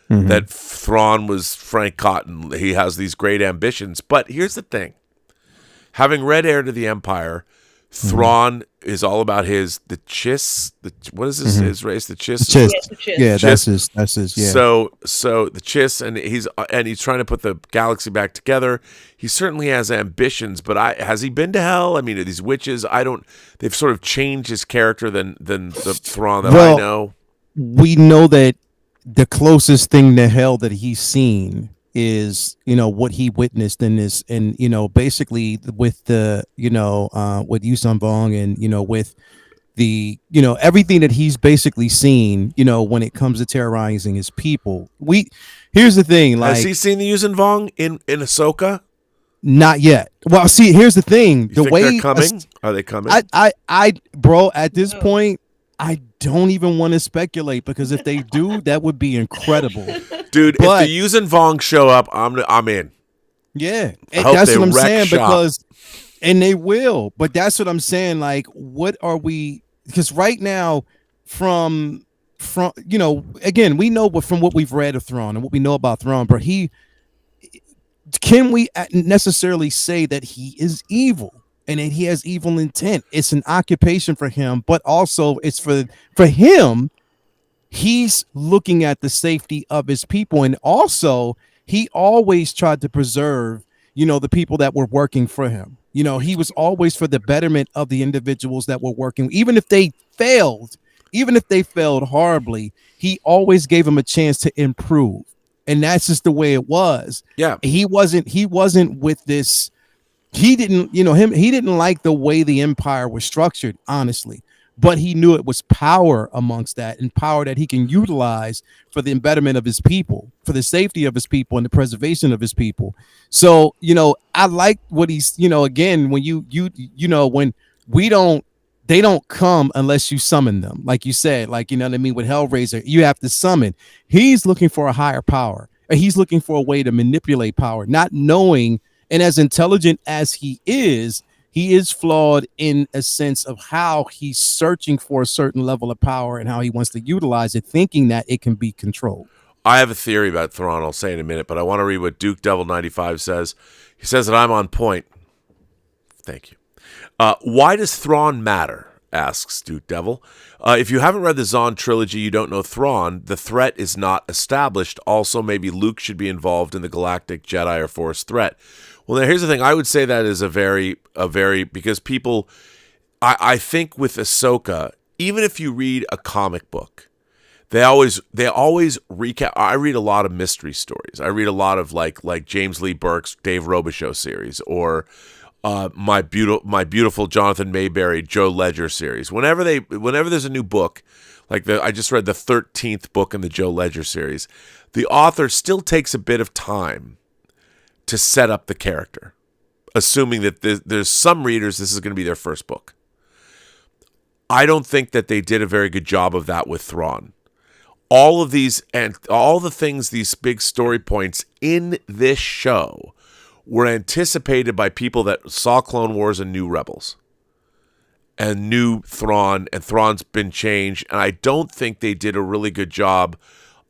that Thrawn was Frank Cotton. He has these great ambitions. But here's the thing. Having read Heir to the Empire, Thrawn is all about the Chiss. What is his race? The Chiss. Chiss. Yes, the Chiss. Yeah, Chiss. that's his. Yeah. So the Chiss, and he's trying to put the galaxy back together. He certainly has ambitions, but has he been to hell? I mean, are these witches? They've sort of changed his character than the Thrawn that I know. We know that the closest thing to hell that he's seen is, what he witnessed in this, and basically with the with Yuuzhan Vong, and with the everything that he's basically seen, when it comes to terrorizing his people. Here's the thing, like, has he seen the Yuuzhan Vong in Ahsoka? Not yet. Well, see, here's the thing. The way they're coming? Are they coming? Bro, at this point, I don't even want to speculate, because if they do, that would be incredible. Dude, if the Yuuzhan Vong show up, I'm in. Yeah. That's what I'm saying, because, and they will, but that's what I'm saying. Like, what are we, because right now, from again, we know from what we've read of Thrawn and what we know about Thrawn, but can we necessarily say that he is evil and that he has evil intent? It's an occupation for him, but also it's for him. He's looking at the safety of his people, and also he always tried to preserve, the people that were working for him. He was always for the betterment of the individuals that were working, even if they failed horribly. He always gave them a chance to improve. And that's just the way it was. Yeah. He wasn't with this. He didn't like the way the empire was structured, honestly. but he knew it was power amongst that, and power that he can utilize for the embetterment of his people, for the safety of his people and the preservation of his people. So, I like what he's, again, when when they don't come unless you summon them. Like you said, like, what I mean, with Hellraiser, you have to summon. He's looking for a higher power, and he's looking for a way to manipulate power, not knowing, and as intelligent as he is flawed in a sense of how he's searching for a certain level of power and how he wants to utilize it, thinking that it can be controlled. I have a theory about Thrawn, I'll say in a minute, but I want to read what Duke Devil 95 says. He says that I'm on point. Thank you. Why does Thrawn matter? Asks Duke Devil. If you haven't read the Zahn trilogy, you don't know Thrawn. The threat is not established. Also, maybe Luke should be involved in the galactic Jedi or Force threat. Well, now here's the thing. I would say that is a very, because people, I think with Ahsoka, even if you read a comic book, they always recap. I read a lot of mystery stories. I read a lot of like James Lee Burke's Dave Robichaux series, or my beautiful Jonathan Mayberry Joe Ledger series. Whenever there's a new book, I just read the 13th book in the Joe Ledger series, the author still takes a bit of time to set up the character, assuming that there's some readers this is going to be their first book. I don't think that they did a very good job of that with Thrawn. All of these and all the things, these big story points in this show were anticipated by people that saw Clone Wars and knew Rebels and knew Thrawn, and Thrawn's been changed. And I don't think they did a really good job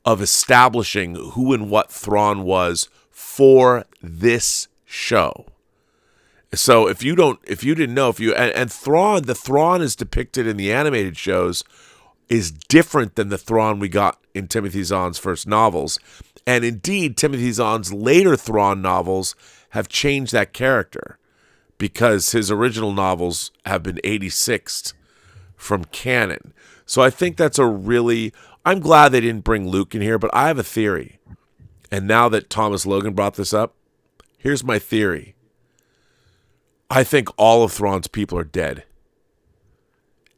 of establishing who and what Thrawn was for this show. So if you didn't know, and Thrawn, the Thrawn is depicted in the animated shows is different than the Thrawn we got in Timothy Zahn's first novels. And indeed, Timothy Zahn's later Thrawn novels have changed that character because his original novels have been 86'd from canon. So I think that's I'm glad they didn't bring Luke in here, but I have a theory. And now that Thomas Logan brought this up, here's my theory. I think all of Thrawn's people are dead.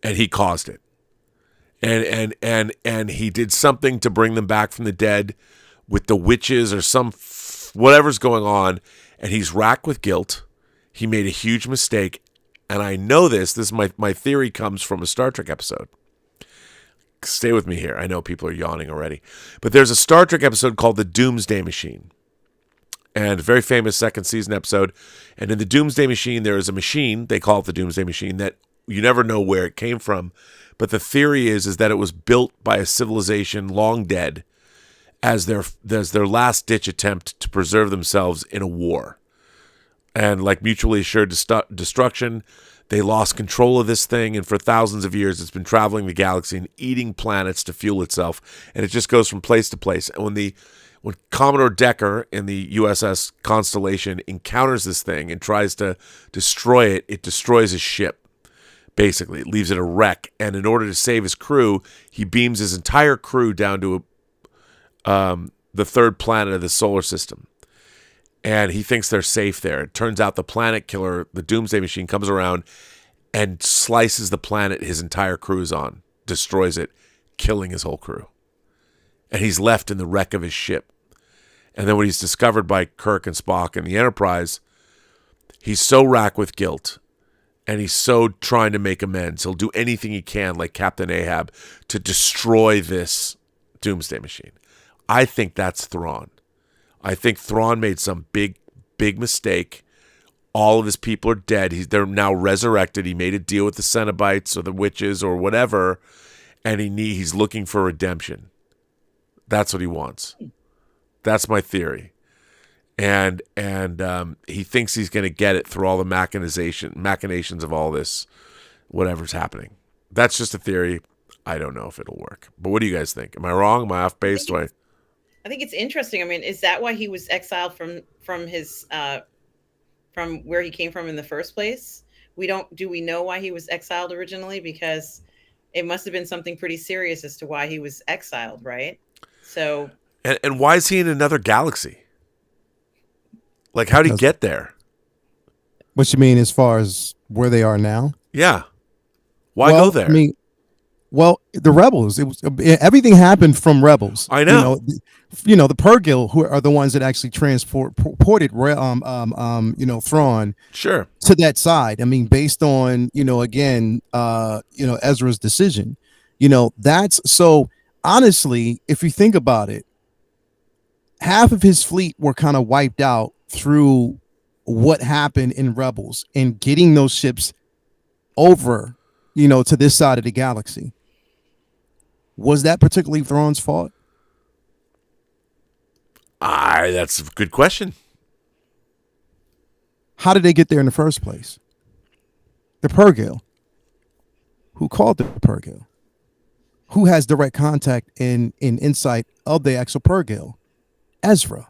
And he caused it. And he did something to bring them back from the dead with the witches or whatever's going on. And he's racked with guilt. He made a huge mistake. And I know this is my theory comes from a Star Trek episode. Stay with me here. I know people are yawning already. But there's a Star Trek episode called The Doomsday Machine. And a very famous second season episode. And in the Doomsday Machine, there is a machine, they call it the Doomsday Machine, that you never know where it came from. But the theory is that it was built by a civilization long dead as their last-ditch attempt to preserve themselves in a war. And like mutually assured destruction, they lost control of this thing, and for thousands of years it's been traveling the galaxy and eating planets to fuel itself, and it just goes from place to place. And when Commodore Decker in the USS Constellation encounters this thing and tries to destroy it, it destroys his ship. Basically, it leaves it a wreck, and in order to save his crew, he beams his entire crew down to the third planet of the solar system. And he thinks they're safe there. It turns out the planet killer, the Doomsday Machine, comes around and slices the planet his entire crew is on, destroys it, killing his whole crew. And he's left in the wreck of his ship. And then when he's discovered by Kirk and Spock and the Enterprise, he's so racked with guilt, and he's so trying to make amends. He'll do anything he can, like Captain Ahab, to destroy this Doomsday Machine. I think that's Thrawn. I think Thrawn made some big mistake. All of his people are dead. They're now resurrected. He made a deal with the Cenobites or the witches or whatever, and he's looking for redemption. That's what he wants. That's my theory. And he thinks he's going to get it through all the machinations of all this, whatever's happening. That's just a theory. I don't know if it'll work. But what do you guys think? Am I wrong? Am I off base? I think it's interesting. I mean, is that why he was exiled from his from where he came from in the first place? Do we know why he was exiled originally? Because it must have been something pretty serious as to why he was exiled, right? So and why is he in another galaxy? Like, how'd he get there? What you mean as far as where they are now? Yeah. Why go there? I mean, Well, the rebels. It was everything happened from rebels. I know. The Purgil, who are the ones that actually transported Thrawn Sure. to that side. I mean, based on again, Ezra's decision. That's so. Honestly, if you think about it, half of his fleet were kind of wiped out through what happened in Rebels and getting those ships over, to this side of the galaxy. Was that particularly Thrawn's fault? That's a good question. How did they get there in the first place? The Purgil. Who called the Purgil? Who has direct contact and insight of the actual Purgil? Ezra.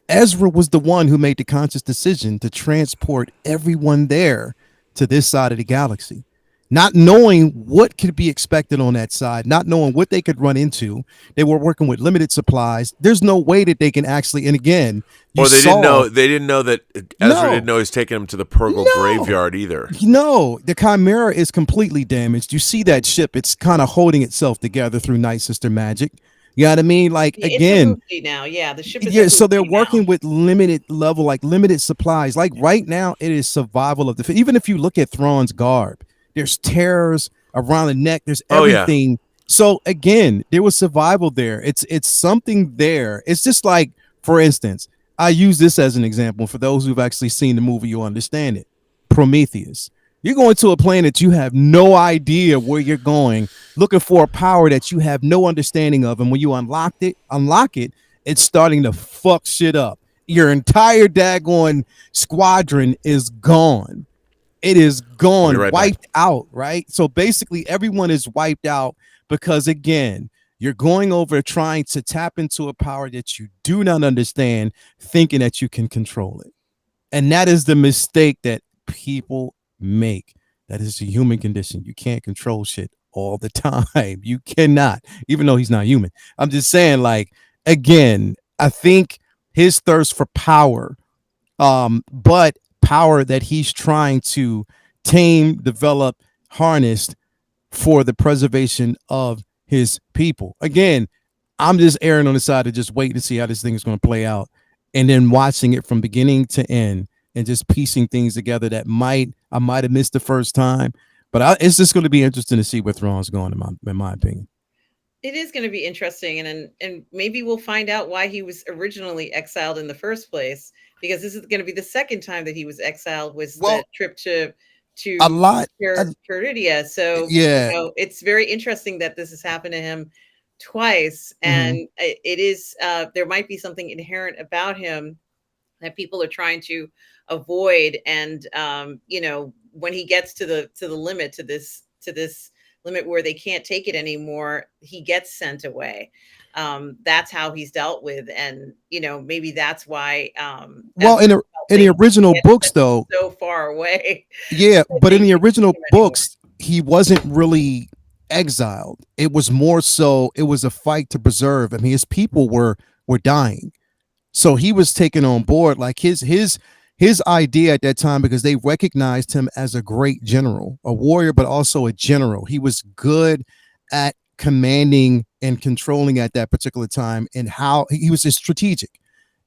Ezra was the one who made the conscious decision to transport everyone there to this side of the galaxy, not knowing what could be expected on that side, not knowing what they could run into. They were working with limited supplies. There's no way that they can actually, and again, didn't know that Ezra didn't know he's taking him to the Purgle graveyard either. No, the Chimera is completely damaged. You see that ship, it's kind of holding itself together through Night Sister magic. You know what I mean? Like, again, now, the ship is so they're working with limited level, like limited supplies. Like right now, it is survival of the. Even if you look at Thrawn's garb, there's tears around the neck. There's everything. So again, there was survival there. It's something there. It's just like, for instance, I use this as an example. For those who've actually seen the movie, you understand it. Prometheus. You're going to a planet you have no idea where you're going, looking for a power that you have no understanding of. And when you unlock it, it's starting to fuck shit up. Your entire daggone squadron is gone. It is gone, wiped out, right? So basically everyone is wiped out because, again, you're going over trying to tap into a power that you do not understand, thinking that you can control it. And that is the mistake that people make. That is a human condition. You can't control shit all the time. You cannot, even though he's not human. I'm just saying, like, again, I think his thirst for power, but power that he's trying to tame, develop, harness for the preservation of his people. Again, I'm just erring on the side of just waiting to see how this thing is going to play out, and then watching it from beginning to end and just piecing things together that I might have missed the first time, but it's just going to be interesting to see where Thrawn's going, in my opinion. It is going to be interesting, and maybe we'll find out why he was originally exiled in the first place, because this is going to be the second time that he was exiled, was the trip to a lot Peridia. So it's very interesting that this has happened to him twice, and it is there might be something inherent about him that people are trying to avoid, and when he gets to the limit, to this limit where they can't take it anymore, he gets sent away. That's how he's dealt with, and maybe that's why in the original books, though, so far away. But in the original books, he wasn't really exiled. It was more so it was a fight to preserve. I mean, his people were dying, so he was taken on board. Like his idea at that time, because they recognized him as a great general, a warrior, but also a general. He was good at commanding and controlling at that particular time, and how he was just strategic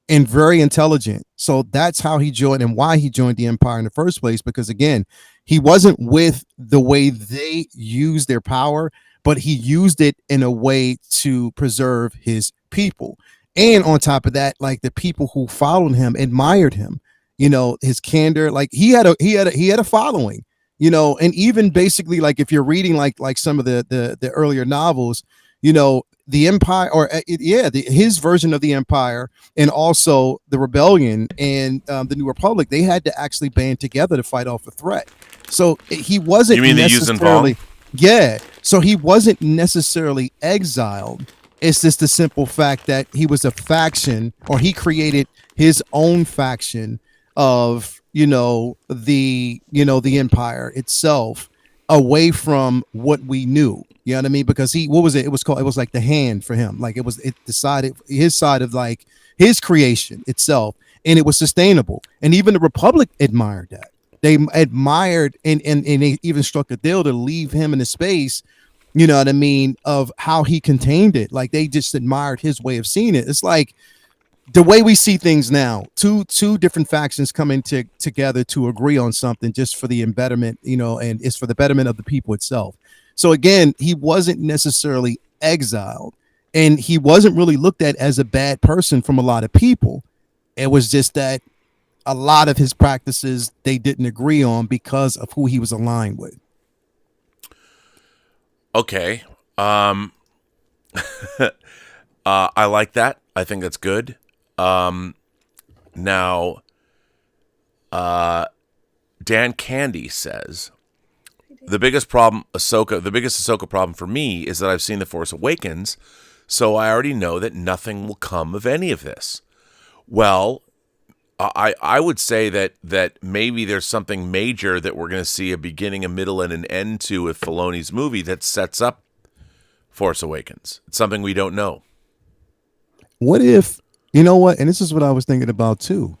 and very intelligent. So that's how he joined, and why he joined the Empire in the first place, because again, he wasn't with the way they used their power, but he used it in a way to preserve his people. And on top of that, like, the people who followed him admired him. His candor, like he had a following, and even basically, like, if you're reading like some of the earlier novels, the Empire, or his version of the Empire, and also the Rebellion and the New Republic, they had to actually band together to fight off a threat. So he wasn't. You mean they using Vaughn? Yeah. So he wasn't necessarily exiled. It's just the simple fact that he was a faction, or he created his own faction of the Empire itself, away from what we knew. You know what I mean? Because it was like the hand for him. Like it decided his side of, like, his creation itself, and it was sustainable. And even the Republic admired that. They admired and they even struck a deal to leave him in the space You know what I mean? Of how he contained it. Like they just admired his way of seeing it. It's like the way we see things now, two different factions coming together to agree on something just for the embetterment, and it's for the betterment of the people itself. So again, he wasn't necessarily exiled, and he wasn't really looked at as a bad person from a lot of people. It was just that a lot of his practices they didn't agree on because of who he was aligned with. Okay. I like that. I think that's good. Now, Dan Candy says, the biggest Ahsoka problem for me is that I've seen The Force Awakens, so I already know that nothing will come of any of this. Well, I would say that maybe there's something major that we're going to see a beginning, a middle, and an end to with Filoni's movie that sets up Force Awakens. It's something we don't know. What if, you know what, and this is what I was thinking about too.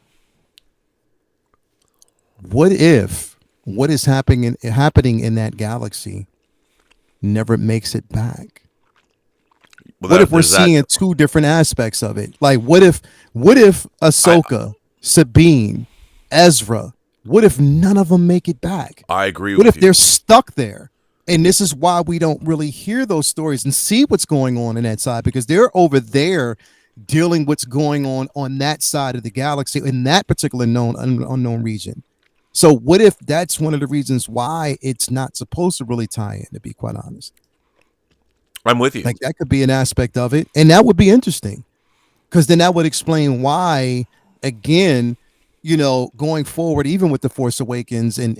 What if what is happening in that galaxy never makes it back? Well, what if we're seeing two different aspects of it? Like what if Ahsoka, Sabine, Ezra, what if none of them make it back? I agree with you. What if they're stuck there? And this is why we don't really hear those stories and see what's going on in that side, because they're over there dealing what's going on that side of the galaxy in that particular unknown region. So what if that's one of the reasons why it's not supposed to really tie in, to be quite honest? I'm with you. Like that could be an aspect of it. And that would be interesting, because then that would explain why, again, going forward, even with The Force Awakens and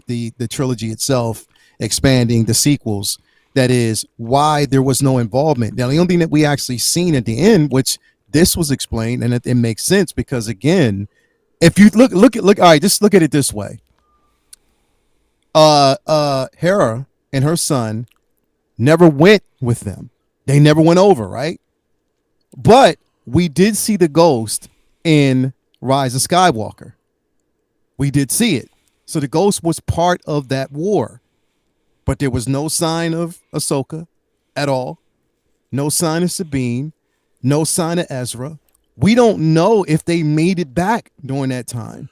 the trilogy itself expanding, the sequels, that is why there was no involvement. Now, the only thing that we actually seen at the end, which this was explained, and it makes sense, because again, if you look, all right, just look at it this way. Hera and her son never went with them. They never went over, right? But we did see the ghost in Rise of Skywalker. We did see it. So the ghost was part of that war. But there was no sign of Ahsoka at all. No sign of Sabine. No sign of Ezra. We don't know if they made it back during that time.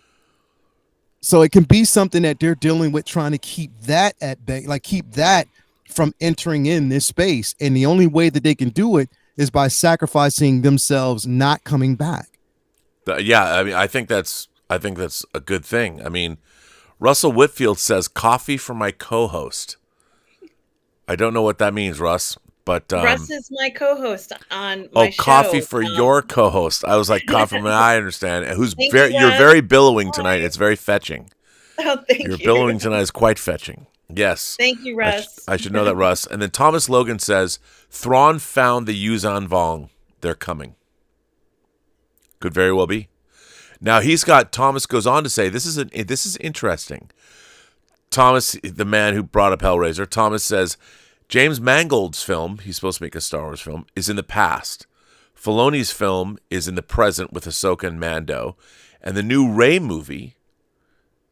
So it can be something that they're dealing with, trying to keep that at bay, like keep that from entering in this space. And the only way that they can do it is by sacrificing themselves, not coming back. Yeah, I mean, I think that's a good thing. I mean, Russell Whitfield says, coffee for my co-host. I don't know what that means, Russ, but Russ is my co-host on my show. Coffee for your co-host. I was like, coffee. I understand. You're very billowing tonight. It's very fetching. Oh, thank you. Your billowing tonight is quite fetching. Yes. Thank you, Russ. I should know that, Russ. And then Thomas Logan says, Thrawn found the Yuuzhan Vong. They're coming. Could very well be. Now Thomas goes on to say, this is interesting. Thomas, the man who brought up Hellraiser, Thomas says, James Mangold's film, he's supposed to make a Star Wars film, is in the past. Filoni's film is in the present with Ahsoka and Mando. And the new Rey movie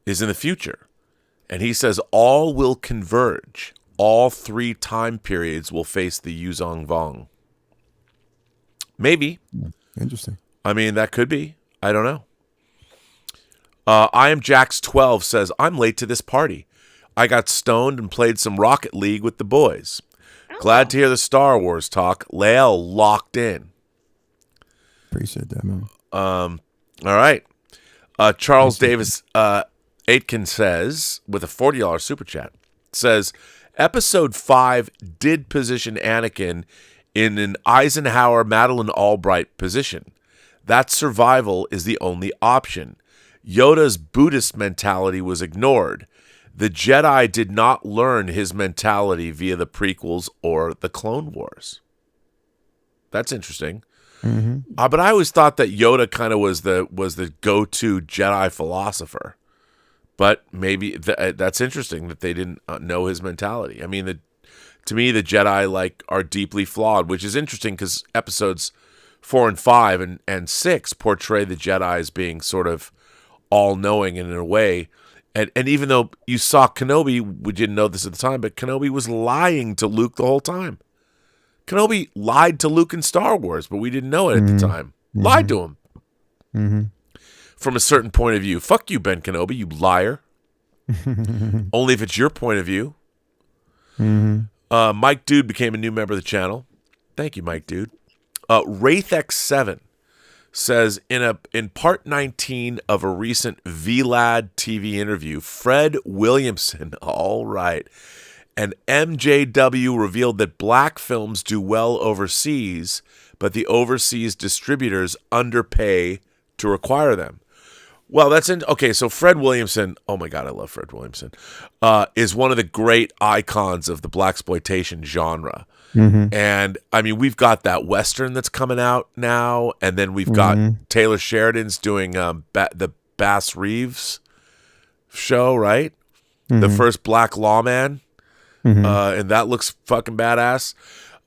is in the future. And he says all will converge. All three time periods will face the Yuuzhan Vong. Maybe. Interesting. I mean, that could be. I don't know. I am Jax12 says, I'm late to this party. I got stoned and played some Rocket League with the boys. Glad to hear the Star Wars talk. Lael locked in. Appreciate that, man. All right. Charles Davis Aitken says, with a $40 super chat, says, Episode 5 did position Anakin in an Eisenhower Madeleine Albright position. That survival is the only option. Yoda's Buddhist mentality was ignored. The Jedi did not learn his mentality via the prequels or the Clone Wars. That's interesting. Mm-hmm. But I always thought that Yoda kind of was the go-to Jedi philosopher. But maybe that's interesting that they didn't know his mentality. I mean, to me, the Jedi are deeply flawed, which is interesting because episodes 4 and 5 and 6 portray the Jedi as being sort of all-knowing, and in a way, And even though you saw Kenobi, we didn't know this at the time, but Kenobi was lying to Luke the whole time. Kenobi lied to Luke in Star Wars, but we didn't know it at the time. Lied to him. From a certain point of view. Fuck you, Ben Kenobi, you liar. Only if it's your point of view. Mike Dude became a new member of the channel. Thank you, Mike Dude. WraithX7 says, in part 19 of a recent VLAD TV interview, Fred Williamson, all right, and MJW revealed that black films do well overseas, but the overseas distributors underpay to require them. Well, okay. So Fred Williamson, oh my God, I love Fred Williamson, is one of the great icons of the blaxploitation genre. And I mean, we've got that Western that's coming out now, and then we've got Taylor Sheridan's doing the Bass Reeves show, right? The first black lawman, and that looks fucking badass.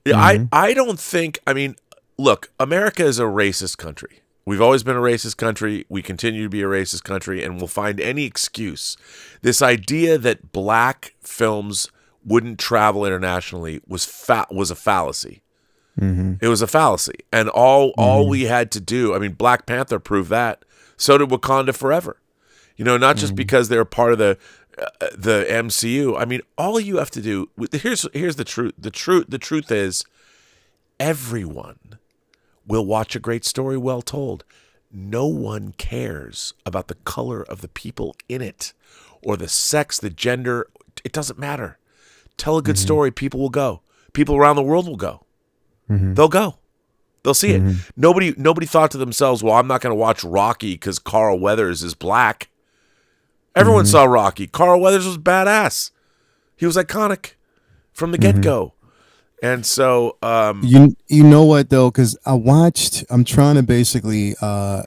I don't think. I mean, look, America is a racist country. We've always been a racist country. We continue to be a racist country, and we'll find any excuse. This idea that black films wouldn't travel internationally was a fallacy. It was a fallacy, and all we had to do. I mean, Black Panther proved that. So did Wakanda Forever. You know, not just because they're part of the MCU. I mean, all you have to do. Here's the truth. The truth is, everyone will watch a great story well told. No one cares about the color of the people in it, or the sex, the gender. It doesn't matter. Tell a good story, people will go. People around the world will go. They'll go. They'll see it. Nobody thought to themselves, well, I'm not going to watch Rocky because Carl Weathers is black. Everyone saw Rocky. Carl Weathers was badass. He was iconic from the get-go. And so... you know what, though? Because I'm trying to basically... I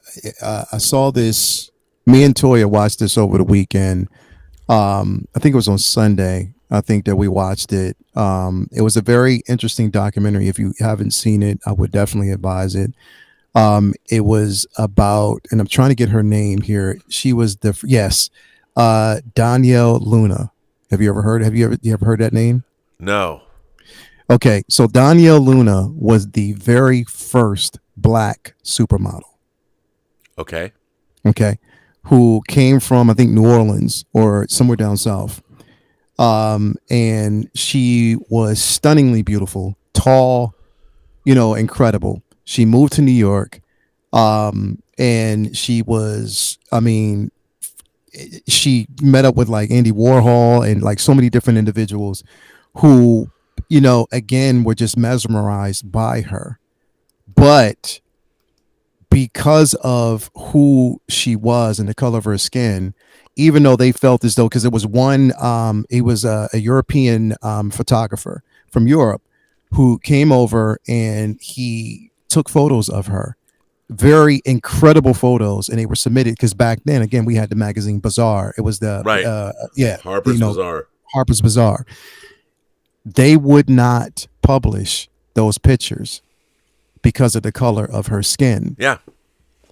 saw this... Me and Toya watched this over the weekend. I think it was on Sunday. I think that we watched it. It was a very interesting documentary. If you haven't seen it, I would definitely advise it. It was about, and I'm trying to get her name here. She was Danielle Luna. Have you ever heard that name? No. Okay, so Danielle Luna was the very first black supermodel. Okay. Who came from, I think, New Orleans or somewhere down south. And she was stunningly beautiful, tall, incredible. She moved to New York. And she was, she met up with like Andy Warhol and like so many different individuals who, again, were just mesmerized by her. But because of who she was and the color of her skin, even though they felt as though, because it was a European photographer from Europe who came over and he took photos of her, very incredible photos, and they were submitted because back then, again, we had the magazine Bazaar. It was the Harper's Bazaar. They would not publish those pictures because of the color of her skin. Yeah.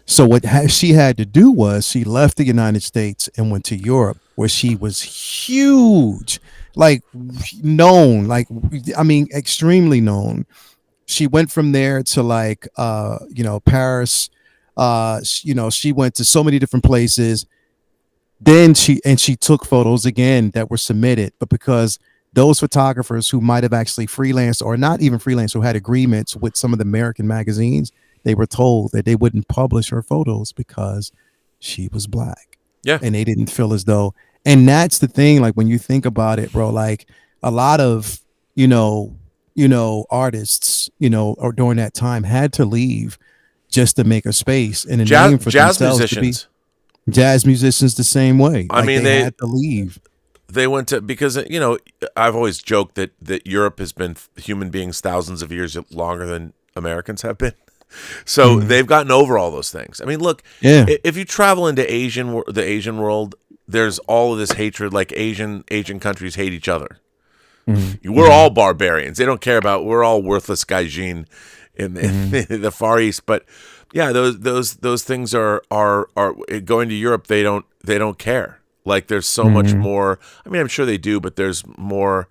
So what she had to do was she left the United States and went to Europe, where she was huge, like known, extremely known. She went from there to like, Paris. She went to so many different places. Then she took photos again that were submitted, but because those photographers who might have actually freelanced or not even freelanced, who had agreements with some of the American magazines, they were told that they wouldn't publish her photos because she was black. Yeah. And they didn't feel as though, and that's the thing, like when you think about it, bro, like a lot of, artists, or during that time had to leave just to make a space and a name for themselves. Jazz musicians the same way. They had to leave. They went to, because, I've always joked that Europe has been human beings thousands of years longer than Americans have been. So they've gotten over all those things. I mean, look, if you travel into the Asian world, there's all of this hatred, like Asian countries hate each other. We're all barbarians. They don't care about, we're all worthless gaijin in the Far East. But yeah, those things are going to Europe. They don't care. Like there's so much more. I mean, I'm sure they do, but there's more.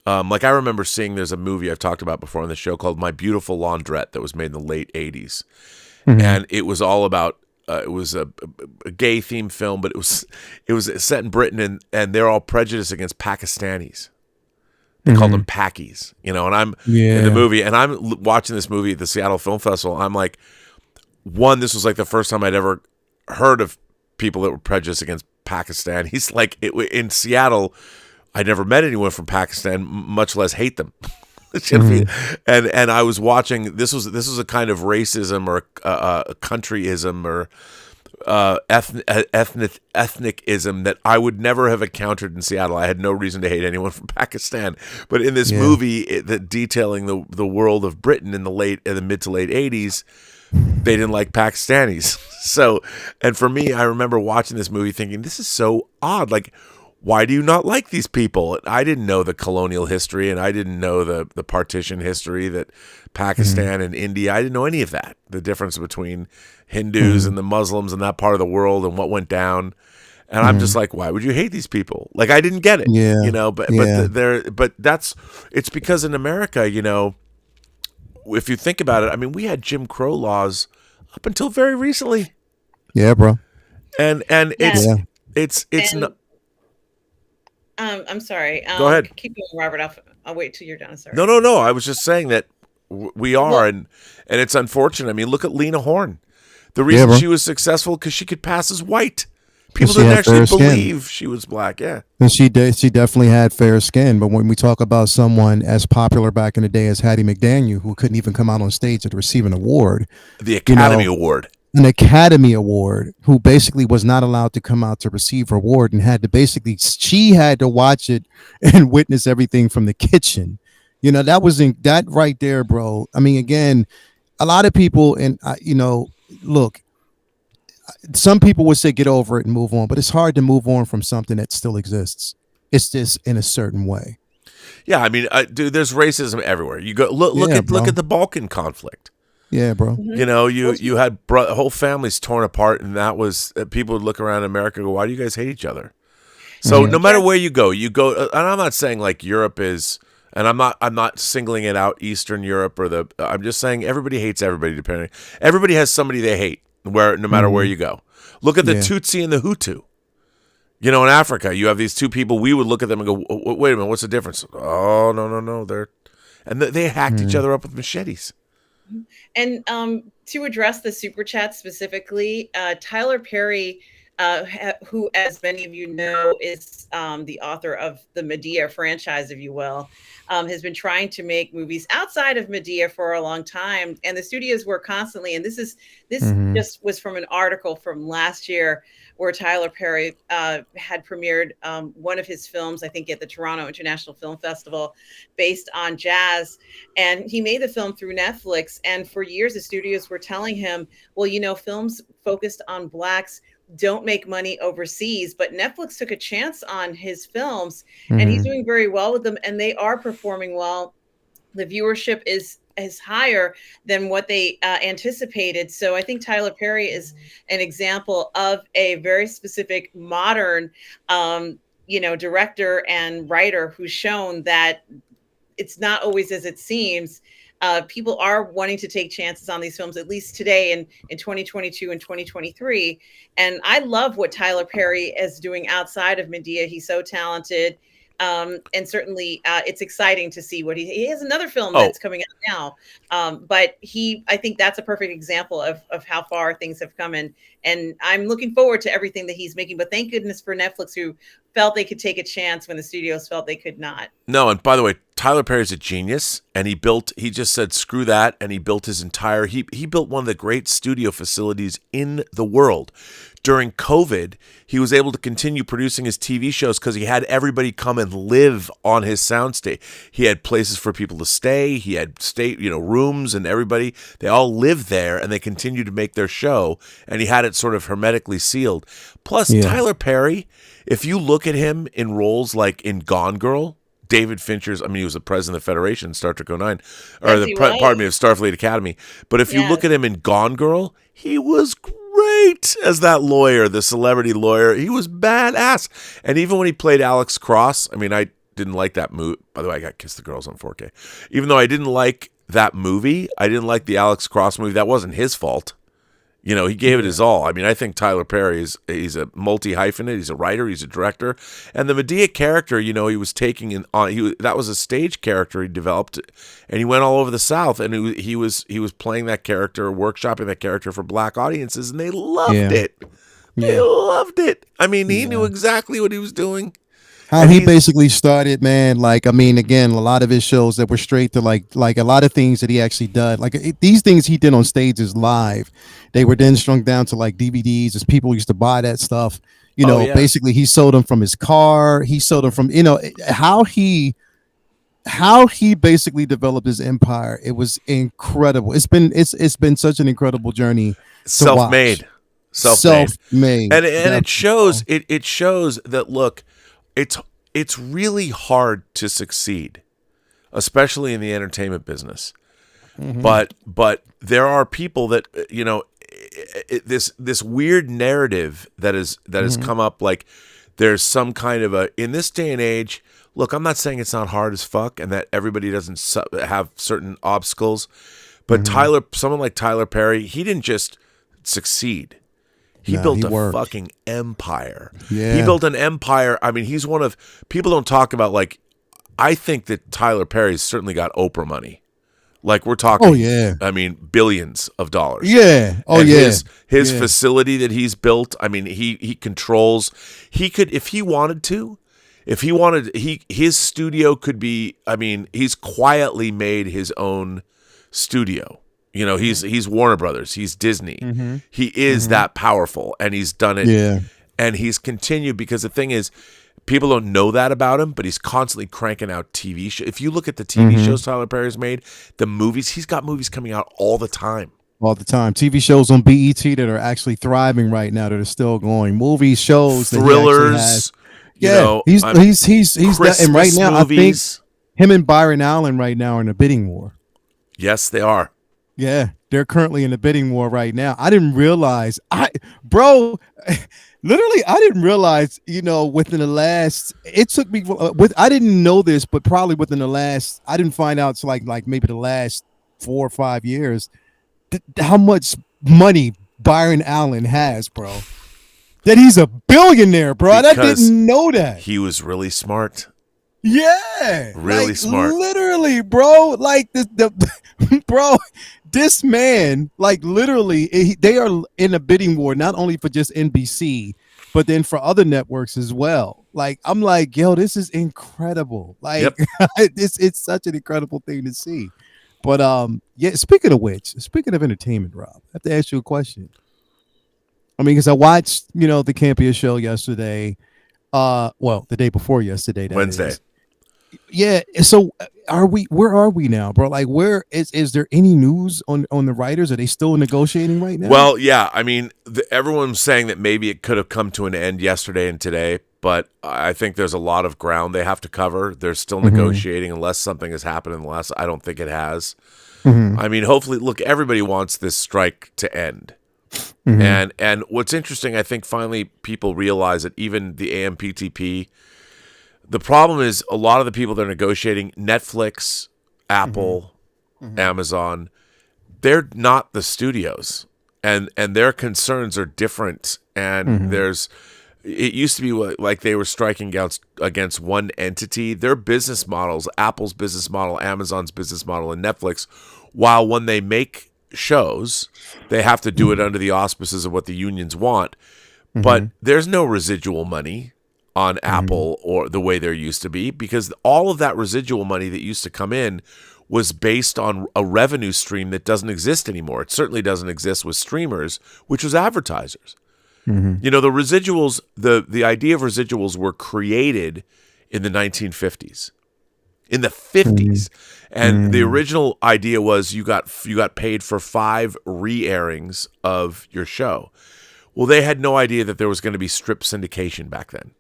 Like I remember seeing there's a movie I've talked about before on the show called My Beautiful Laundrette that was made in the late 80s. And it was all about it was a gay themed film, but it was set in Britain, and they're all prejudiced against Pakistanis. They called them Pakis, and I'm in the movie, and I'm watching this movie at the Seattle Film Festival. I'm like, this was like the first time I'd ever heard of people that were prejudiced against Pakistanis. Like in Seattle, I never met anyone from Pakistan, much less hate them. And I was watching. This was a kind of racism or countryism or ethnicism that I would never have encountered in Seattle. I had no reason to hate anyone from Pakistan, but in this movie that detailing the world of Britain in the mid to late 80s, they didn't like Pakistanis. So, and for me, I remember watching this movie thinking, this is so odd. Like, why do you not like these people? I didn't know the colonial history, and I didn't know the partition history that Pakistan and India. I didn't know any of that. The difference between Hindus and the Muslims in that part of the world and what went down. And I'm just like, why would you hate these people? Like, I didn't get it. But it's because in America, if you think about it, I mean, we had Jim Crow laws up until very recently. Yeah, bro. And it's not. I'm sorry. Go ahead. Keep going, Robert. I'll wait till you're done. Sorry. No. I was just saying that we are, and it's unfortunate. I mean, look at Lena Horne. The reason she was successful because she could pass as white. People didn't actually believe she was black. Yeah, and she definitely had fair skin. But when we talk about someone as popular back in the day as Hattie McDaniel, who couldn't even come out on stage to receive an award, the Academy Award. An Academy Award, who basically was not allowed to come out to receive her award and she had to watch it and witness everything from the kitchen. That right there, bro. I mean, again, a lot of people, and look, some people would say get over it and move on, but it's hard to move on from something that still exists. It's just in a certain way. Yeah, I mean, dude, there's racism everywhere. You go look at the Balkan conflict. Yeah, bro. You had whole families torn apart, and that was people would look around America and go, "Why do you guys hate each other?" So no matter where you go, and I'm not saying like Europe is, and I'm not singling it out Eastern Europe I'm just saying everybody hates everybody. Everybody has somebody they hate, no matter where you go. Look at the Tutsi and the Hutu. In Africa, you have these two people. We would look at them and go, "Wait a minute, what's the difference?" Oh, no, they hacked each other up with machetes. And to address the super chat specifically, Tyler Perry, who, as many of you know, is the author of the Medea franchise, if you will, has been trying to make movies outside of Medea for a long time. And the studios were constantly, and this just was from an article from last year where Tyler Perry had premiered one of his films, I think at the Toronto International Film Festival, based on jazz. And he made the film through Netflix. And for years, the studios were telling him, well, films focused on Blacks don't make money overseas, but Netflix took a chance on his films and he's doing very well with them, and they are performing well. The viewership is higher than what they anticipated. So I think Tyler Perry is an example of a very specific modern director and writer who's shown that it's not always as it seems. People are wanting to take chances on these films, at least today in 2022 and 2023. And I love what Tyler Perry is doing outside of Medea. He's so talented. And certainly it's exciting to see what he has another film that's coming out now. But I think that's a perfect example of how far things have come in. And I'm looking forward to everything that he's making. But thank goodness for Netflix, who felt they could take a chance when the studios felt they could not. No, and by the way, Tyler Perry's a genius, and he just said, screw that, and he built he built one of the great studio facilities in the world. During COVID, he was able to continue producing his TV shows because he had everybody come and live on his soundstage. He had places for people to stay. He had rooms, and everybody, they all lived there, and they continued to make their show, and he had it sort of hermetically sealed. Plus, Tyler Perry, if you look at him in roles like in Gone Girl, David Fincher's, he was the president of the Federation, Star Trek 09, or of Starfleet Academy. But if you look at him in Gone Girl, he was great great as that lawyer, the celebrity lawyer. He was badass. And even when he played Alex Cross, I mean, I didn't like that movie. By the way, I got Kiss the Girls on 4K. Even though I didn't like that movie, I didn't like the Alex Cross movie. That wasn't his fault. You know, he gave it his all. I mean, I think Tyler Perry he's a multi-hyphenate. He's a writer. He's a director. And the Medea character, you know, he was taking that was a stage character he developed, and he went all over the South, and he was playing that character, workshopping that character for black audiences, and they loved it. They loved it. I mean, he knew exactly what he was doing. How he basically started, man. Like, I mean, again, a lot of his shows that were straight to like a lot of things that he actually did. Like these things he did on stages live, they were then strung down to like DVDs as people used to buy that stuff. You know, basically he sold them from his car. He sold them from, you know, how he basically developed his empire. It was incredible. It's been such an incredible journey. Self-made. And it shows that, look, it's really hard to succeed, especially in the entertainment business. Mm-hmm. But there are people that, you know, this weird narrative that has come up, like there's some kind of in this day and age. Look, I'm not saying it's not hard as fuck and that everybody doesn't have certain obstacles, but someone like Tyler Perry, he didn't just succeed. He built a fucking empire. Yeah. He built an empire. I mean, he's one of, people don't talk about, like, I think that Tyler Perry's certainly got Oprah money. Like, we're talking, I mean, billions of dollars. Yeah. His facility that he's built, I mean, he controls, he could, if he wanted to, his studio could be, I mean, he's quietly made his own studio. You know, he's Warner Brothers. He's Disney. Mm-hmm. He is that powerful, and he's done it. Yeah. And he's continued, because the thing is, people don't know that about him, but he's constantly cranking out TV shows. If you look at the TV shows Tyler Perry's made, the movies, he's got movies coming out all the time. All the time. TV shows on BET that are actually thriving right now, that are still going. Movies, shows, thrillers. You know, he's and right now, movies. I think him and Byron Allen right now are in a bidding war. Yes, they are. Yeah, they're currently in a bidding war right now. I didn't realize, literally, I didn't realize, you know, within the last, it took me, I didn't know this, but probably within the last, I didn't find out to like maybe the last 4 or 5 years, how much money Byron Allen has, bro. That he's a billionaire, bro. I didn't know that. He was really smart. Yeah. Really smart. Literally, bro. Like, bro. This man, like, literally, they are in a bidding war, not only for just NBC, but then for other networks as well. Like, I'm like, yo, this is incredible. Like, it's such an incredible thing to see. But speaking of entertainment, Rob, I have to ask you a question. I mean, because I watched, you know, the Campia show yesterday. The day before yesterday. Wednesday. Yeah. So where are we now, bro? Like, where is there any news on the writers? Are they still negotiating right now? Well, yeah. I mean, everyone's saying that maybe it could have come to an end yesterday and today, but I think there's a lot of ground they have to cover. They're still negotiating unless something has happened in the last, I don't think it has. I mean, hopefully, look, everybody wants this strike to end. And what's interesting, I think finally people realize that even the AMPTP, the problem is a lot of the people that are negotiating, Netflix, Apple, Amazon, they're not the studios, and their concerns are different. And it used to be like they were striking against one entity. Their business models, Apple's business model, Amazon's business model, and Netflix, while when they make shows, they have to do it under the auspices of what the unions want, but there's no residual money on Apple or the way there used to be, because all of that residual money that used to come in was based on a revenue stream that doesn't exist anymore. It certainly doesn't exist with streamers, which was advertisers. You know, the residuals, the idea of residuals were created in the 1950s. In the 50s. And the original idea was you got paid for 5 re-airings of your show. Well, they had no idea that there was going to be strip syndication back then.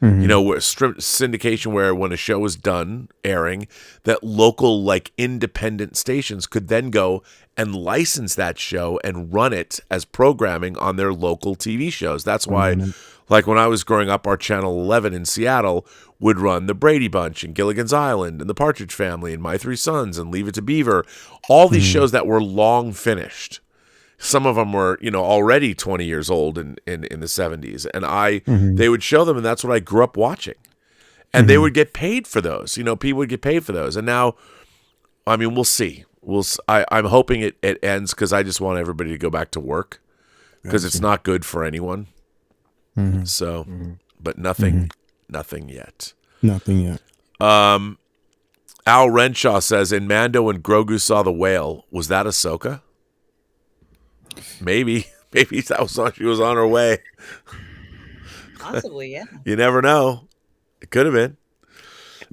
You know, where syndication, where when a show is done airing, that local like independent stations could then go and license that show and run it as programming on their local TV shows. That's why, like when I was growing up, our Channel 11 in Seattle would run The Brady Bunch and Gilligan's Island and The Partridge Family and My Three Sons and Leave It to Beaver. All these shows that were long finished. Some of them were, you know, already 20 years old in the 70s. And they would show them, and that's what I grew up watching. And they would get paid for those. You know, people would get paid for those. And now, I mean, we'll see. I'm hoping it ends, because I just want everybody to go back to work, because it's not good for anyone. So, but nothing yet. Nothing yet. Al Renshaw says, in Mando, when Grogu saw the whale, was that Ahsoka? Maybe that was she was on her way. Possibly, yeah. You never know. It could have been.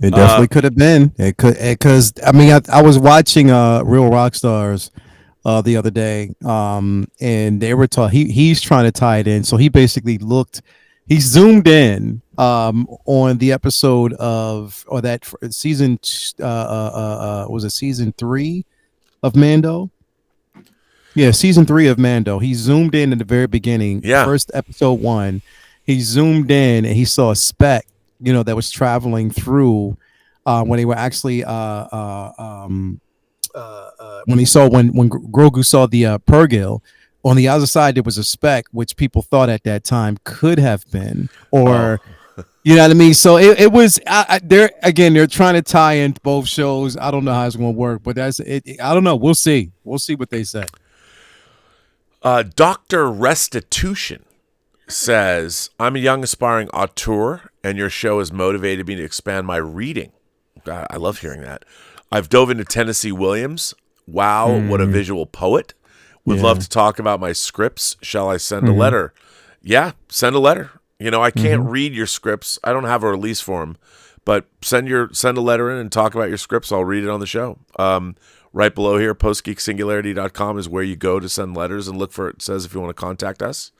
It definitely could have been. It could, because I mean, I was watching Real Rock Stars the other day, and they were talking. He's trying to tie it in, so he basically he zoomed in on the episode or that season. Was it season 3 of Mando? Yeah, season 3 of Mando. He zoomed in at the very beginning. Yeah. First episode 1. He zoomed in and he saw a speck, you know, that was traveling through when they were actually when Grogu saw the Purrgil. On the other side, there was a speck which people thought at that time could have been, or you know what I mean. So it was they're trying to tie in both shows. I don't know how it's going to work, but that's it. I don't know. We'll see. We'll see what they say. Dr. Restitution says, I'm a young aspiring auteur, and your show has motivated me to expand my reading. God, I love hearing that. I've dove into Tennessee Williams. Wow, what a visual poet. Would love to talk about my scripts. Shall I send a letter? Yeah, send a letter. You know, I can't read your scripts. I don't have a release form, but send a letter in and talk about your scripts. I'll read it on the show. Right below here, postgeeksingularity.com is where you go to send letters, and look for it. It says if you want to contact us,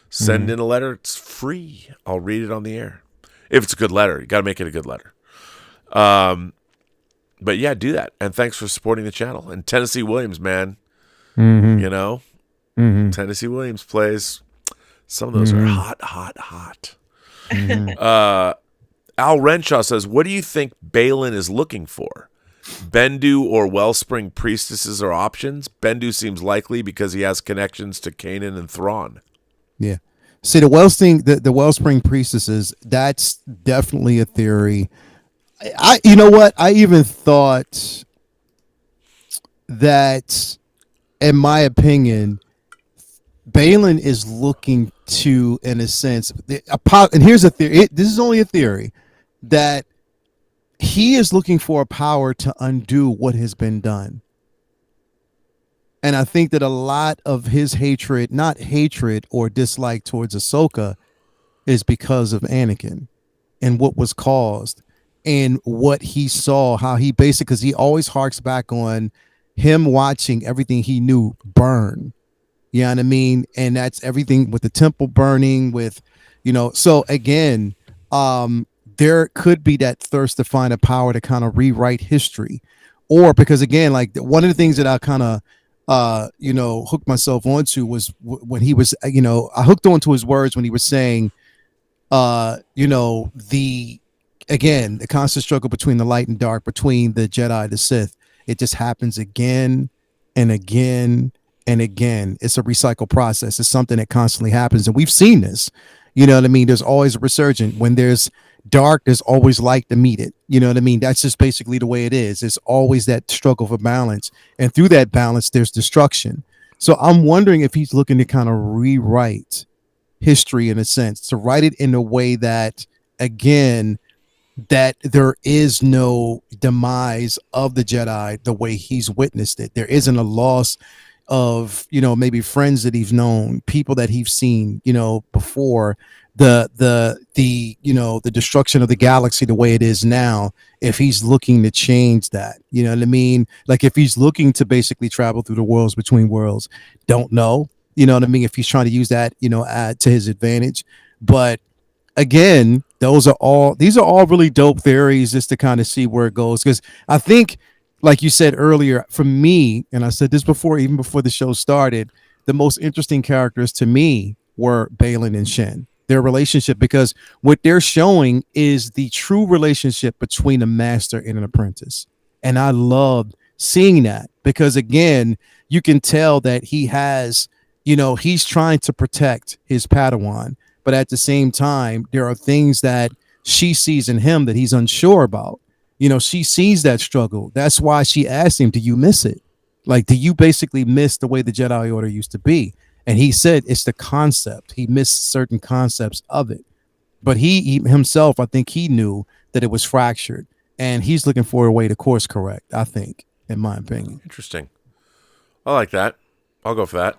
send in a letter. It's free. I'll read it on the air. If it's a good letter, you got to make it a good letter. But yeah, do that. And thanks for supporting the channel. And Tennessee Williams, man, you know, Tennessee Williams plays. Some of those are hot. Al Renshaw says, what do you think Balin is looking for? Bendu or Wellspring priestesses are options. Bendu seems likely because he has connections to Kanan and Thrawn. Yeah. See, the Wellspring priestesses, that's definitely a theory. You know what? I even thought that, in my opinion, Balin is looking to, in a sense, and here's a theory. This is only a theory, that he is looking for a power to undo what has been done. And I think that a lot of his hatred, not hatred or dislike towards Ahsoka, is because of Anakin and what was caused and what he saw, how he basically, because he always harks back on him watching everything he knew burn. You know what I mean? And that's everything with the temple burning, with, you know, so again, there could be that thirst to find a power to kind of rewrite history. Or because, again, like one of the things that I kind of hooked myself onto was when he was, I hooked onto his words when he was saying, the constant struggle between the light and dark, between the Jedi and the Sith, it just happens again and again and again. It's a recycle process. It's something that constantly happens. And we've seen this, you know what I mean? There's always a resurgence. When there's dark, there's always light to meet it. You know what I mean? That's just basically the way it is. It's always that struggle for balance. And through that balance, there's destruction. So I'm wondering if he's looking to kind of rewrite history in a sense, to write it in a way that, again, that there is no demise of the Jedi the way he's witnessed it. There isn't a loss of, maybe friends that he's known, people that he's seen, before, the destruction of the galaxy the way it is now. If he's looking to change that, you know what I mean? Like if he's looking to basically travel through the worlds between worlds, don't know, you know what I mean? If he's trying to use that, to his advantage. But again, these are all really dope theories just to kind of see where it goes. Because I think, like you said earlier, for me, and I said this before, even before the show started, the most interesting characters to me were Balin and Shen, their relationship, because what they're showing is the true relationship between a master and an apprentice. And I loved seeing that because, again, you can tell that he has, he's trying to protect his Padawan, but at the same time, there are things that she sees in him that he's unsure about. She sees that struggle. That's why she asked him, do you miss it? Like, do you basically miss the way the Jedi Order used to be? And he said it's the concept. He missed certain concepts of it. But he himself, I think he knew that it was fractured. And he's looking for a way to course correct, I think, in my opinion. Interesting. I like that. I'll go for that.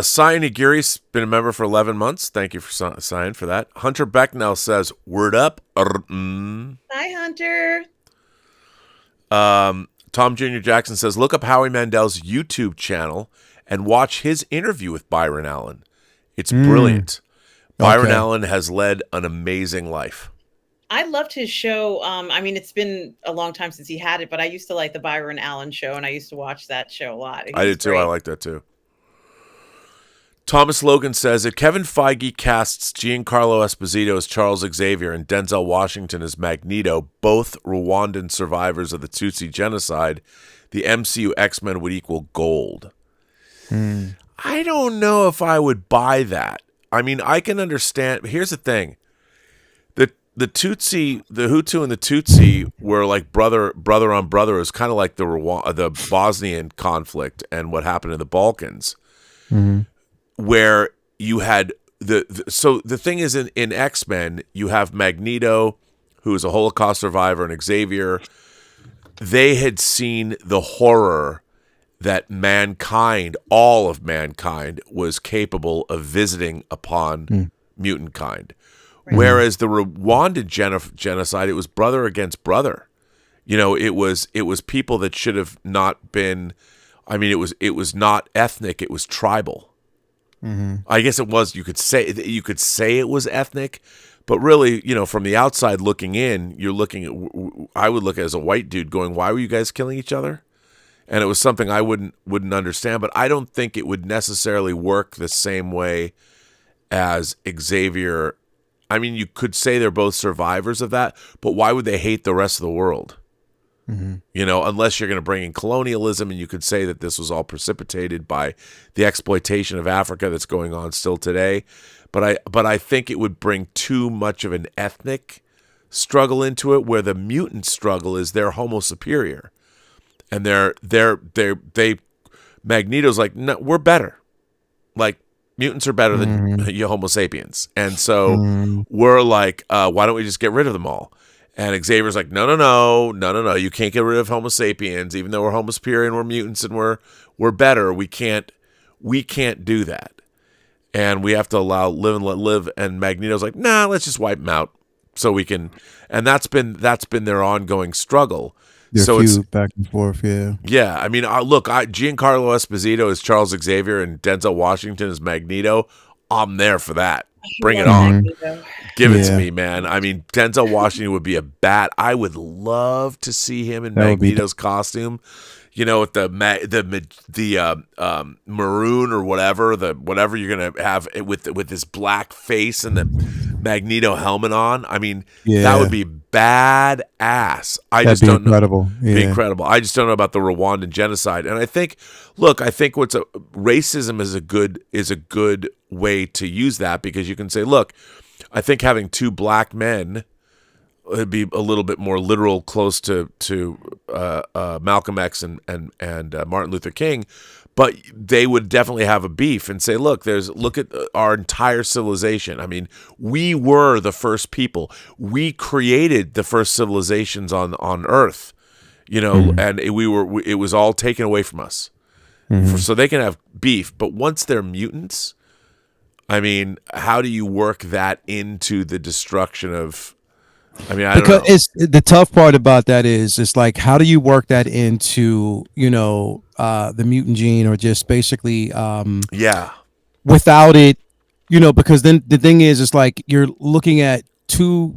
Cyan Nigiri's been a member for 11 months. Thank you for Cyan for that. Hunter Becknell says, word up. Hi, Hunter. Tom Jr. Jackson says, look up Howie Mandel's YouTube channel and watch his interview with Byron Allen. It's brilliant. Byron Allen has led an amazing life. I loved his show. It's been a long time since he had it, but I used to like the Byron Allen show, and I used to watch that show a lot. I did too. I like that too. Thomas Logan says that Kevin Feige casts Giancarlo Esposito as Charles Xavier and Denzel Washington as Magneto, both Rwandan survivors of the Tutsi genocide. The MCU X-Men would equal gold. I don't know if I would buy that. I mean, I can understand. Here's the thing. The Tutsi, the Hutu and the Tutsi were like brother on brother. It was kind of like the Bosnian conflict and what happened in the Balkans, where you had so the thing is in X-Men, you have Magneto, who is a Holocaust survivor, and Xavier. They had seen the horror that mankind, all of mankind, was capable of visiting upon mutant kind. Whereas the Rwandan genocide, it was brother against brother. It was people that should have not been. I mean, it was not ethnic; it was tribal. I guess it was. You could say it was ethnic, but really, from the outside looking in, you're looking at. I would look at it as a white dude going, "Why were you guys killing each other?" And it was something I wouldn't understand. But I don't think it would necessarily work the same way as Xavier. I mean, you could say they're both survivors of that, but why would they hate the rest of the world? Unless you're going to bring in colonialism, and you could say that this was all precipitated by the exploitation of Africa that's going on still today. But I think it would bring too much of an ethnic struggle into it, where the mutant struggle is they're homo superior, and they Magneto's like, no, we're better, like. Mutants are better than you Homo sapiens. And so we're like, why don't we just get rid of them all? And Xavier's like, no. You can't get rid of Homo sapiens, even though we're Homo superior and we're mutants and we're better. We can't do that. And we have to allow live and let live. And Magneto's like, nah, let's just wipe them out so we can. And that's been their ongoing struggle. So it's back and forth, yeah. Yeah, I mean, Giancarlo Esposito is Charles Xavier and Denzel Washington is Magneto. I'm there for that. Bring it on. Give it to me, man. I mean, Denzel Washington would be a bat. I would love to see him in Magneto's costume. With the maroon or whatever you're gonna have with this black face and the Magneto helmet on. I mean, that would be badass. That'd be incredible. Be incredible. I just don't know about the Rwandan genocide. And I think racism is a good way to use that, because you can say, look, I think having two black men would be a little bit more literal, close to Malcolm X and Martin Luther King, but they would definitely have a beef and say, look at our entire civilization. I mean, we were the first people. We created the first civilizations on Earth, and it was all taken away from us. So they can have beef, but once they're mutants, I mean, how do you work that into the destruction of? I mean, I don't know. It's the tough part about that is it's like, how do you work that into the mutant gene, or just basically without it, because then the thing is, it's like you're looking at two,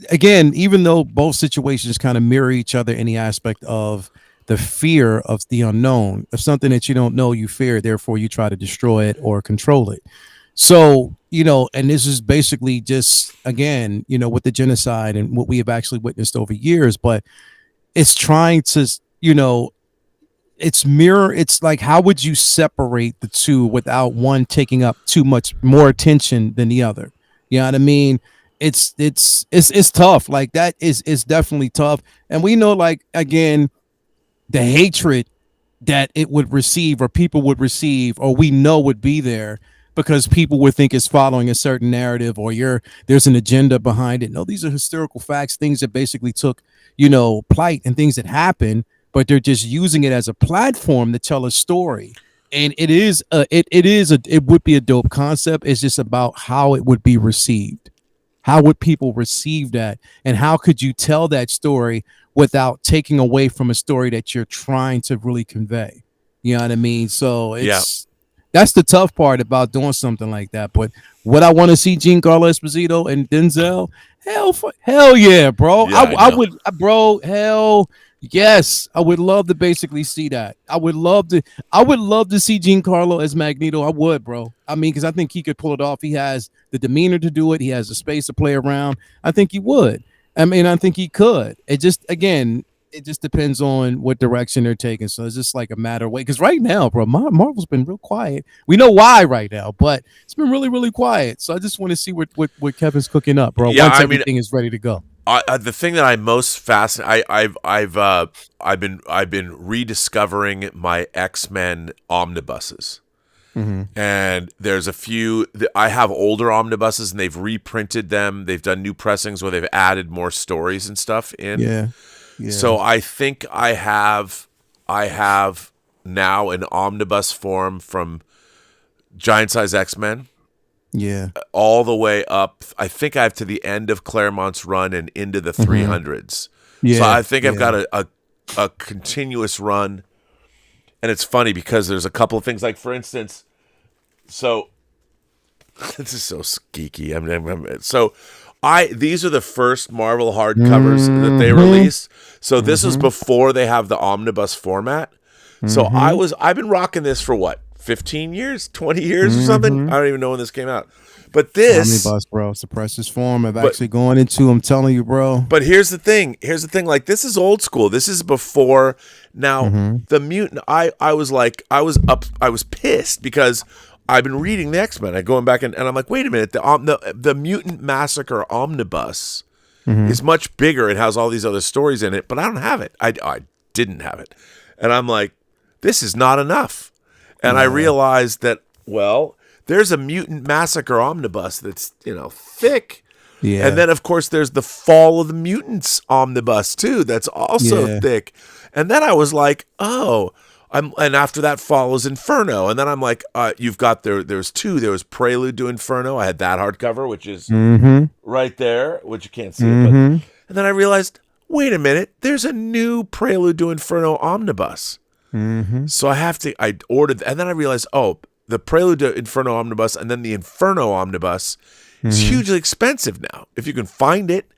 again, even though both situations kind of mirror each other in the aspect of the fear of the unknown, of something that you don't know, you fear, therefore you try to destroy it or control it. So, and this is basically just, again, with the genocide and what we have actually witnessed over years, but it's trying to, it's like, how would you separate the two without one taking up too much more attention than the other? You know what I mean? It's tough. Like, that is definitely tough. And we know, like, again, the hatred that it would receive, or people would receive, or we know would be there, because people would think it's following a certain narrative, or there's an agenda behind it. No, these are historical facts, things that basically took, plight and things that happened, but they're just using it as a platform to tell a story. And it would be a dope concept. It's just about how it would be received. How would people receive that? And how could you tell that story without taking away from a story that you're trying to really convey? You know what I mean? So that's the tough part about doing something like that. But what I want to see Giancarlo Esposito and Denzel, hell yeah, bro. Yeah, I would, bro, hell yes. I would love to basically see that. I would love to see Giancarlo as Magneto. I would, bro. I mean, because I think he could pull it off. He has the demeanor to do it. He has the space to play around. I think he would. I mean, I think he could. It just depends on what direction they're taking. So it's just like a matter of wait. Because right now, bro, Marvel's been real quiet. We know why right now, but it's been really, really quiet. So I just want to see what Kevin's cooking up, bro. Yeah, once everything is ready to go. The thing that I'm most fascinated, I've been rediscovering my X-Men omnibuses. Mm-hmm. And there's a few. I have older omnibuses, and they've reprinted them. They've done new pressings where they've added more stories and stuff in. Yeah. So I think I have now an omnibus form from Giant Size X-Men. Yeah. All the way up. I think I have to the end of Claremont's run and into the 300s. Yeah. So I think I've got a continuous run. And it's funny because there's a couple of things, like, for instance, so this is so geeky. These are the first Marvel hardcovers that they released. So this is before they have the omnibus format. So I've been rocking this for what, 15 years, 20 years or something? I don't even know when this came out. But this omnibus, bro, it's the precious form of actually going into. I'm telling you, bro. But here's the thing. Like, this is old school. This is before. Now the mutant. I was pissed because I've been reading the X-Men. I'm going back and I'm like, wait a minute. The Mutant Massacre omnibus is much bigger. It has all these other stories in it, but I don't have it. I didn't have it, and I'm like, this is not enough. And I realized that, well, there's a Mutant Massacre omnibus that's, thick. Yeah. And then, of course, there's the Fall of the Mutants omnibus, too. That's also thick. And then I was like, oh, and after that follows Inferno. And then I'm like, you've got there's two. There was Prelude to Inferno. I had that hardcover, which is right there, which you can't see. But, and then I realized, wait a minute, there's a new Prelude to Inferno omnibus. So I ordered, and then I realized, the Prelude to Inferno omnibus and then the Inferno omnibus is hugely expensive now, if you can find it.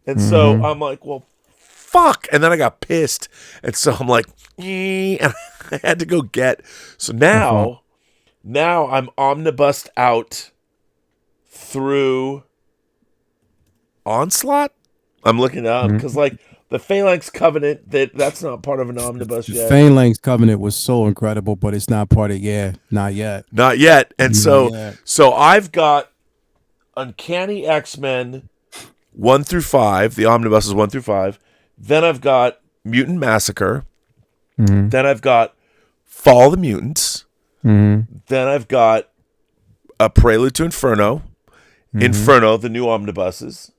And so I'm like, well, fuck. And then I got pissed. And so I'm like, and I had to go get. So now I'm omnibused out through Onslaught. I'm looking up because, like, the Phalanx Covenant, that's not part of an omnibus yet. Phalanx Covenant was so incredible, but it's not part of, not yet. Not yet. And so I've got Uncanny X-Men 1 through 5, the omnibus is 1 through 5. Then I've got Mutant Massacre. Then I've got Fall of the Mutants. Then I've got a Prelude to Inferno. Inferno, the new omnibuses.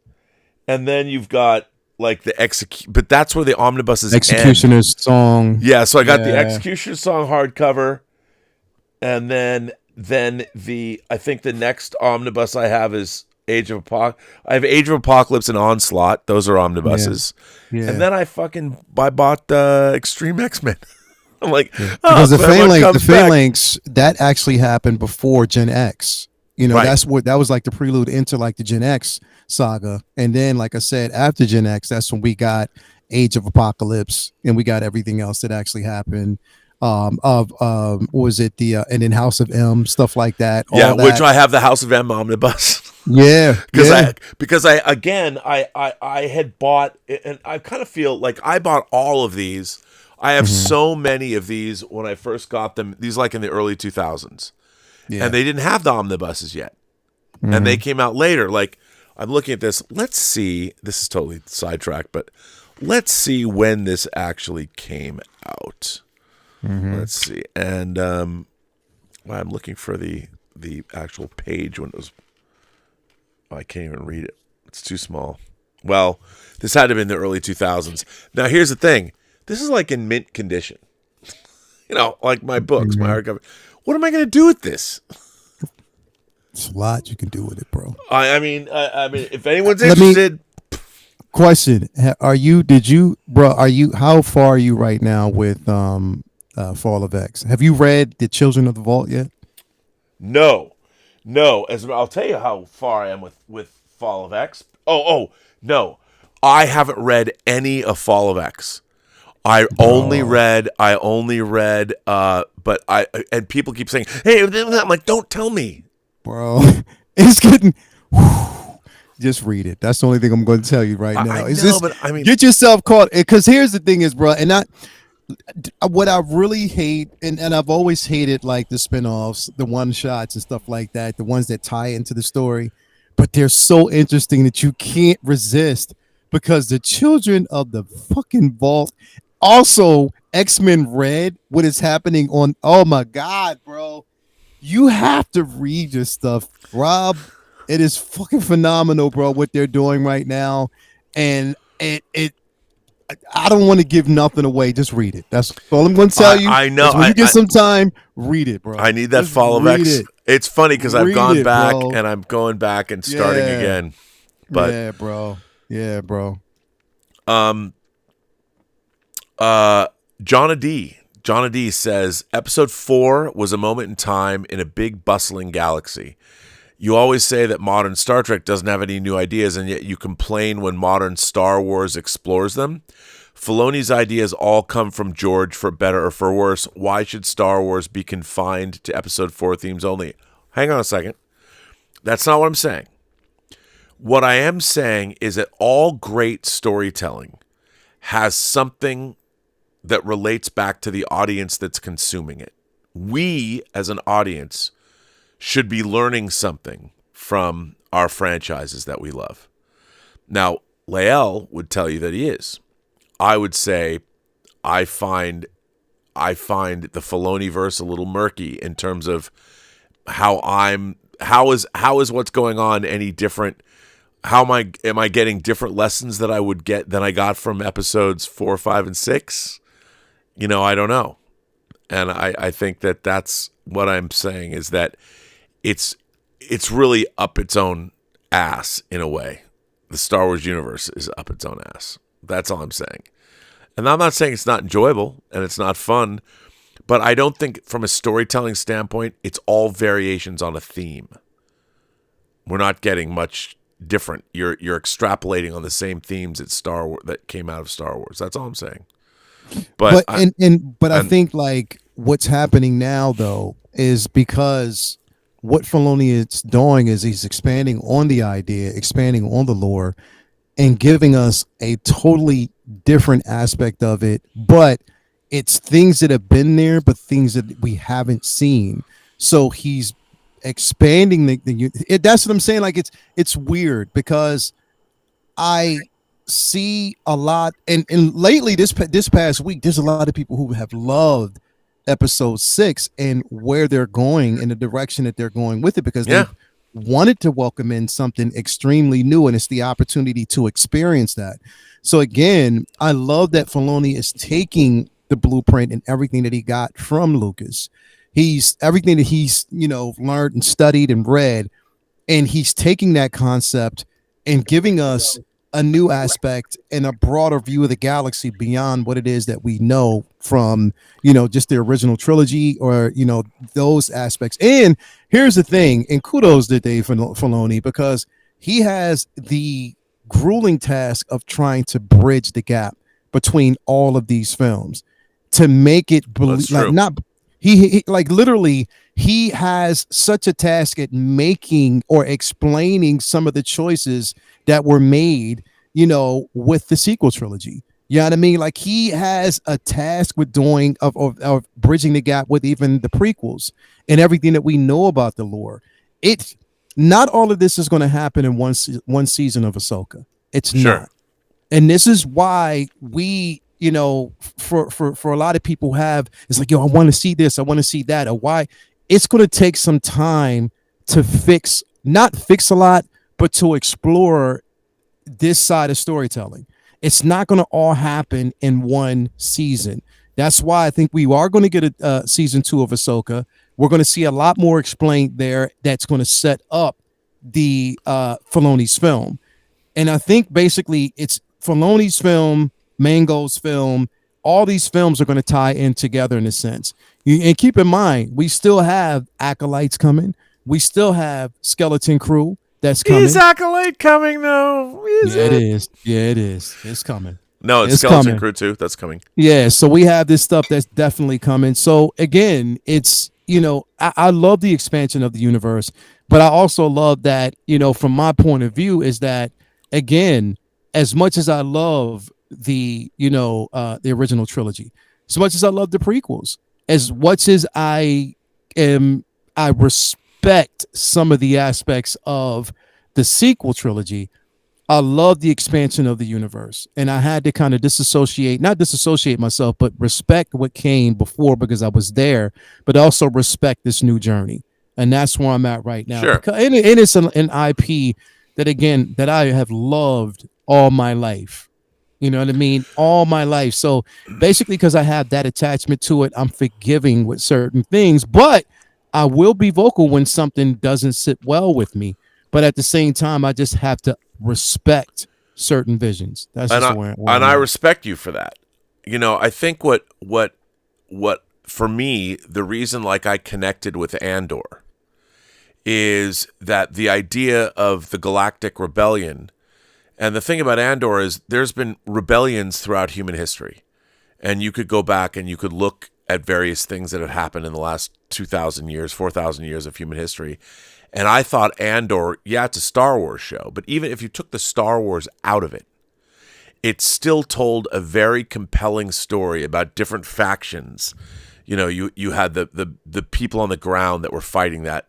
And then you've got, like, the but that's where the omnibuses Executioner's Song. Yeah, so I got the Executioner's Song hardcover, and then I think the next omnibus I have is Age of Apocalypse. I have Age of Apocalypse and Onslaught. Those are omnibuses. Yeah. And then I bought Extreme X-Men. I'm like, because the Phalanx that actually happened before Gen X. You know, Right. that was like the prelude into like the Gen X saga. And then, like I said, after Gen X, that's when we got Age of Apocalypse and we got everything else that actually happened. What was it? And then House of M, stuff like that. Yeah, all which that. I have the House of M omnibus. Yeah. because I had bought, and I kind of feel like I bought all of these. I have so many of these when I first got them. These like in the early 2000s. Yeah. And they didn't have the omnibuses yet. And they came out later. Like, I'm looking at this. Let's see. This is totally sidetracked, but let's see when this actually came out. Let's see. And I'm looking for the actual page when it was. I can't even read it. It's too small. Well, this had to have been the early 2000s. Now, here's the thing. This is like in mint condition. You know, like my books, my hardcover. What am I going to do with this? There's a lot you can do with it, bro. I mean, if anyone's interested. Question: how far are you right now with Fall of X? Have you read The Children of the Vault yet? No. As I'll tell you how far I am with Fall of X. No, I haven't read any of Fall of X. I only read, but and people keep saying, "Hey," I'm like, "Don't tell me, bro." It's getting. Just read it. That's the only thing I'm going to tell you right now. Get yourself caught. Because here's the thing is, bro, and what I really hate, and I've always hated like the spinoffs, the one shots and stuff like that, the ones that tie into the story, but they're so interesting that you can't resist because the Children of the fucking Vault, also X-Men Red, what is happening on, oh my God, bro. You have to read your stuff, Rob. It is fucking phenomenal, bro, what they're doing right now. And I don't want to give nothing away. Just read it. That's all I'm going to tell you. I know. When you get some time, read it, bro. I need that Just Fall of X. it. It's funny because I've gone back bro. and I'm going back and starting again. But yeah, bro. John D says episode 4 was a moment in time in a big bustling galaxy. You always say that modern Star Trek doesn't have any new ideas, and yet you complain when modern Star Wars explores them. Filoni's ideas all come from George, for better or for worse. Why should Star Wars be confined to episode 4 themes only? Hang on a second. That's not what I'm saying. What I am saying is that all great storytelling has something that relates back to the audience that's consuming it. We, as an audience, should be learning something from our franchises that we love. Now, Lael would tell you that he is. I would say I find the Filoni-verse a little murky in terms of how is what's going on any different? How am I getting different lessons that I would get than I got from episodes 4, 5, and 6? You know, I don't know. And I think that's what I'm saying is that it's really up its own ass in a way. The Star Wars universe is up its own ass. That's all I'm saying. And I'm not saying it's not enjoyable and it's not fun, but I don't think from a storytelling standpoint, it's all variations on a theme. We're not getting much different. You're extrapolating on the same themes that came out of Star Wars. That's all I'm saying. But I think like what's happening now though is because what Filoni is doing is he's expanding on the idea, expanding on the lore, and giving us a totally different aspect of it. But it's things that have been there, but things that we haven't seen. So he's expanding that's what I'm saying. Like it's weird because I see a lot, and lately this past week, there's a lot of people who have loved episode 6 and where they're going and the direction that they're going with it because they wanted to welcome in something extremely new, and it's the opportunity to experience that. So again, I love that Filoni is taking the blueprint and everything that he got from Lucas. He's everything that he's learned and studied and read, and he's taking that concept and giving us a new aspect and a broader view of the galaxy beyond what it is that we know from, just the original trilogy, or, those aspects. And here's the thing, and kudos to Dave Filoni, because he has the grueling task of trying to bridge the gap between all of these films to make it he has such a task at making or explaining some of the choices that were made, with the sequel trilogy. You know what I mean? Like, he has a task with doing of bridging the gap with even the prequels and everything that we know about the lore. It's not all of this is going to happen in one season of Ahsoka. It's not. And this is why we, for a lot of people it's like, I want to see this, I want to see that, or why. It's going to take some time to not fix a lot, but to explore this side of storytelling. It's not going to all happen in one season. That's why I think we are going to get a season 2 of Ahsoka. We're going to see a lot more explained there. That's going to set up the Filoni's film. And I think basically it's Filoni's film, Mango's film. All these films are going to tie in together in a sense. And keep in mind, we still have Acolytes coming. We still have Skeleton Crew that's coming. Is Acolyte coming though? It is. Yeah, it is. It's coming. No, it's Skeleton Crew too. That's coming. Yeah, so we have this stuff that's definitely coming. So again, it's, I love the expansion of the universe, but I also love that, from my point of view, is that, again, as much as I love the original trilogy, as much as I love the prequels, as much as I respect some of the aspects of the sequel trilogy, I love the expansion of the universe. And I had to kind of not disassociate myself, but respect what came before, because I was there, but also respect this new journey. And that's where I'm at right now. Sure. And it's an IP that I have loved all my life. You know what I mean? All my life. So basically, because I have that attachment to it, I'm forgiving with certain things, but I will be vocal when something doesn't sit well with me. But at the same time, I just have to respect certain visions. That's just where I respect you for that. I think what for me, the reason I connected with Andor is that the idea of the Galactic Rebellion. And the thing about Andor is there's been rebellions throughout human history. And you could go back and you could look at various things that have happened in the last 2,000 years, 4,000 years of human history. And I thought Andor, it's a Star Wars show, but even if you took the Star Wars out of it, it still told a very compelling story about different factions. You had the people on the ground that were fighting that,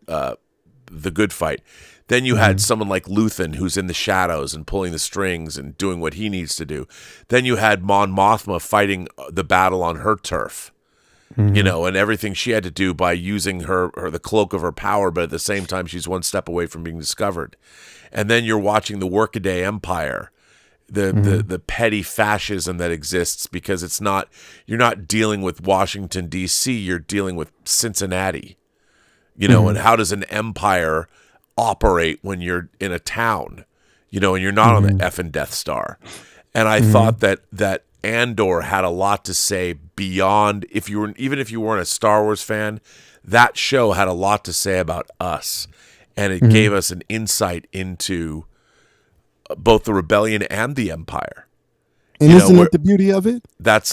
the good fight. Then you had someone like Luthen who's in the shadows and pulling the strings and doing what he needs to do. Then you had Mon Mothma fighting the battle on her turf, and everything she had to do by using her the cloak of her power, but at the same time she's one step away from being discovered. And then you're watching the Workaday Empire, the petty fascism that exists, because you're not dealing with Washington, D.C., you're dealing with Cincinnati, and how does an empire operate when you're in a town, and you're not on the effing Death Star. And I thought that Andor had a lot to say beyond, even if you weren't a Star Wars fan, that show had a lot to say about us. And it gave us an insight into both the rebellion and the Empire. And isn't that the beauty of it?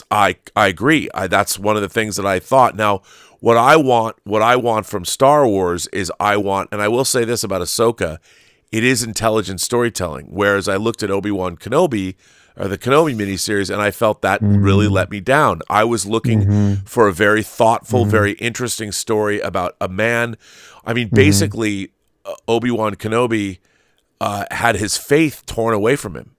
I agree. That's one of the things that I thought. Now, what I want from Star Wars is and I will say this about Ahsoka, it is intelligent storytelling. Whereas I looked at Obi-Wan Kenobi, or the Kenobi miniseries, and I felt that really let me down. I was looking for a very thoughtful, very interesting story about a man. I mean, basically, Obi-Wan Kenobi had his faith torn away from him.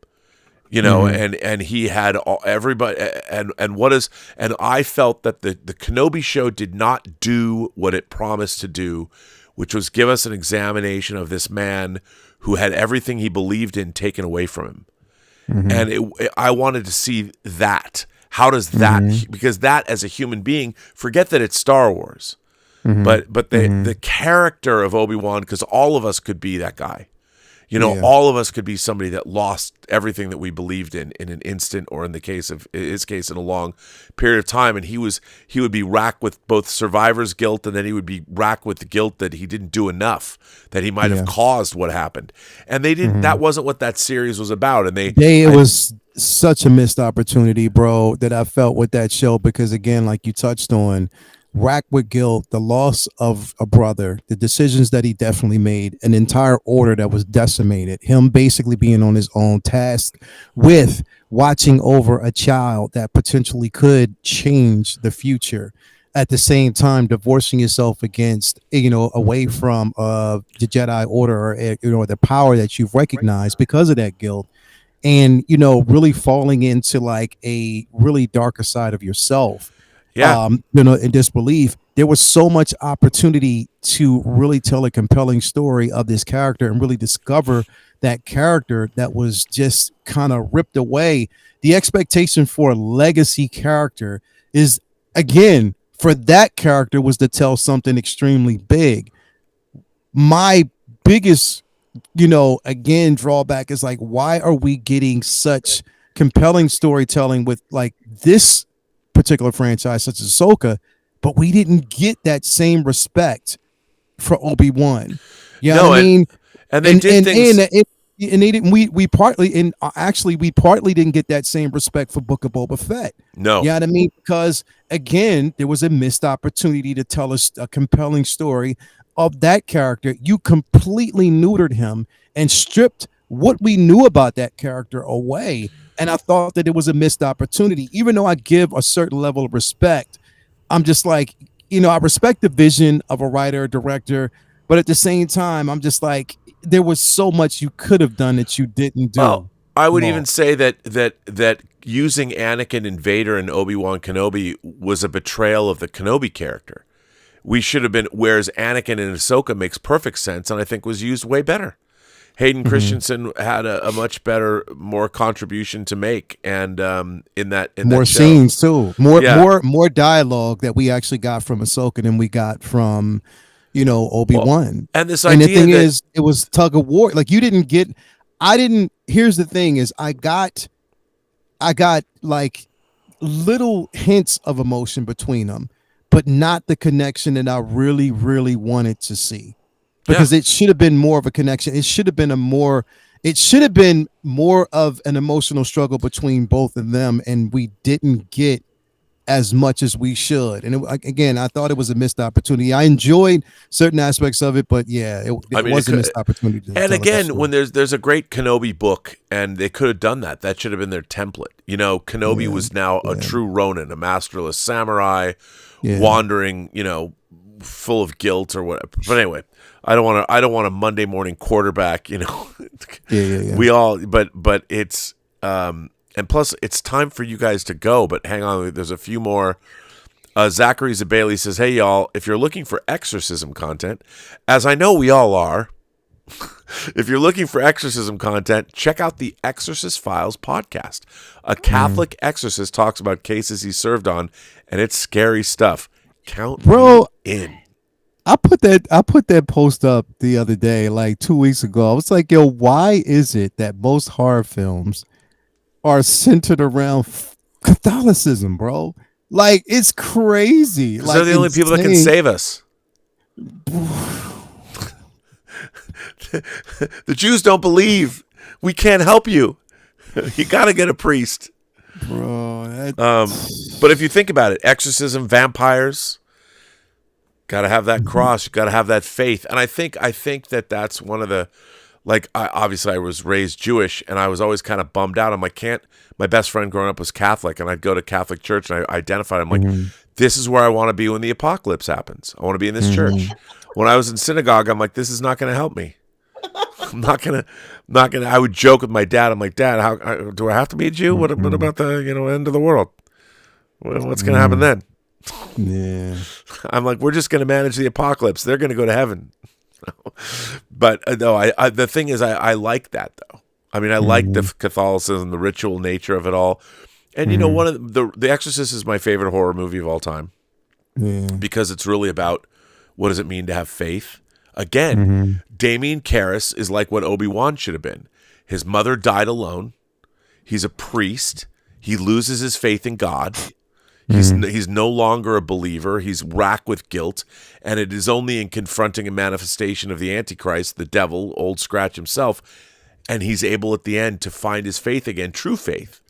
And he had everybody, and I felt that the Kenobi show did not do what it promised to do, which was give us an examination of this man who had everything he believed in taken away from him. And I wanted to see that. How does that, because that as a human being, forget that it's Star Wars, but the character of Obi-Wan, because all of us could be that guy. You know, Yeah. all of us could be somebody that lost everything that we believed in an instant, or in the case of his case, in a long period of time. And he would be racked with both survivor's guilt, and then he would be racked with the guilt that he didn't do enough, that he might have caused what happened. And they didn't. That wasn't what that series was about. And it was such a missed opportunity, bro, that I felt with that show, because again, like you touched on, racked with guilt, the loss of a brother, the decisions that he definitely made, an entire order that was decimated, him basically being on his own, task with watching over a child that potentially could change the future, at the same time divorcing yourself against, away from the Jedi Order, or the power that you've recognized because of that guilt, and really falling into like a really darker side of yourself. In disbelief. There was so much opportunity to really tell a compelling story of this character and really discover that character that was just kind of ripped away. The expectation for a legacy character is, again, for that character was to tell something extremely big. My biggest, again, drawback is like, why are we getting such compelling storytelling with like this particular franchise such as Ahsoka, but we didn't get that same respect for Obi-Wan. You know what I mean? And they did things. And they didn't. We partly didn't get that same respect for Book of Boba Fett. No, you know what I mean? Because again, there was a missed opportunity to tell us a compelling story of that character. You completely neutered him and stripped what we knew about that character away. And I thought that it was a missed opportunity. Even though I give a certain level of respect, I'm just like, I respect the vision of a writer, director, but at the same time, I'm just like, there was so much you could have done that you didn't do. Well, I would even say that using Anakin and Vader and Obi-Wan Kenobi was a betrayal of the Kenobi character. We should have been, whereas Anakin and Ahsoka makes perfect sense, and I think was used way better. Hayden Christensen had a much better, more contribution to make, and in that more show. Scenes too, more dialogue that we actually got from Ahsoka than we got from, Obi-Wan. Well, and this and idea the thing that, is, it was tug of war. Like you didn't get, I didn't. Here's the thing: is I got like little hints of emotion between them, but not the connection that I really, really wanted to see. Because it should have been more of a connection. It should have been more of an emotional struggle between both of them, and we didn't get as much as we should. And again, I thought it was a missed opportunity. I enjoyed certain aspects of it, but it was a missed opportunity. And again, when there's a great Kenobi book, and they could have done that. That should have been their template. Kenobi was now a true Ronin, a masterless samurai, wandering, full of guilt or whatever. But anyway, I don't want a Monday morning quarterback, We all, but it's and plus it's time for you guys to go, but hang on, there's a few more. Zachary Zabailey says, "Hey y'all, if you're looking for exorcism content, as I know we all are, if you're looking for exorcism content, check out the Exorcist Files podcast. A Catholic exorcist talks about cases he served on, and it's scary stuff. Count me in." I put that post up the other day, like 2 weeks ago. I was like, yo, why is it that most horror films are centered around Catholicism, bro? Like, it's crazy. Like, they're the only people that can save us. The Jews don't believe. We can't help you. You got to get a priest. Bro. But if you think about it, exorcism, vampires, got to have that cross. You got to have that faith. And I think that that's one of the, like, obviously I was raised Jewish, and I was always kind of bummed out. I'm like, my best friend growing up was Catholic, and I'd go to Catholic church, and I identified. I'm like, this is where I want to be when the apocalypse happens. I want to be in this church. When I was in synagogue, I'm like, this is not going to help me. I'm not gonna. I would joke with my dad. I'm like, Dad, how do I have to be a Jew? What about the end of the world? What's gonna happen then? Yeah. I'm like, we're just gonna manage the apocalypse. They're gonna go to heaven. But no, I the thing is, I like that though. I mean, I like the Catholicism, the ritual nature of it all. And one of the Exorcist is my favorite horror movie of all time. Yeah. Because it's really about what does it mean to have faith. Again, Damien Karras is like what Obi-Wan should have been. His mother died alone. He's a priest. He loses his faith in God. He's no longer a believer. He's racked with guilt. And it is only in confronting a manifestation of the Antichrist, the devil, Old Scratch himself, and he's able at the end to find his faith again, true faith.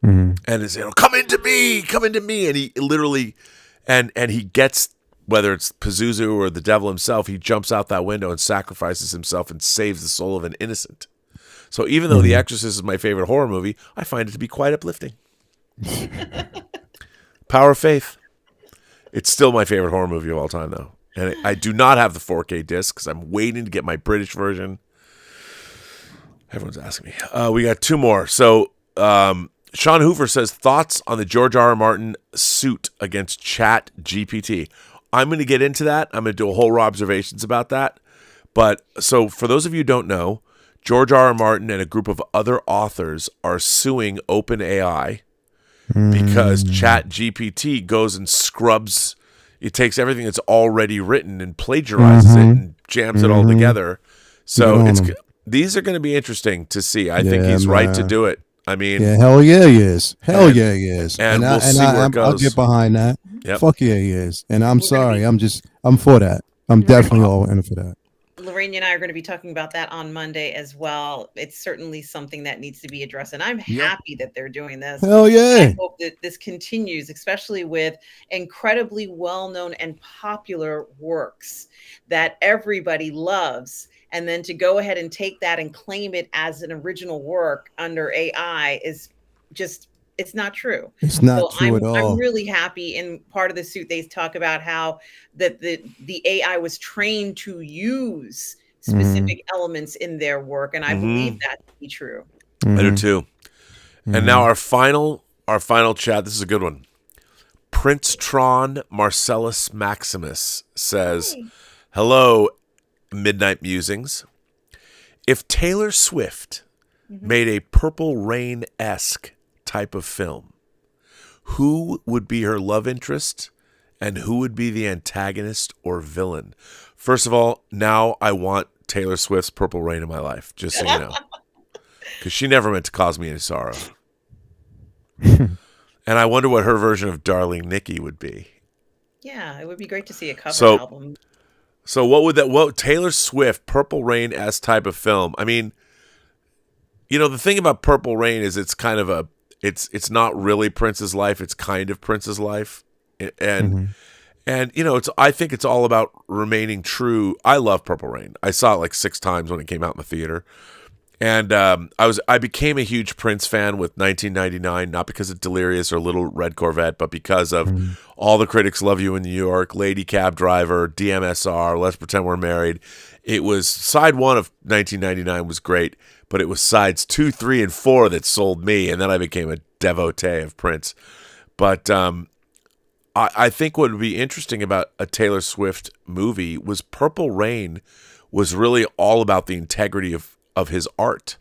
And is, come into me. And he literally, and he gets, whether it's Pazuzu or the devil himself, he jumps out that window and sacrifices himself and saves the soul of an innocent. So even though The Exorcist is my favorite horror movie, I find it to be quite uplifting. Power of Faith. It's still my favorite horror movie of all time, though. And I do not have the 4K disc because I'm waiting to get my British version. Everyone's asking me. We got two more. So Sean Hoover says, thoughts on the George R. R. Martin suit against Chat GPT. I'm going to get into that. I'm going to do a whole Robservations about that. But so for those of you who don't know, George R. R. Martin and a group of other authors are suing OpenAI because Chat GPT goes and scrubs. It takes everything that's already written and plagiarizes it and jams it all together. So these are going to be interesting to see. I think he's right to do it. I mean, hell yeah, he is. Hell yeah, he is. And we'll see where it goes. I'll get behind that. Yep. Fuck yeah, he is. And I'm sorry. I'm for that. I'm definitely all in for that. Lorraine and I are going to be talking about that on Monday as well. It's certainly something that needs to be addressed, and I'm happy that they're doing this. Hell yeah! I hope that this continues, especially with incredibly well-known and popular works that everybody loves. And then to go ahead and take that and claim it as an original work under AI is just, it's not true. It's not true at all. I'm really happy. In part of the suit, they talk about how that the AI was trained to use specific elements in their work. And I believe that to be true. I do too. And now our final chat. This is a good one. Prince Thrawn Marcellus Maximus says, hello, Midnight Musings. If Taylor Swift made a Purple Rain-esque type of film, who would be her love interest and who would be the antagonist or villain? First of all, now I want Taylor Swift's Purple Rain in my life, just so you know, because she never meant to cause me any sorrow. And I wonder what her version of Darling Nikki would be. Yeah, it would be great to see a cover album. So what Taylor Swift, Purple Rain-esque type of film? I mean, the thing about Purple Rain is it's kind of it's not really Prince's life, it's kind of Prince's life. And I think it's all about remaining true. I love Purple Rain. I saw it like 6 times when it came out in the theater. And I became a huge Prince fan with 1999, not because of Delirious or Little Red Corvette, but because of All the Critics Love You in New York, Lady Cab Driver, DMSR, Let's Pretend We're Married. It was side 1 of 1999 was great, but it was sides 2, 3, and 4 that sold me, and then I became a devotee of Prince. But I think what would be interesting about a Taylor Swift movie was Purple Rain was really all about the integrity of his art.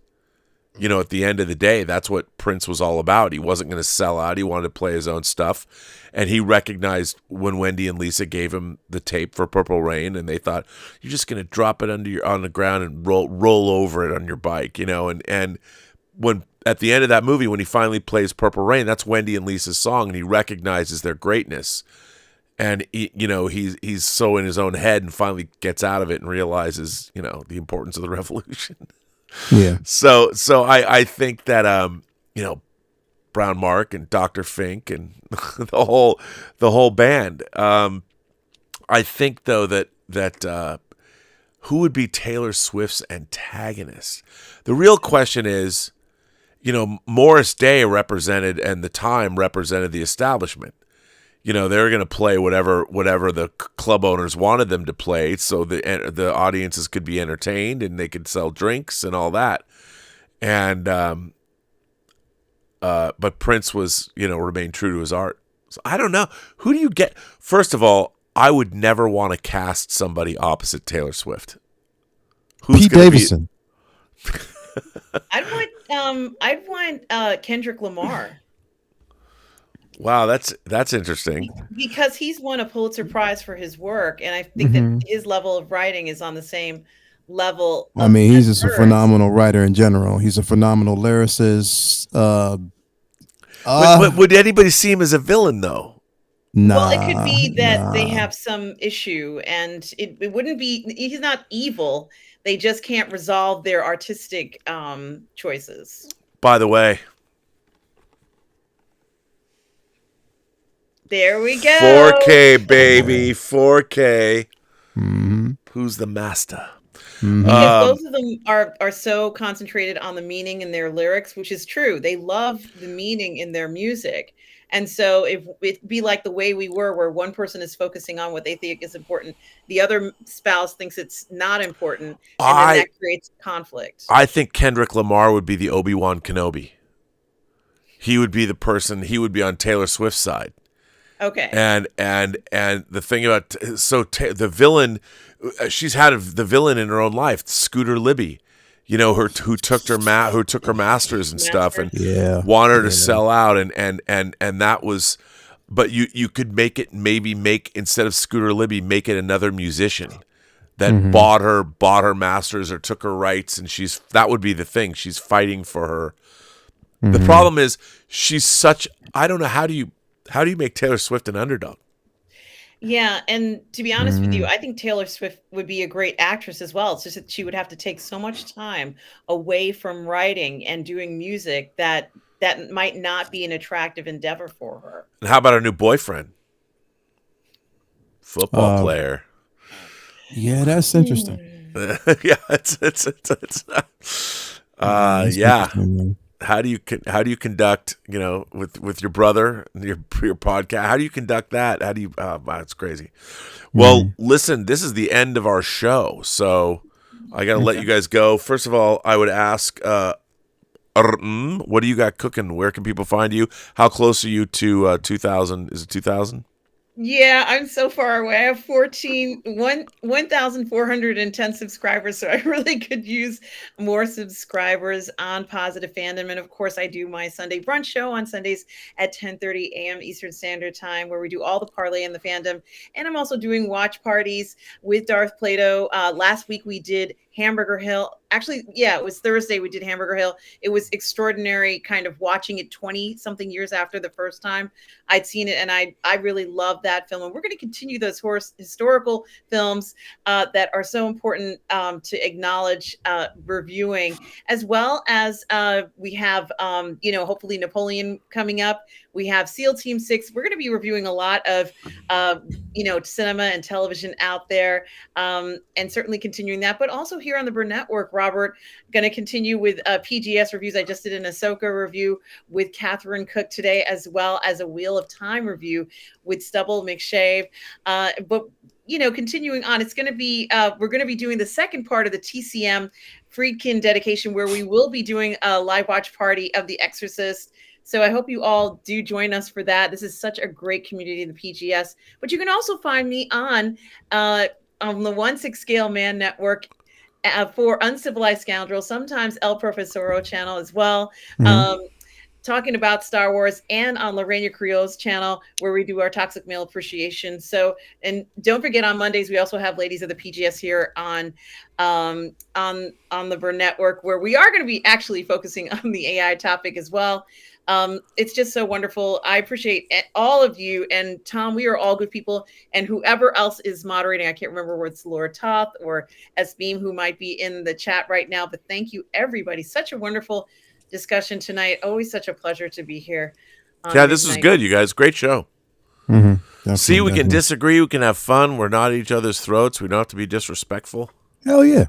At the end of the day, that's what Prince was all about. He wasn't going to sell out. He wanted to play his own stuff. And he recognized when Wendy and Lisa gave him the tape for Purple Rain, and they thought, you're just going to drop it on the ground and roll over it on your bike, And when at the end of that movie, when he finally plays Purple Rain, that's Wendy and Lisa's song, and he recognizes their greatness. And he's so in his own head and finally gets out of it and realizes, the importance of the revolution. Yeah. So I think that Brown Mark and Dr. Fink and the whole band. I think though that who would be Taylor Swift's antagonist? The real question is, Morris Day represented, and the Time represented the establishment. They're going to play whatever the club owners wanted them to play, so the audiences could be entertained and they could sell drinks and all that. And but Prince was, remained true to his art. So I don't know. Who do you get? First of all, I would never want to cast somebody opposite Taylor Swift. Pete Davidson. I'd want Kendrick Lamar. Wow, that's interesting. Because he's won a Pulitzer Prize for his work, and I think that his level of writing is on the same level. I mean, he's just a hers. phenomenal writer in general. He's a phenomenal lyricist. Would anybody see him as a villain though? Well, it could be that they have some issue, and it wouldn't be. He's not evil. They just can't resolve their artistic choices. By the way, there we go. 4K baby, 4K. Who's the master? Because both of them are so concentrated on the meaning in their lyrics, which is true. They love the meaning in their music. And so if it'd be like the way we were, where one person is focusing on what they think is important, the other spouse thinks it's not important, and then that creates conflict. I think Kendrick Lamar would be the Obi-Wan Kenobi. He would be the person, he would be on Taylor Swift's side. Okay. And the thing about the villain, she's had the villain in her own life, Scooter Libby, you know, who took her masters and stuff, and wanted her to sell out, and that was, but you could make instead of Scooter Libby, make it another musician that bought her masters or took her rights, and that would be the thing. She's fighting for her. The problem is I don't know, how do you make Taylor Swift an underdog? Yeah, and to be honest with you, I think Taylor Swift would be a great actress as well. It's just that she would have to take so much time away from writing and doing music that might not be an attractive endeavor for her. And how about her new boyfriend? Football player. Yeah, that's interesting. Yeah, it's yeah. How do you conduct, you know, with your brother, your podcast? How do you conduct that? How do you? It's crazy. Well, listen, this is the end of our show, so I got to let you guys go. First of all, I would ask, what do you got cooking? Where can people find you? How close are you to 2,000? Is it 2,000? Yeah, I'm so far away. I have 1,410 subscribers, so I really could use more subscribers on Positive Fandom. And of course, I do my Sunday brunch show on Sundays at 10:30 a.m. Eastern Standard Time, where we do all the parlay in the fandom. And I'm also doing watch parties with Darth Plato. Last week we did Hamburger Hill. Actually, yeah, it was Thursday we did Hamburger Hill. It was extraordinary, kind of watching it 20-something years after the first time I'd seen it, and I really love that film. And we're going to continue those historical films that are so important to acknowledge reviewing, as well as we have, hopefully Napoleon coming up. We have SEAL Team 6. We're going to be reviewing a lot of, cinema and television out there, and certainly continuing that. But also here on the Burnettwork, Robert, going to continue with PGS reviews. I just did an Ahsoka review with Catherine Cook today, as well as a Wheel of Time review with Stubble McShave. But continuing on, it's going to be we're going to be doing the second part of the TCM Friedkin dedication, where we will be doing a live watch party of The Exorcist. So I hope you all do join us for that. This is such a great community, the PGS. But you can also find me on the 1/6 Scale Man Network for Uncivilized Scoundrels, sometimes El Profesoro channel as well, talking about Star Wars, and on Lorena Creole's channel, where we do our Toxic Male Appreciation. So, and don't forget, on Mondays we also have Ladies of the PGS here on the Burnettwork, where we are going to be actually focusing on the AI topic as well. It's just so wonderful. I appreciate all of you. And Tom, we are all good people. And whoever else is moderating, I can't remember whether it's Laura Toth or Beam, who might be in the chat right now. But thank you, everybody. Such a wonderful discussion tonight. Always such a pleasure to be here. Yeah, this is good, you guys. Great show. See, we can disagree. We can have fun. We're not at each other's throats. We don't have to be disrespectful. Hell yeah.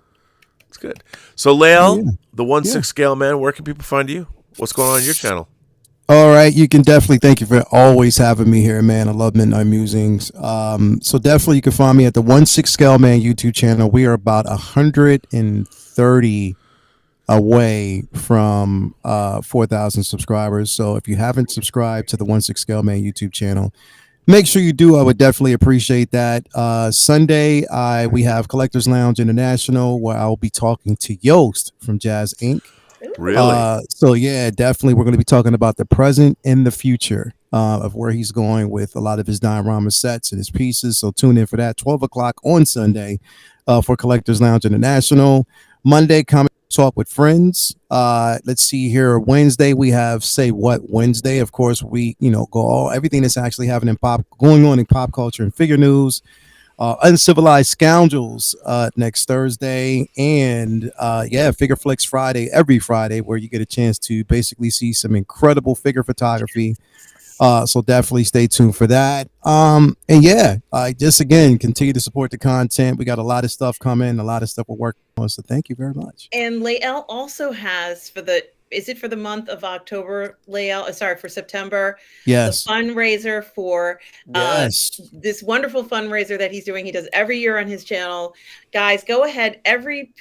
It's good. So, Lael, the 1/6 Scale Man, where can people find you? What's going on your channel? All right, you can definitely, thank you for always having me here, man. I love Midnight Musings. So definitely you can find me at the 1/6 Scale Man YouTube channel. We are about 130 away from 4,000 subscribers. So if you haven't subscribed to the 1/6 Scale Man YouTube channel, make sure you do. I would definitely appreciate that. Sunday, we have Collectors Lounge International, where I'll be talking to Yost from Jazz Inc. Really? So yeah, definitely we're going to be talking about the present and the future of where he's going with a lot of his diorama sets and his pieces. So tune in for that. 12 o'clock on Sunday for Collectors Lounge International. Monday, Comic Talk with Friends. Let's see here. Wednesday, we have Say What Wednesday. Of course, we go everything that's actually happening going on in pop culture and figure news. Uncivilized Scoundrels next Thursday, and Figure Flicks Friday, every Friday, where you get a chance to basically see some incredible figure photography. So definitely stay tuned for that. Just again, continue to support the content. We got a lot of stuff coming, a lot of stuff we're working on. So thank you very much. And Lael also has for the month of October, Lael? Sorry, for September. Yes. The fundraiser for this wonderful fundraiser that he's doing. He does every year on his channel. Guys, go ahead. Every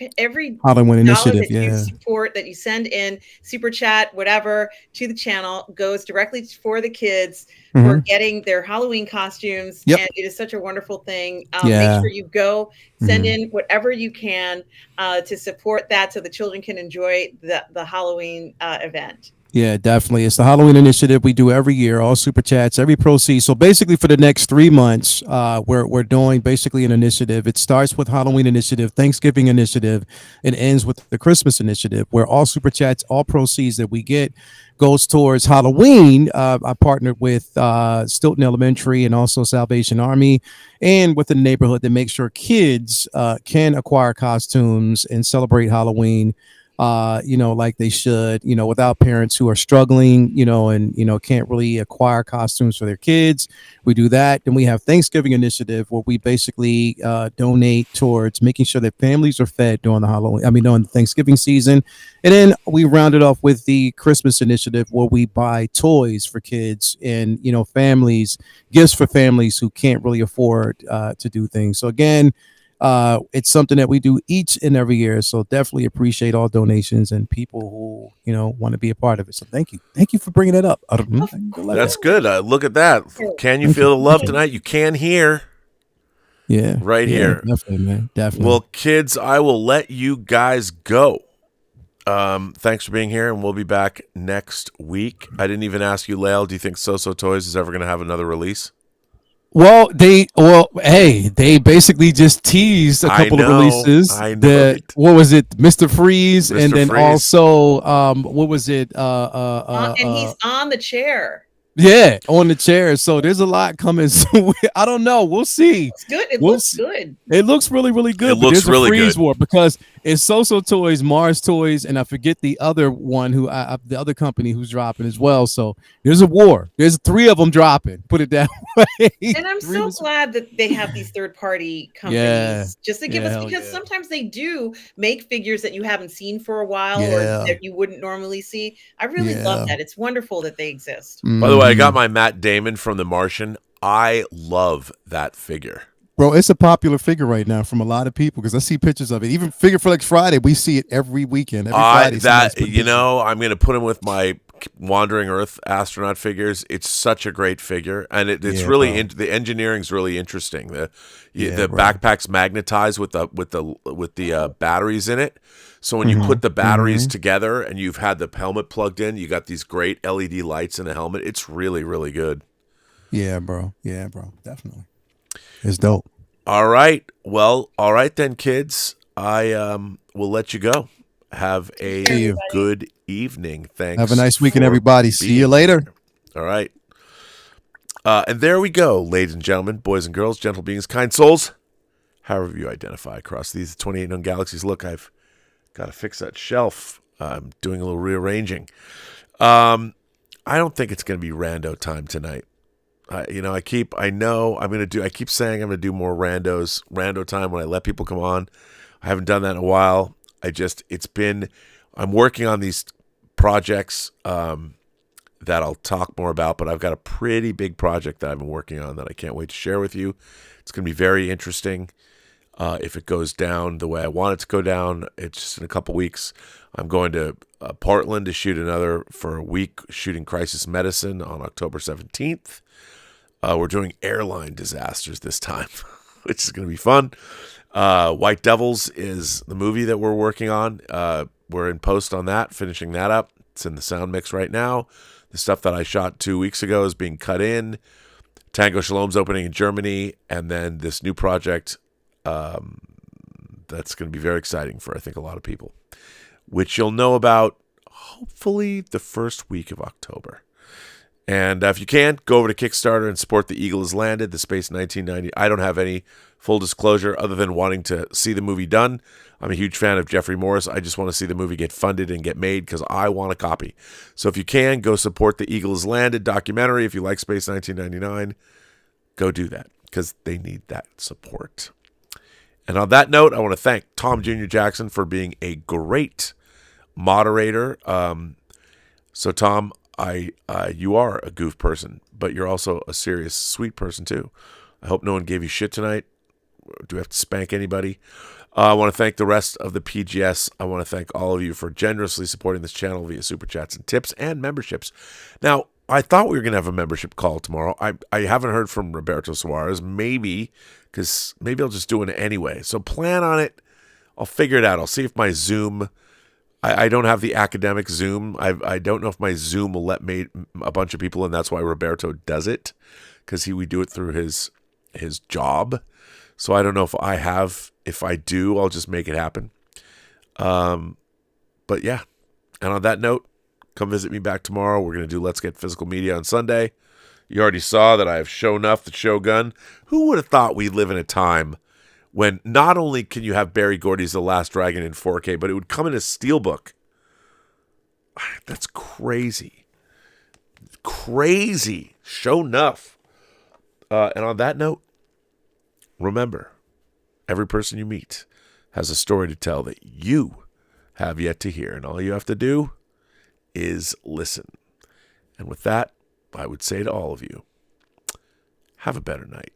Halloween initiative, that you support, that you send in, super chat, whatever, to the channel goes directly for the kids who are getting their Halloween costumes. Yep. And it is such a wonderful thing. Make sure you go send in whatever you can to support that, so the children can enjoy the Halloween event. Yeah, definitely. It's the Halloween initiative we do every year, all super chats, every proceed. So basically for the next 3 months, we're doing basically an initiative. It starts with Halloween initiative, Thanksgiving initiative, and ends with the Christmas initiative, where all super chats, all proceeds that we get goes towards Halloween. I partnered with Stilton Elementary and also Salvation Army and within the neighborhood to make sure kids can acquire costumes and celebrate Halloween like they should, without parents who are struggling, and, can't really acquire costumes for their kids. We do that. And we have Thanksgiving initiative where we basically donate towards making sure that families are fed during the Thanksgiving season. And then we round it off with the Christmas initiative where we buy toys for kids and, gifts for families who can't really afford to do things. So again, it's something that we do each and every year. So definitely appreciate all donations and people who, want to be a part of it. So thank you for bringing it up. That's good. Look at that. Can you feel the love tonight? You can hear. Yeah. Right here. Definitely, man. Definitely. Well, kids, I will let you guys go. Thanks for being here, and we'll be back next week. I didn't even ask you, Lael, do you think So Toys is ever going to have another release? Well, they basically just teased a couple of releases. I know. What was it, Mr. Freeze, Mr. and then Freeze. also what was it? And he's on the chair. Yeah, on the chair. So there's a lot coming. So I don't know. We'll see. It's good. It looks good. It looks really, really good. It looks really freeze good. war because it's So Toys, Mars Toys, and I forget the other one the other company who's dropping as well. So there's a war. There's 3 of them dropping. Put it that way. And I'm so glad that they have these third-party companies just to give us, because sometimes they do make figures that you haven't seen for a while or that you wouldn't normally see. I really love that. It's wonderful that they exist. By the way, I got my Matt Damon from The Martian. I love that figure. Bro, it's a popular figure right now from a lot of people because I see pictures of it. Even Figure Flex Friday, we see it every weekend. Every Friday. I'm going to put him with my Wandering Earth astronaut figures. It's such a great figure, and it's really the engineering's really interesting. The backpack's magnetized with the batteries in it. So when you put the batteries together and you've had the helmet plugged in, you got these great LED lights in the helmet. It's really, really good. Yeah, bro. Definitely. It's dope. All right. Well, all right then, kids. I will let you go. Have a good evening. Thanks. Have a nice weekend, everybody. See you later. All right. And there we go, ladies and gentlemen, boys and girls, gentle beings, kind souls, however you identify across these 28 known galaxies. Look, I've got to fix that shelf. I'm doing a little rearranging. I don't think it's going to be rando time tonight. I keep saying I'm going to do more rando time when I let people come on. I haven't done that in a while. I'm working on these projects that I'll talk more about, but I've got a pretty big project that I've been working on that I can't wait to share with you. It's going to be very interesting. If it goes down the way I want it to go down, it's just in a couple weeks. I'm going to Portland to shoot for a week, shooting Crisis Medicine on October 17th. We're doing airline disasters this time, which is going to be fun. White Devils is the movie that we're working on. We're in post on that, finishing that up. It's in the sound mix right now. The stuff that I shot 2 weeks ago is being cut in. Tango Shalom's opening in Germany, and then this new project that's going to be very exciting for, I think, a lot of people, which you'll know about hopefully the first week of October. And if you can, go over to Kickstarter and support The Eagle Has Landed, the Space 1990. I don't have any full disclosure other than wanting to see the movie done. I'm a huge fan of Jeffrey Morris. I just want to see the movie get funded and get made because I want a copy. So if you can, go support The Eagle Has Landed documentary. If you like Space 1999, go do that because they need that support. And on that note, I want to thank Tom Jr. Jackson for being a great moderator. So Tom, you are a goof person, but you're also a serious, sweet person too. I hope no one gave you shit tonight. Do we have to spank anybody? I want to thank the rest of the PGS. I want to thank all of you for generously supporting this channel via super chats and tips and memberships. Now, I thought we were going to have a membership call tomorrow. I haven't heard from Roberto Suarez. Maybe I'll just do it anyway. So plan on it. I'll figure it out. I'll see if my Zoom. I don't have the academic Zoom. I don't know if my Zoom will let a bunch of people, and that's why Roberto does it, because we do it through his job. So I don't know if I have. If I do, I'll just make it happen. But yeah. And on that note, come visit me back tomorrow. We're going to do Let's Get Physical Media on Sunday. You already saw that I have Show Enough, the Shogun. Who would have thought we live in a time when not only can you have Barry Gordy's The Last Dragon in 4K, but it would come in a steelbook. That's crazy. Crazy. Show enough. And on that note, remember, every person you meet has a story to tell that you have yet to hear. And all you have to do is listen. And with that, I would say to all of you, have a better night.